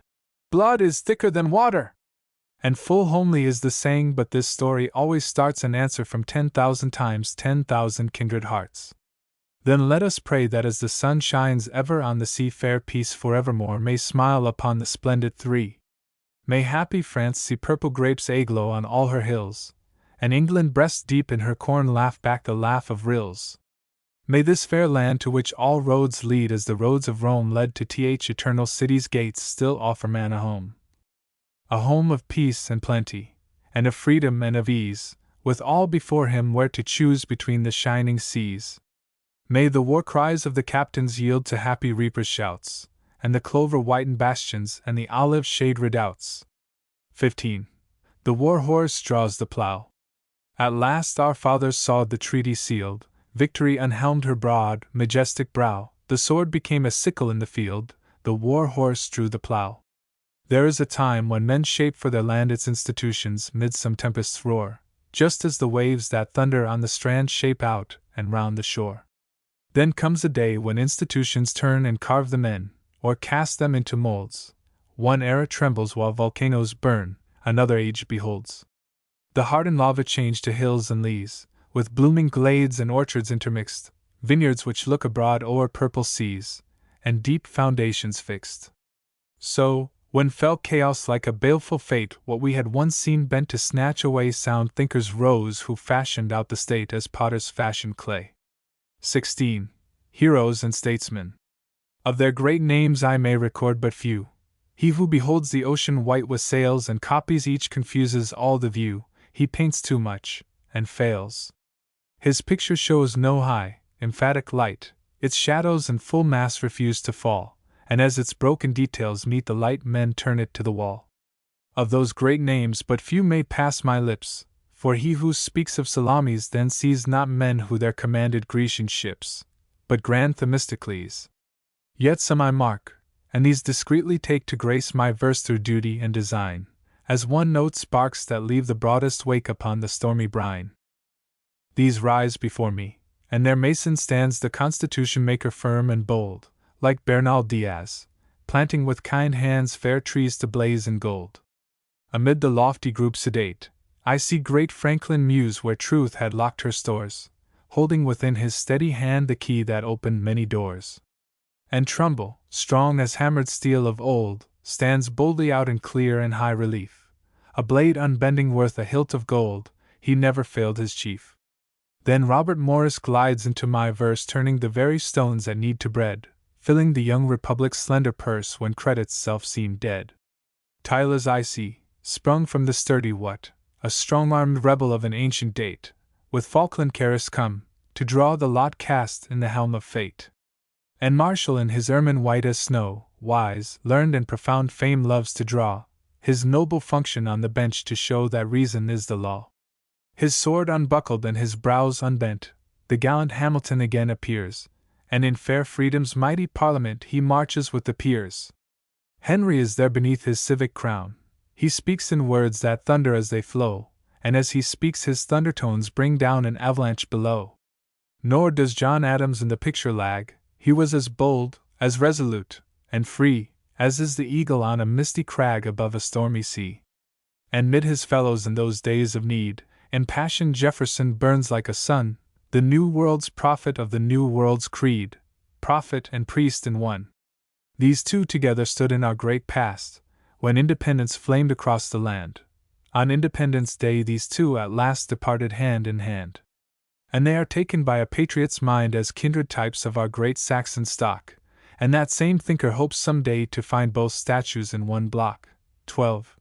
"Blood is thicker than water!" And full homely is the saying, but this story always starts an answer from 10,000 times 10,000 kindred hearts. Then let us pray that as the sun shines ever on the sea, fair peace forevermore may smile upon the splendid 3. May happy France see purple grapes aglow on all her hills, and England breast deep in her corn laugh back a laugh of rills. May this fair land to which all roads lead as the roads of Rome led to th eternal city's gates still offer man a home of peace and plenty, and of freedom and of ease, with all before him where to choose between the shining seas. May the war cries of the captains yield to happy reapers' shouts, and the clover-whitened bastions and the olive-shade redoubts. 15. The war horse draws the plough. At last our fathers saw the treaty sealed, victory unhelmed her broad, majestic brow, the sword became a sickle in the field, the war horse drew the plough. There is a time when men shape for their land its institutions mid some tempest's roar, just as the waves that thunder on the strand shape out and round the shore. Then comes a day when institutions turn and carve the men, or cast them into molds. One era trembles while volcanoes burn, another age beholds the hardened lava change to hills and leas, with blooming glades and orchards intermixed, vineyards which look abroad o'er purple seas, and deep foundations fixed. So, when fell chaos like a baleful fate, what we had once seen bent to snatch away, sound thinkers rose who fashioned out the state as potters fashion clay. 16. Heroes and statesmen. Of their great names I may record but few. He who beholds the ocean white with sails and copies each confuses all the view. He paints too much, and fails. His picture shows no high, emphatic light, its shadows and full mass refuse to fall, and as its broken details meet the light, men turn it to the wall. Of those great names but few may pass my lips, for he who speaks of Salamis then sees not men who there commanded Grecian ships, but grand Themistocles. Yet some I mark, and these discreetly take to grace my verse through duty and design, as one notes sparks that leave the broadest wake upon the stormy brine. These rise before me, and their mason stands the Constitution maker firm and bold, like Bernal Diaz, planting with kind hands fair trees to blaze in gold. Amid the lofty group sedate, I see great Franklin muse where truth had locked her stores, holding within his steady hand the key that opened many doors. And Trumbull, strong as hammered steel of old, stands boldly out in clear and high relief, a blade unbending worth a hilt of gold. He never failed his chief. Then Robert Morris glides into my verse, turning the very stones that need to bread, filling the young republic's slender purse when credit's self seemed dead. Tyler's I see, sprung from the sturdy what, a strong-armed rebel of an ancient date, with Falkland Caris come, to draw the lot cast in the helm of fate. And Marshall in his ermine white as snow, wise, learned and profound fame loves to draw, his noble function on the bench to show that reason is the law. His sword unbuckled and his brows unbent, the gallant Hamilton again appears, and in fair freedom's mighty parliament he marches with the peers. Henry is there beneath his civic crown, he speaks in words that thunder as they flow, and as he speaks his thundertones bring down an avalanche below. Nor does John Adams in the picture lag, he was as bold, as resolute, and free, as is the eagle on a misty crag above a stormy sea. And mid his fellows in those days of need, impassioned Jefferson burns like a sun, the New World's prophet of the New World's creed, prophet and priest in one. These two together stood in our great past, when independence flamed across the land. On Independence Day these two at last departed hand in hand. And they are taken by a patriot's mind as kindred types of our great Saxon stock, and that same thinker hopes some day to find both statues in one block. 12.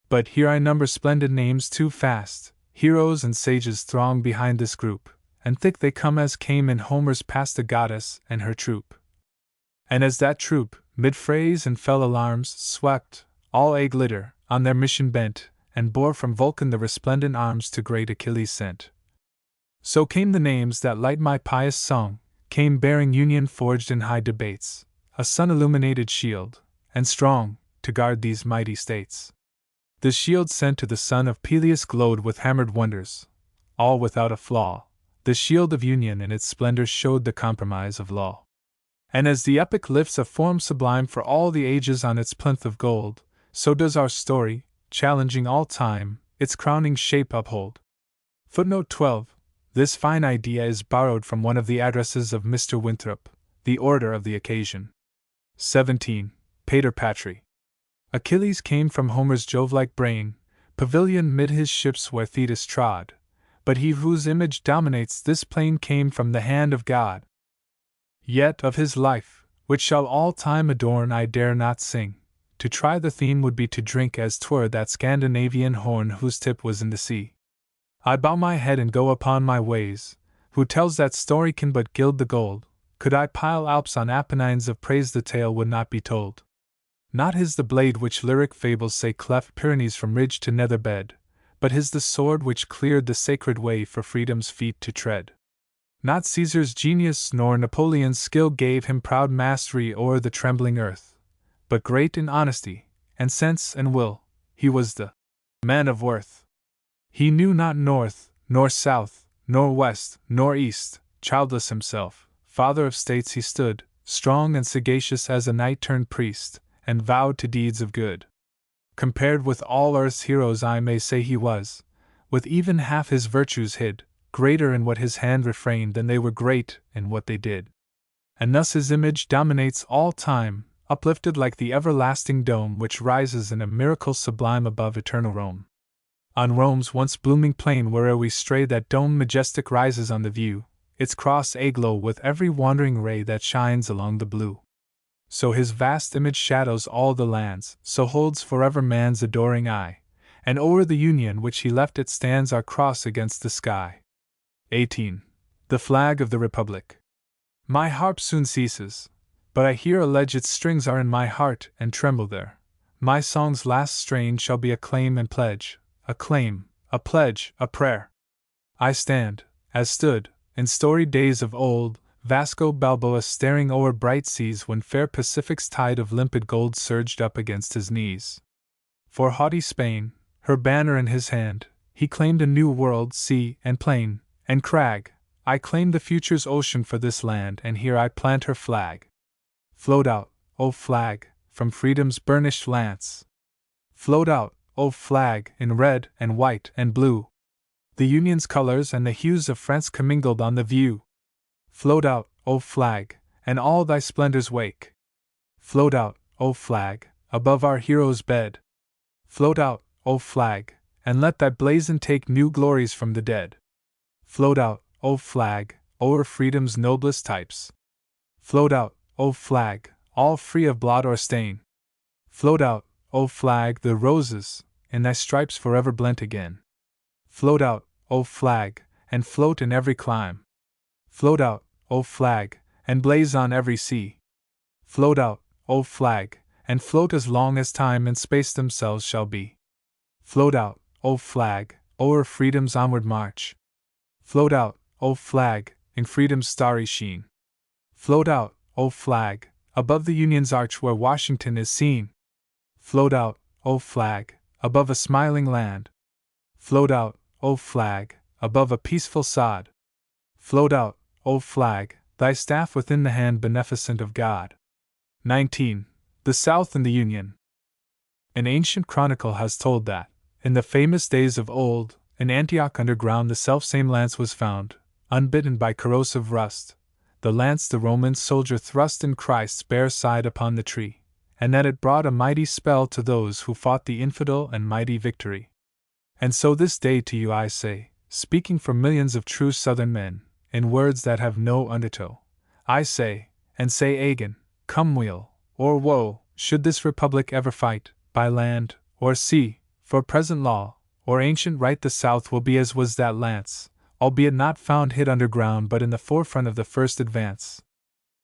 But here I number splendid names too fast, heroes and sages throng behind this group, and thick they come as came in Homer's past the goddess and her troop. And as that troop, mid frays and fell alarms, swept, all a glitter, on their mission bent, and bore from Vulcan the resplendent arms to great Achilles sent. So came the names that light my pious song, came bearing union forged in high debates, a sun-illuminated shield, and strong, to guard these mighty states. The shield sent to the son of Peleus glowed with hammered wonders, all without a flaw, the shield of union in its splendor showed the compromise of law. And as the epic lifts a form sublime for all the ages on its plinth of gold, so does our story, challenging all time, its crowning shape uphold. Footnote 12. This fine idea is borrowed from one of the addresses of Mr. Winthrop, the orator of the occasion. 17. Pater Patri. Achilles came from Homer's Jove-like brain, pavilion mid his ships where Thetis trod, but he whose image dominates this plain came from the hand of God. Yet of his life, which shall all time adorn, I dare not sing. To try the theme would be to drink as 'twere that Scandinavian horn whose tip was in the sea. I bow my head and go upon my ways. Who tells that story can but gild the gold? Could I pile Alps on Apennines of praise, the tale would not be told. Not his the blade which lyric fables say cleft Pyrenees from ridge to nether bed, but his the sword which cleared the sacred way for freedom's feet to tread. Not Caesar's genius nor Napoleon's skill gave him proud mastery o'er the trembling earth, but great in honesty, and sense and will, he was the man of worth. He knew not north, nor south, nor west, nor east, childless himself, father of states he stood, strong and sagacious as a knight turned priest, and vowed to deeds of good. Compared with all earth's heroes I may say he was, with even half his virtues hid, greater in what his hand refrained than they were great in what they did. And thus his image dominates all time, uplifted like the everlasting dome which rises in a miracle sublime above eternal Rome. On Rome's once blooming plain where'er we stray, that dome majestic rises on the view, its cross aglow with every wandering ray that shines along the blue. So his vast image shadows all the lands, so holds forever man's adoring eye, and o'er the Union which he left it stands our cross against the sky. 18. The flag of the Republic. My harp soon ceases, but I hear allege its strings are in my heart and tremble there. My song's last strain shall be a claim and pledge, a claim, a pledge, a prayer. I stand, as stood, in storied days of old, Vasco Balboa staring o'er bright seas when fair Pacific's tide of limpid gold surged up against his knees. For haughty Spain, her banner in his hand, he claimed a new world, sea and plain and crag. I claim the future's ocean for this land, and here I plant her flag. Float out, O flag, from freedom's burnished lance. Float out, O flag, in red and white and blue. The Union's colors and the hues of France commingled on the view. Float out, O flag, and all thy splendors wake. Float out, O flag, above our heroes' bed. Float out, O flag, and let thy blazon take new glories from the dead. Float out, O flag, o'er freedom's noblest types. Float out, O flag, all free of blot or stain. Float out, O flag, the roses, in thy stripes forever blent again. Float out, O flag, and float in every clime. Float out, O flag, and blaze on every sea. Float out, O flag, and float as long as time and space themselves shall be. Float out, O flag, o'er freedom's onward march. Float out, O flag, in freedom's starry sheen. Float out, O flag, above the Union's arch where Washington is seen. Float out, O flag, above a smiling land. Float out, O flag, above a peaceful sod. Float out, O flag, thy staff within the hand beneficent of God. 19. The South and the Union. An ancient chronicle has told that, in the famous days of old, in Antioch underground the selfsame lance was found, unbitten by corrosive rust, the lance the Roman soldier thrust in Christ's bare side upon the tree, and that it brought a mighty spell to those who fought the infidel and mighty victory. And so this day to you I say, speaking for millions of true Southern men, in words that have no undertow, I say, and say again, come weal, or woe, should this republic ever fight, by land, or sea, for present law, or ancient right, the South will be as was that lance, albeit not found hid underground but in the forefront of the first advance.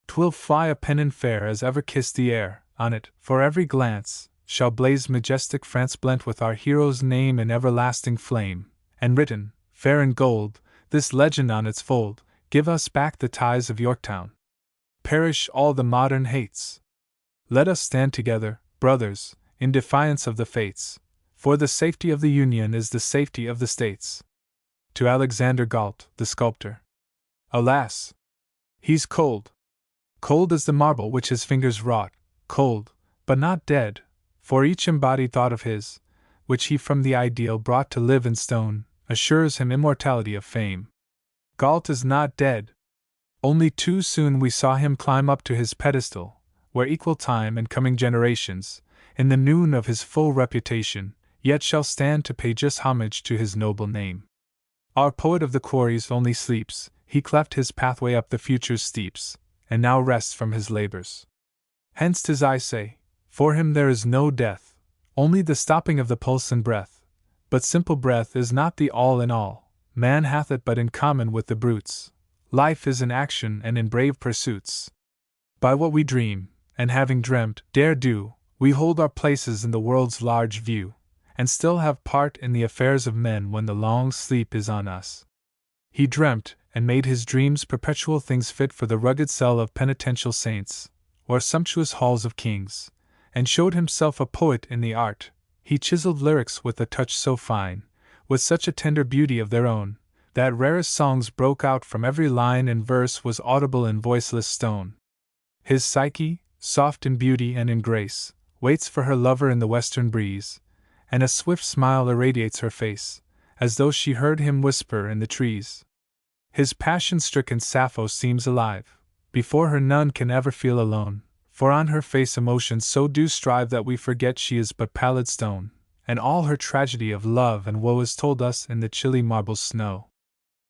'Twill fly a pennon fair as ever kissed the air, on it, for every glance, shall blaze majestic France blent with our hero's name in everlasting flame, and written, fair in gold, this legend on its fold, give us back the ties of Yorktown. Perish all the modern hates. Let us stand together, brothers, in defiance of the fates, for the safety of the Union is the safety of the states. To Alexander Galt, the sculptor. Alas! He's cold. Cold as the marble which his fingers wrought, cold, but not dead, for each embodied thought of his, which he from the ideal brought to live in stone, assures him immortality of fame. Galt is not dead. Only too soon we saw him climb up to his pedestal, where equal time and coming generations, in the noon of his full reputation, yet shall stand to pay just homage to his noble name. Our poet of the quarries only sleeps, he cleft his pathway up the future's steeps, and now rests from his labors. Hence 'tis I say, for him there is no death, only the stopping of the pulse and breath, but simple breath is not the all in all, man hath it but in common with the brutes. Life is in action and in brave pursuits. By what we dream, and having dreamt, dare do, we hold our places in the world's large view, and still have part in the affairs of men when the long sleep is on us. He dreamt, and made his dreams perpetual things fit for the rugged cell of penitential saints, or sumptuous halls of kings, and showed himself a poet in the art. He chiseled lyrics with a touch so fine, with such a tender beauty of their own, that rarest songs broke out from every line and verse was audible in voiceless stone. His Psyche, soft in beauty and in grace, waits for her lover in the western breeze, and a swift smile irradiates her face, as though she heard him whisper in the trees. His passion-stricken Sappho seems alive, before her none can ever feel alone, for on her face emotions so do strive that we forget she is but pallid stone, and all her tragedy of love and woe is told us in the chilly marble snow.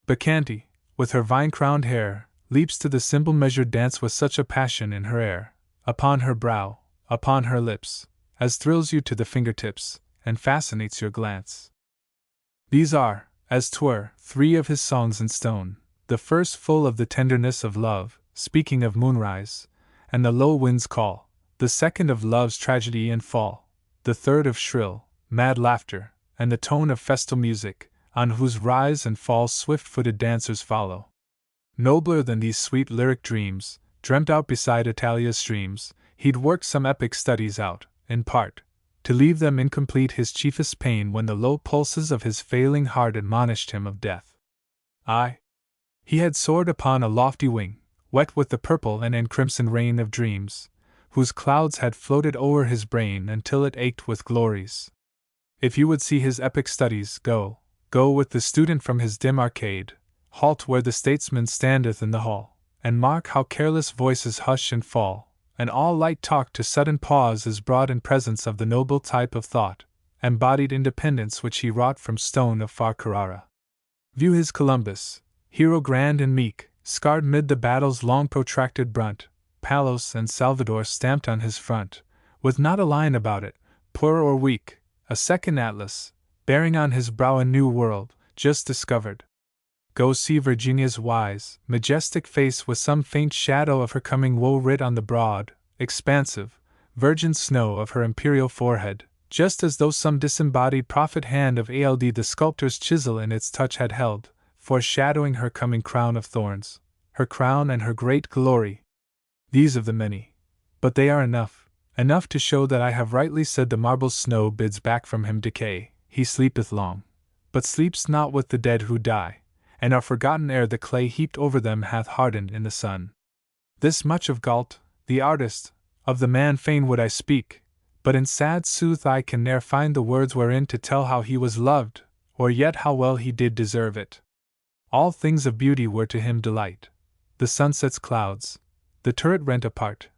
Bacchante, with her vine-crowned hair, leaps to the cymbal-measured dance with such a passion in her air, upon her brow, upon her lips, as thrills you to the fingertips, and fascinates your glance. These are, as 'twere, 3 of his songs in stone, the first full of the tenderness of love, speaking of moonrise, and the low wind's call, the second of love's tragedy and fall, the third of shrill, mad laughter, and the tone of festal music, on whose rise and fall swift-footed dancers follow. Nobler than these sweet lyric dreams, dreamt out beside Italia's streams, he'd worked some epic studies out, in part, to leave them incomplete his chiefest pain when the low pulses of his failing heart admonished him of death. Aye, he had soared upon a lofty wing, wet with the purple and crimson rain of dreams, whose clouds had floated o'er his brain until it ached with glories. If you would see his epic studies, go with the student from his dim arcade, halt where the statesman standeth in the hall, and mark how careless voices hush and fall, and all light talk to sudden pause is brought in presence of the noble type of thought, embodied independence which he wrought from stone of far Carrara. View his Columbus, hero grand and meek, scarred mid the battle's long protracted brunt, Palos and Salvador stamped on his front, with not a line about it, poor or weak, a second Atlas, bearing on his brow a new world, just discovered. Go see Virginia's wise, majestic face with some faint shadow of her coming woe writ on the broad, expansive, virgin snow of her imperial forehead, just as though some disembodied prophet hand of Ald the sculptor's chisel in its touch had held, foreshadowing her coming crown of thorns, her crown and her great glory. These of the many. But they are enough to show that I have rightly said the marble snow bids back from him decay. He sleepeth long, but sleeps not with the dead who die, and are forgotten ere the clay heaped over them hath hardened in the sun. This much of Galt, the artist, of the man fain would I speak, but in sad sooth I can ne'er find the words wherein to tell how he was loved, or yet how well he did deserve it. All things of beauty were to him delight, the sunset's clouds, the turret rent apart,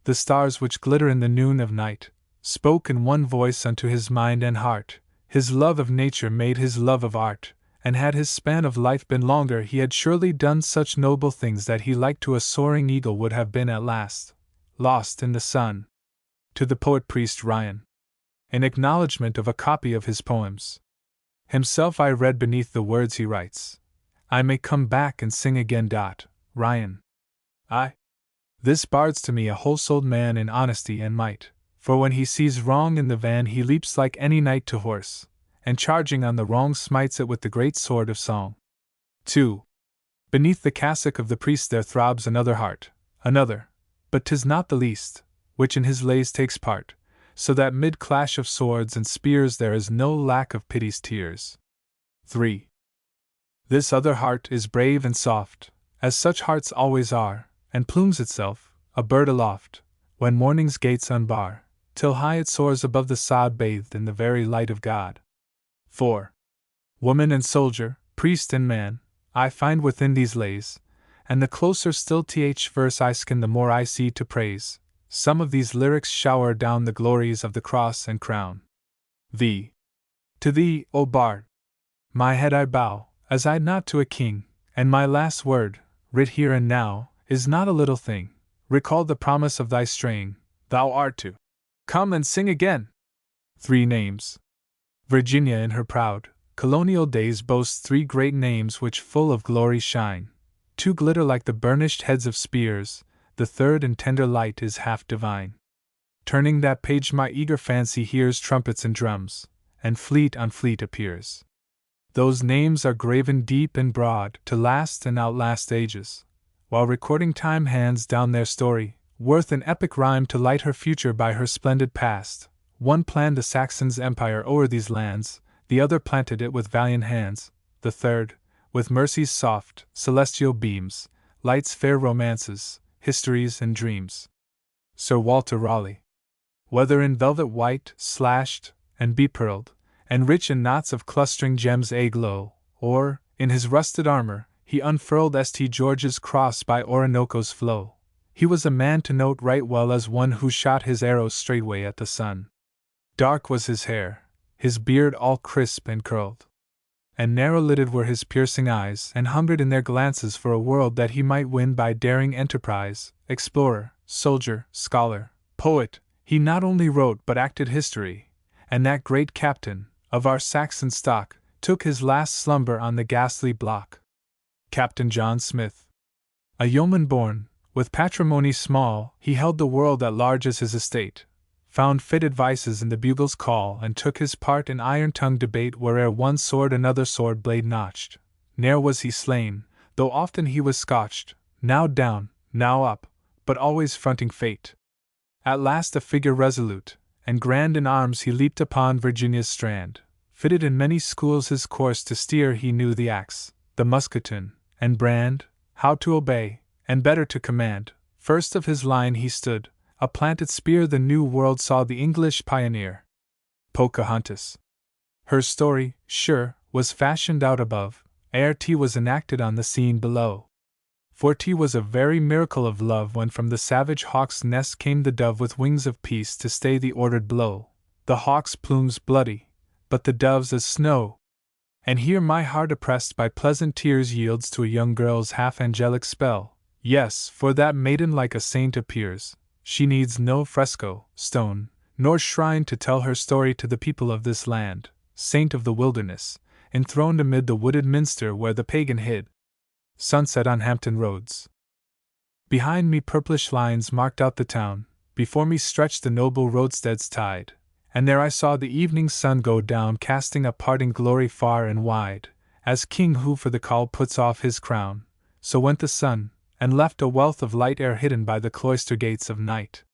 the stars which glitter in the noon of night, spoke in one voice unto his mind and heart. His love of nature made his love of art, and had his span of life been longer he had surely done such noble things that he like to a soaring eagle would have been at last, lost in the sun. To the poet-priest Ryan. In acknowledgment of a copy of his poems. Himself I read beneath the words he writes. I may come back and sing again. Ryan. Aye. This bard's to me a whole-souled man in honesty and might. For when he sees wrong in the van he leaps like any knight to horse, and charging on the wrong smites it with the great sword of song. 2. Beneath the cassock of the priest there throbs another heart, but 'tis not the least, which in his lays takes part, so that mid clash of swords and spears there is no lack of pity's tears. 3. This other heart is brave and soft, as such hearts always are, and plumes itself, a bird aloft, when morning's gates unbar, till high it soars above the sod bathed in the very light of God. 4. Woman and soldier, priest and man, I find within these lays, and the closer still verse I scan the more I see to praise. Some of these lyrics shower down the glories of the cross and crown. To thee, O bard, my head I bow, as I not to a king, and my last word, writ here and now, is not a little thing. Recall the promise of thy strain, thou art to come and sing again. 3 names. Virginia in her proud, colonial days boast 3 great names which full of glory shine. 2 glitter like the burnished heads of spears, the third in tender light is half divine. Turning that page my eager fancy hears trumpets and drums, and fleet on fleet appears. Those names are graven deep and broad to last and outlast ages, while recording time hands down their story, worth an epic rhyme to light her future by her splendid past. One planned the Saxons' empire o'er these lands, the other planted it with valiant hands, the third, with mercy's soft, celestial beams, lights fair romances, histories and dreams. Sir Walter Raleigh. Whether in velvet white, slashed, and bepearled, and rich in knots of clustering gems aglow, or, in his rusted armor, he unfurled St. George's cross by Orinoco's flow, he was a man to note right well as one who shot his arrows straightway at the sun. Dark was his hair, his beard all crisp and curled, and narrow-lidded were his piercing eyes, and hungered in their glances for a world that he might win by daring enterprise. Explorer, soldier, scholar, poet, he not only wrote but acted history, and that great captain, of our Saxon stock, took his last slumber on the ghastly block. Captain John Smith. A yeoman born, with patrimony small, he held the world at large as his estate, found fit advices in the bugle's call, and took his part in iron-tongued debate where'er one sword another sword blade notched. Ne'er was he slain, though often he was scotched, now down, now up, but always fronting fate. At last a figure resolute, and grand in arms he leaped upon Virginia's strand. Fitted in many schools his course to steer, he knew the axe, the musketoon, and brand, how to obey, and better to command. First of his line he stood, a planted spear the new world saw the English pioneer. Pocahontas. Her story, sure, was fashioned out above, ere 't was enacted on the scene below. For 't was a very miracle of love when from the savage hawk's nest came the dove with wings of peace to stay the ordered blow. The hawk's plumes bloody, but the dove's as snow. And here my heart oppressed by pleasant tears yields to a young girl's half-angelic spell. Yes, for that maiden like a saint appears. She needs no fresco, stone, nor shrine to tell her story to the people of this land. Saint of the wilderness, enthroned amid the wooded minster where the pagan hid. Sunset on Hampton Roads. Behind me purplish lines marked out the town, before me stretched the noble roadstead's tide, and there I saw the evening sun go down, casting a parting glory far and wide. As king who for the call puts off his crown, so went the sun, and left a wealth of light ere hidden by the cloister gates of night.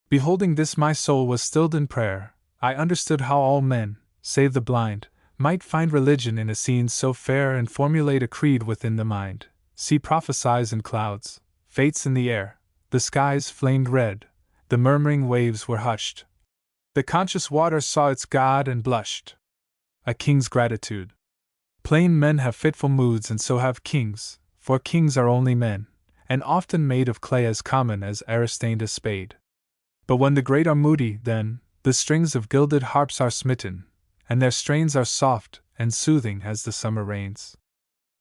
Beholding this my soul was stilled in prayer. I understood how all men, save the blind, might find religion in a scene so fair and formulate a creed within the mind. See prophesies in clouds, fates in the air, the skies flamed red, the murmuring waves were hushed. The conscious water saw its God and blushed. A king's gratitude. Plain men have fitful moods, and so have kings, for kings are only men, and often made of clay as common as e'er stained a spade. But when the great are moody, then the strings of gilded harps are smitten, and their strains are soft and soothing as the summer rains.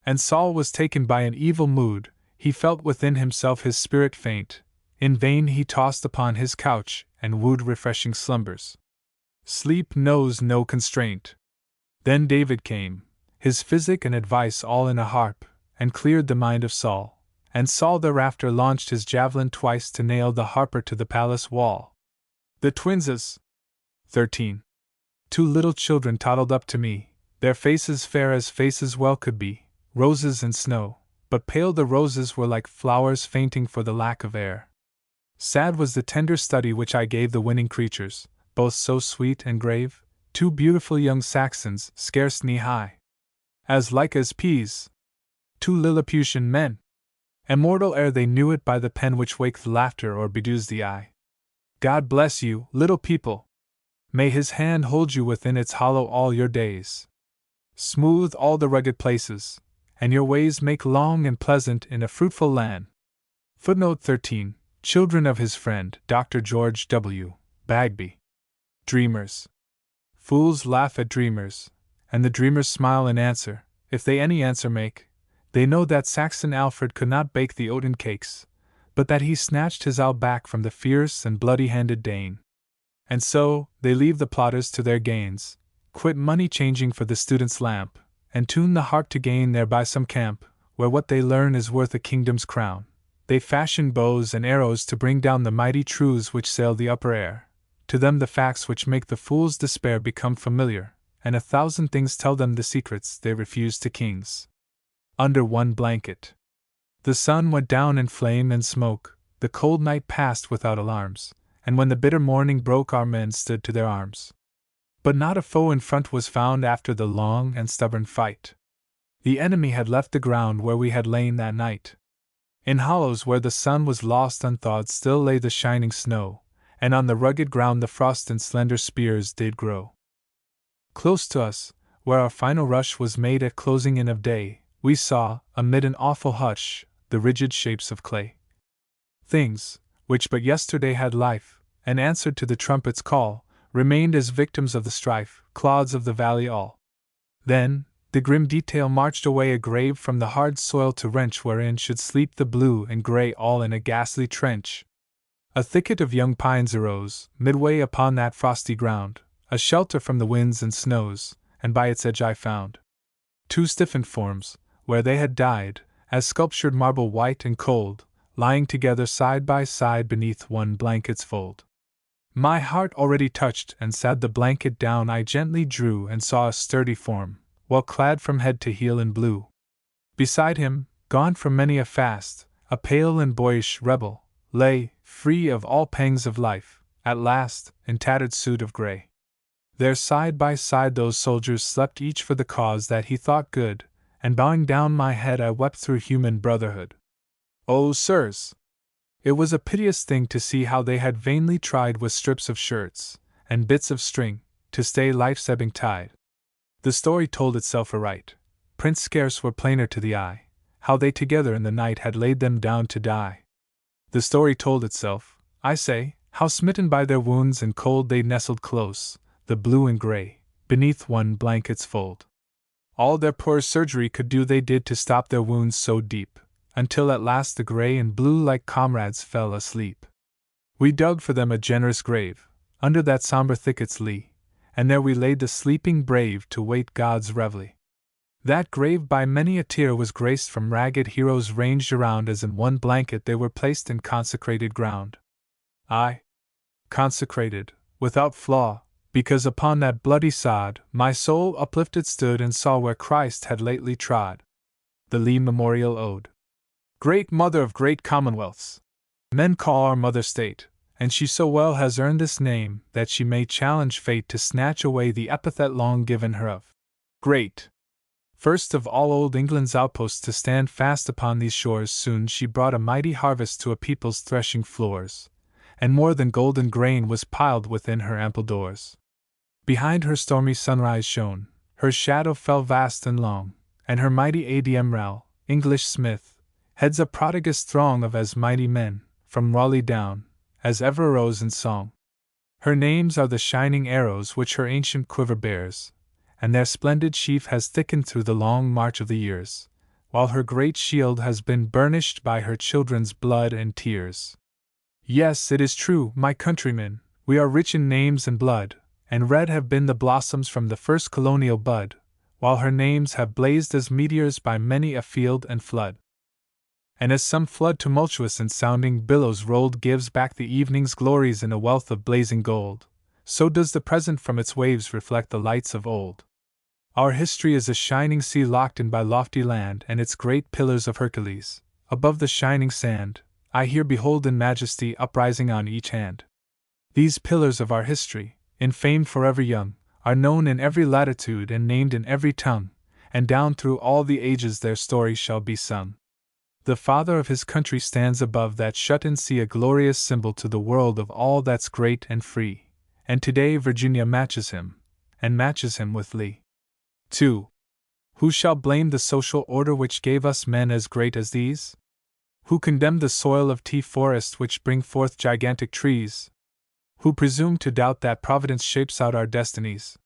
And Saul was taken by an evil mood, he felt within himself his spirit faint. In vain he tossed upon his couch, and wooed refreshing slumbers. Sleep knows no constraint. Then David came, his physic and advice all in a harp, and cleared the mind of Saul. And Saul thereafter launched his javelin twice to nail the harper to the palace wall. The twinses. 13. 2 little children toddled up to me, their faces fair as faces well could be, roses and snow, but pale the roses were like flowers fainting for the lack of air. Sad was the tender study which I gave the winning creatures, both so sweet and grave, 2 beautiful young Saxons, scarce knee-high, as like as peas, 2 Lilliputian men, immortal ere they knew it by the pen which waketh laughter or bedews the eye. God bless you, little people! May his hand hold you within its hollow all your days. Smooth all the rugged places, and your ways make long and pleasant in a fruitful land. Footnote 13. Children of his friend, Dr. George W. Bagby. Dreamers. Fools laugh at dreamers, and the dreamers smile in answer, if they any answer make. They know that Saxon Alfred could not bake the oaten cakes, but that he snatched his owl back from the fierce and bloody-handed Dane. And so, they leave the plotters to their gains, quit money changing for the student's lamp, and tune the harp to gain thereby some camp, where what they learn is worth a kingdom's crown. They fashion bows and arrows to bring down the mighty truths which sail the upper air. To them the facts which make the fool's despair become familiar, and 1,000 things tell them the secrets they refuse to kings. Under one blanket. The sun went down in flame and smoke, the cold night passed without alarms, and when the bitter morning broke our men stood to their arms. But not a foe in front was found after the long and stubborn fight. The enemy had left the ground where we had lain that night. In hollows where the sun was lost unthawed still lay the shining snow, and on the rugged ground the frost and slender spears did grow. Close to us, where our final rush was made at closing in of day, we saw, amid an awful hush, the rigid shapes of clay. Things, which but yesterday had life, and answered to the trumpet's call, remained as victims of the strife, clods of the valley all. Then, the grim detail marched away a grave from the hard soil to wrench wherein should sleep the blue and grey all in a ghastly trench. A thicket of young pines arose, midway upon that frosty ground, a shelter from the winds and snows, and by its edge I found 2 stiffened forms, where they had died, as sculptured marble white and cold, lying together side by side beneath one blanket's fold. My heart already touched and sad the blanket down I gently drew and saw a sturdy form, well clad from head to heel in blue. Beside him, gone from many a fast, a pale and boyish rebel, lay, free of all pangs of life, at last, in tattered suit of grey. There side by side those soldiers slept each for the cause that he thought good, and bowing down my head I wept through human brotherhood. Oh, sirs! It was a piteous thing to see how they had vainly tried with strips of shirts, and bits of string, to stay life's ebbing tide. The story told itself aright. Prints scarce were plainer to the eye, how they together in the night had laid them down to die. The story told itself, I say, how smitten by their wounds and cold they nestled close, the blue and grey, beneath one blanket's fold. All their poor surgery could do they did to stop their wounds so deep, until at last the grey and blue like comrades fell asleep. We dug for them a generous grave, under that sombre thicket's lee, and there we laid the sleeping brave to wait God's reveille. That grave by many a tear was graced from ragged heroes ranged around as in one blanket they were placed in consecrated ground. Aye, consecrated, without flaw, because upon that bloody sod my soul uplifted stood and saw where Christ had lately trod. The Lee Memorial Ode. Great Mother of great commonwealths! Men call our Mother State, and she so well has earned this name that she may challenge fate to snatch away the epithet long given her of great. First of all old England's outposts to stand fast upon these shores, soon she brought a mighty harvest to a people's threshing floors, and more than golden grain was piled within her ample doors. Behind her stormy sunrise shone, her shadow fell vast and long, and her mighty Admiral, English Smith, heads a prodigious throng of as mighty men, from Raleigh down, as ever rose in song. Her names are the shining arrows which her ancient quiver bears, and their splendid sheaf has thickened through the long march of the years, while her great shield has been burnished by her children's blood and tears. Yes, it is true, my countrymen, we are rich in names and blood, and red have been the blossoms from the first colonial bud, while her names have blazed as meteors by many a field and flood. And as some flood tumultuous and sounding billows rolled gives back the evening's glories in a wealth of blazing gold, so does the present from its waves reflect the lights of old. Our history is a shining sea locked in by lofty land and its great pillars of Hercules, above the shining sand, I here behold in majesty uprising on each hand. These pillars of our history, in fame forever young, are known in every latitude and named in every tongue, and down through all the ages their story shall be sung. The father of his country stands above that shut-in sea, a glorious symbol to the world of all that's great and free, and today Virginia matches him, and matches him with Lee. 2. Who shall blame the social order which gave us men as great as these? Who condemn the soil of tea forests which bring forth gigantic trees? Who presume to doubt that Providence shapes out our destinies?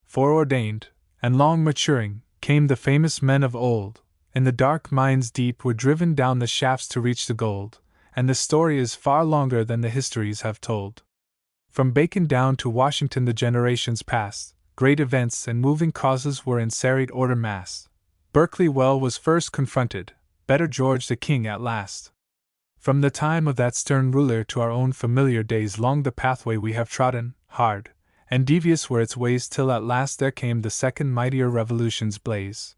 Foreordained, and long maturing, came the famous men of old. In the dark mines deep were driven down the shafts to reach the gold, and the story is far longer than the histories have told. From Bacon down to Washington the generations passed, great events and moving causes were in serried order massed. Berkeley Well was first confronted, better George the King at last. From the time of that stern ruler to our own familiar days long the pathway we have trodden, hard and devious were its ways till at last there came the second mightier revolution's blaze.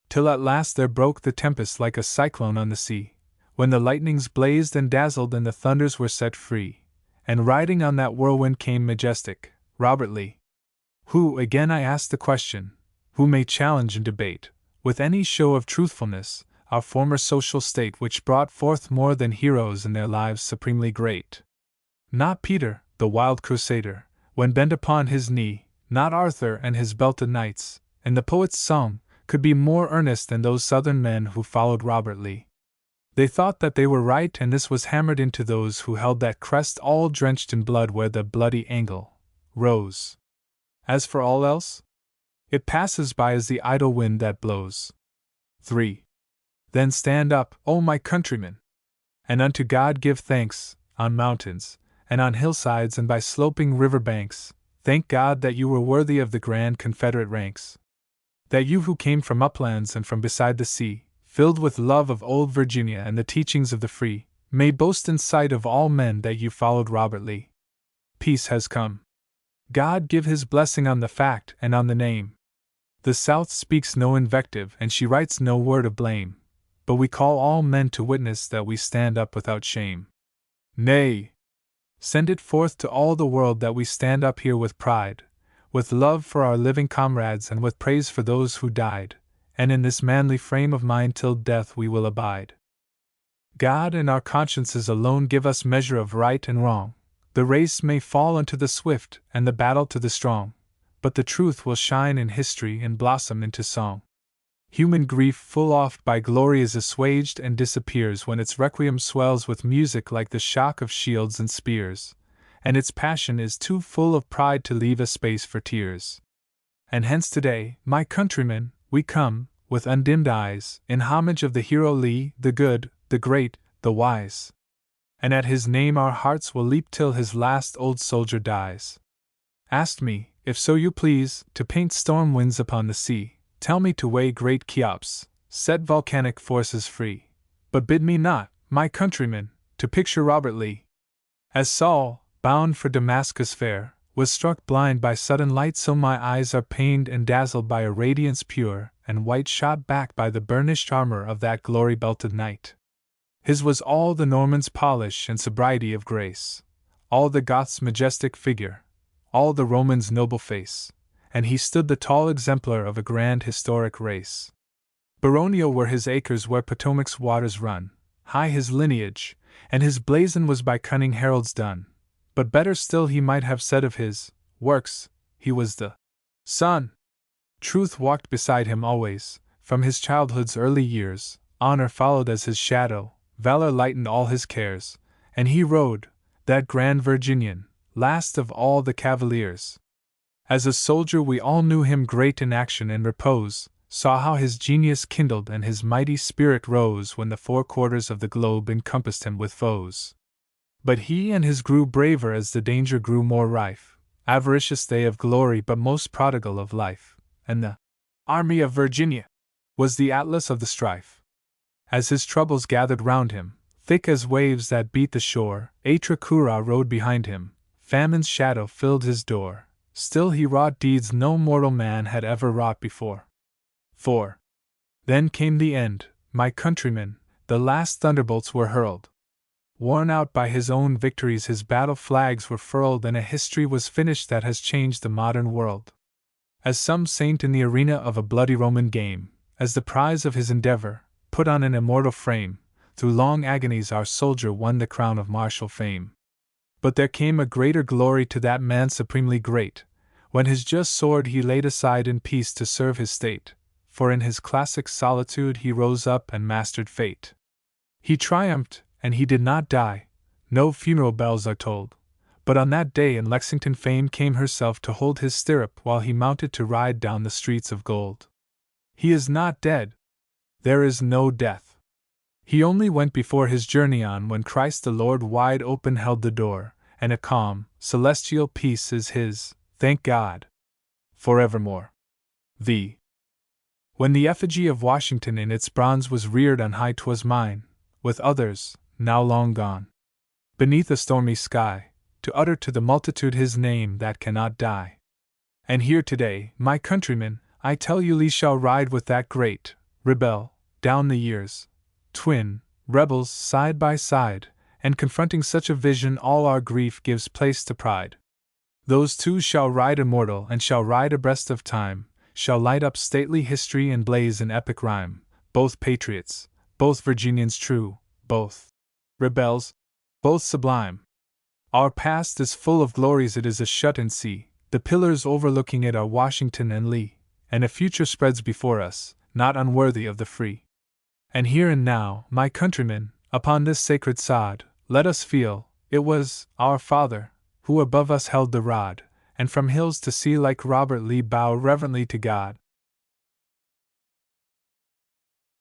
Till at last there broke the tempest like a cyclone on the sea, when the lightnings blazed and dazzled and the thunders were set free, and riding on that whirlwind came majestic Robert Lee. Who, again I ask the question, who may challenge and debate, with any show of truthfulness, our former social state which brought forth more than heroes in their lives supremely great? Not Peter, the wild crusader, when bent upon his knee, not Arthur and his belted knights, and the poet's song, could be more earnest than those southern men who followed Robert Lee. They thought that they were right, and this was hammered into those who held that crest all drenched in blood where the bloody angle rose. As for all else, it passes by as the idle wind that blows. 3. Then stand up, O my countrymen, and unto God give thanks, on mountains, and on hillsides and by sloping river banks. Thank God that you were worthy of the grand Confederate ranks. That you who came from uplands and from beside the sea, filled with love of old Virginia and the teachings of the free, may boast in sight of all men that you followed Robert Lee. Peace has come. God give his blessing on the fact and on the name. The South speaks no invective and she writes no word of blame, but we call all men to witness that we stand up without shame. Nay, send it forth to all the world that we stand up here with pride, with love for our living comrades and with praise for those who died, and in this manly frame of mind till death we will abide. God and our consciences alone give us measure of right and wrong. The race may fall unto the swift and the battle to the strong, but the truth will shine in history and blossom into song. Human grief full oft by glory is assuaged and disappears when its requiem swells with music like the shock of shields and spears, and its passion is too full of pride to leave a space for tears. And hence today, my countrymen, we come, with undimmed eyes, in homage of the hero Lee, the good, the great, the wise. And at his name our hearts will leap till his last old soldier dies. Ask me, if so you please, to paint storm winds upon the sea, tell me to weigh great Cheops, set volcanic forces free, but bid me not, my countrymen, to picture Robert Lee. As Saul, bound for Damascus fair, was struck blind by sudden light, so my eyes are pained and dazzled by a radiance pure and white shot back by the burnished armor of that glory-belted knight. His was all the Norman's polish and sobriety of grace, all the Goth's majestic figure, all the Roman's noble face, and he stood the tall exemplar of a grand historic race. Baronial were his acres where Potomac's waters run, high his lineage, and his blazon was by cunning heralds done. But better still he might have said of his works, he was the sun. Truth walked beside him always, from his childhood's early years, honor followed as his shadow, valor lightened all his cares, and he rode, that grand Virginian, last of all the cavaliers. As a soldier we all knew him great in action and repose, saw how his genius kindled and his mighty spirit rose when the four quarters of the globe encompassed him with foes. But he and his grew braver as the danger grew more rife, avaricious they of glory but most prodigal of life, and the army of Virginia was the atlas of the strife. As his troubles gathered round him, thick as waves that beat the shore, Atracura rode behind him, famine's shadow filled his door, still he wrought deeds no mortal man had ever wrought before. 4. Then came the end, my countrymen, the last thunderbolts were hurled. Worn out by his own victories his battle flags were furled, and a history was finished that has changed the modern world. As some saint in the arena of a bloody Roman game, as the prize of his endeavor, put on an immortal frame, through long agonies our soldier won the crown of martial fame. But there came a greater glory to that man supremely great, when his just sword he laid aside in peace to serve his state, for in his classic solitude he rose up and mastered fate. He triumphed, and he did not die, no funeral bells are told, but on that day in Lexington fame came herself to hold his stirrup while he mounted to ride down the streets of gold. He is not dead. There is no death. He only went before his journey on when Christ the Lord wide open held the door, and a calm, celestial peace is his, thank God. forevermore. The When the effigy of Washington in its bronze was reared on high, 'twas mine, with others, now long gone, beneath a stormy sky, to utter to the multitude his name that cannot die. And here today, my countrymen, I tell you, Lee shall ride with that great rebel, down the years, twin rebels side by side, and confronting such a vision, all our grief gives place to pride. Those two shall ride immortal, and shall ride abreast of time, shall light up stately history and blaze in epic rhyme, both patriots, both Virginians true, both rebels, both sublime. Our past is full of glories, it is a shut-in sea, the pillars overlooking it are Washington and Lee, and a future spreads before us, not unworthy of the free. And here and now, my countrymen, upon this sacred sod, let us feel, it was our Father, who above us held the rod, and from hills to sea like Robert Lee bow reverently to God,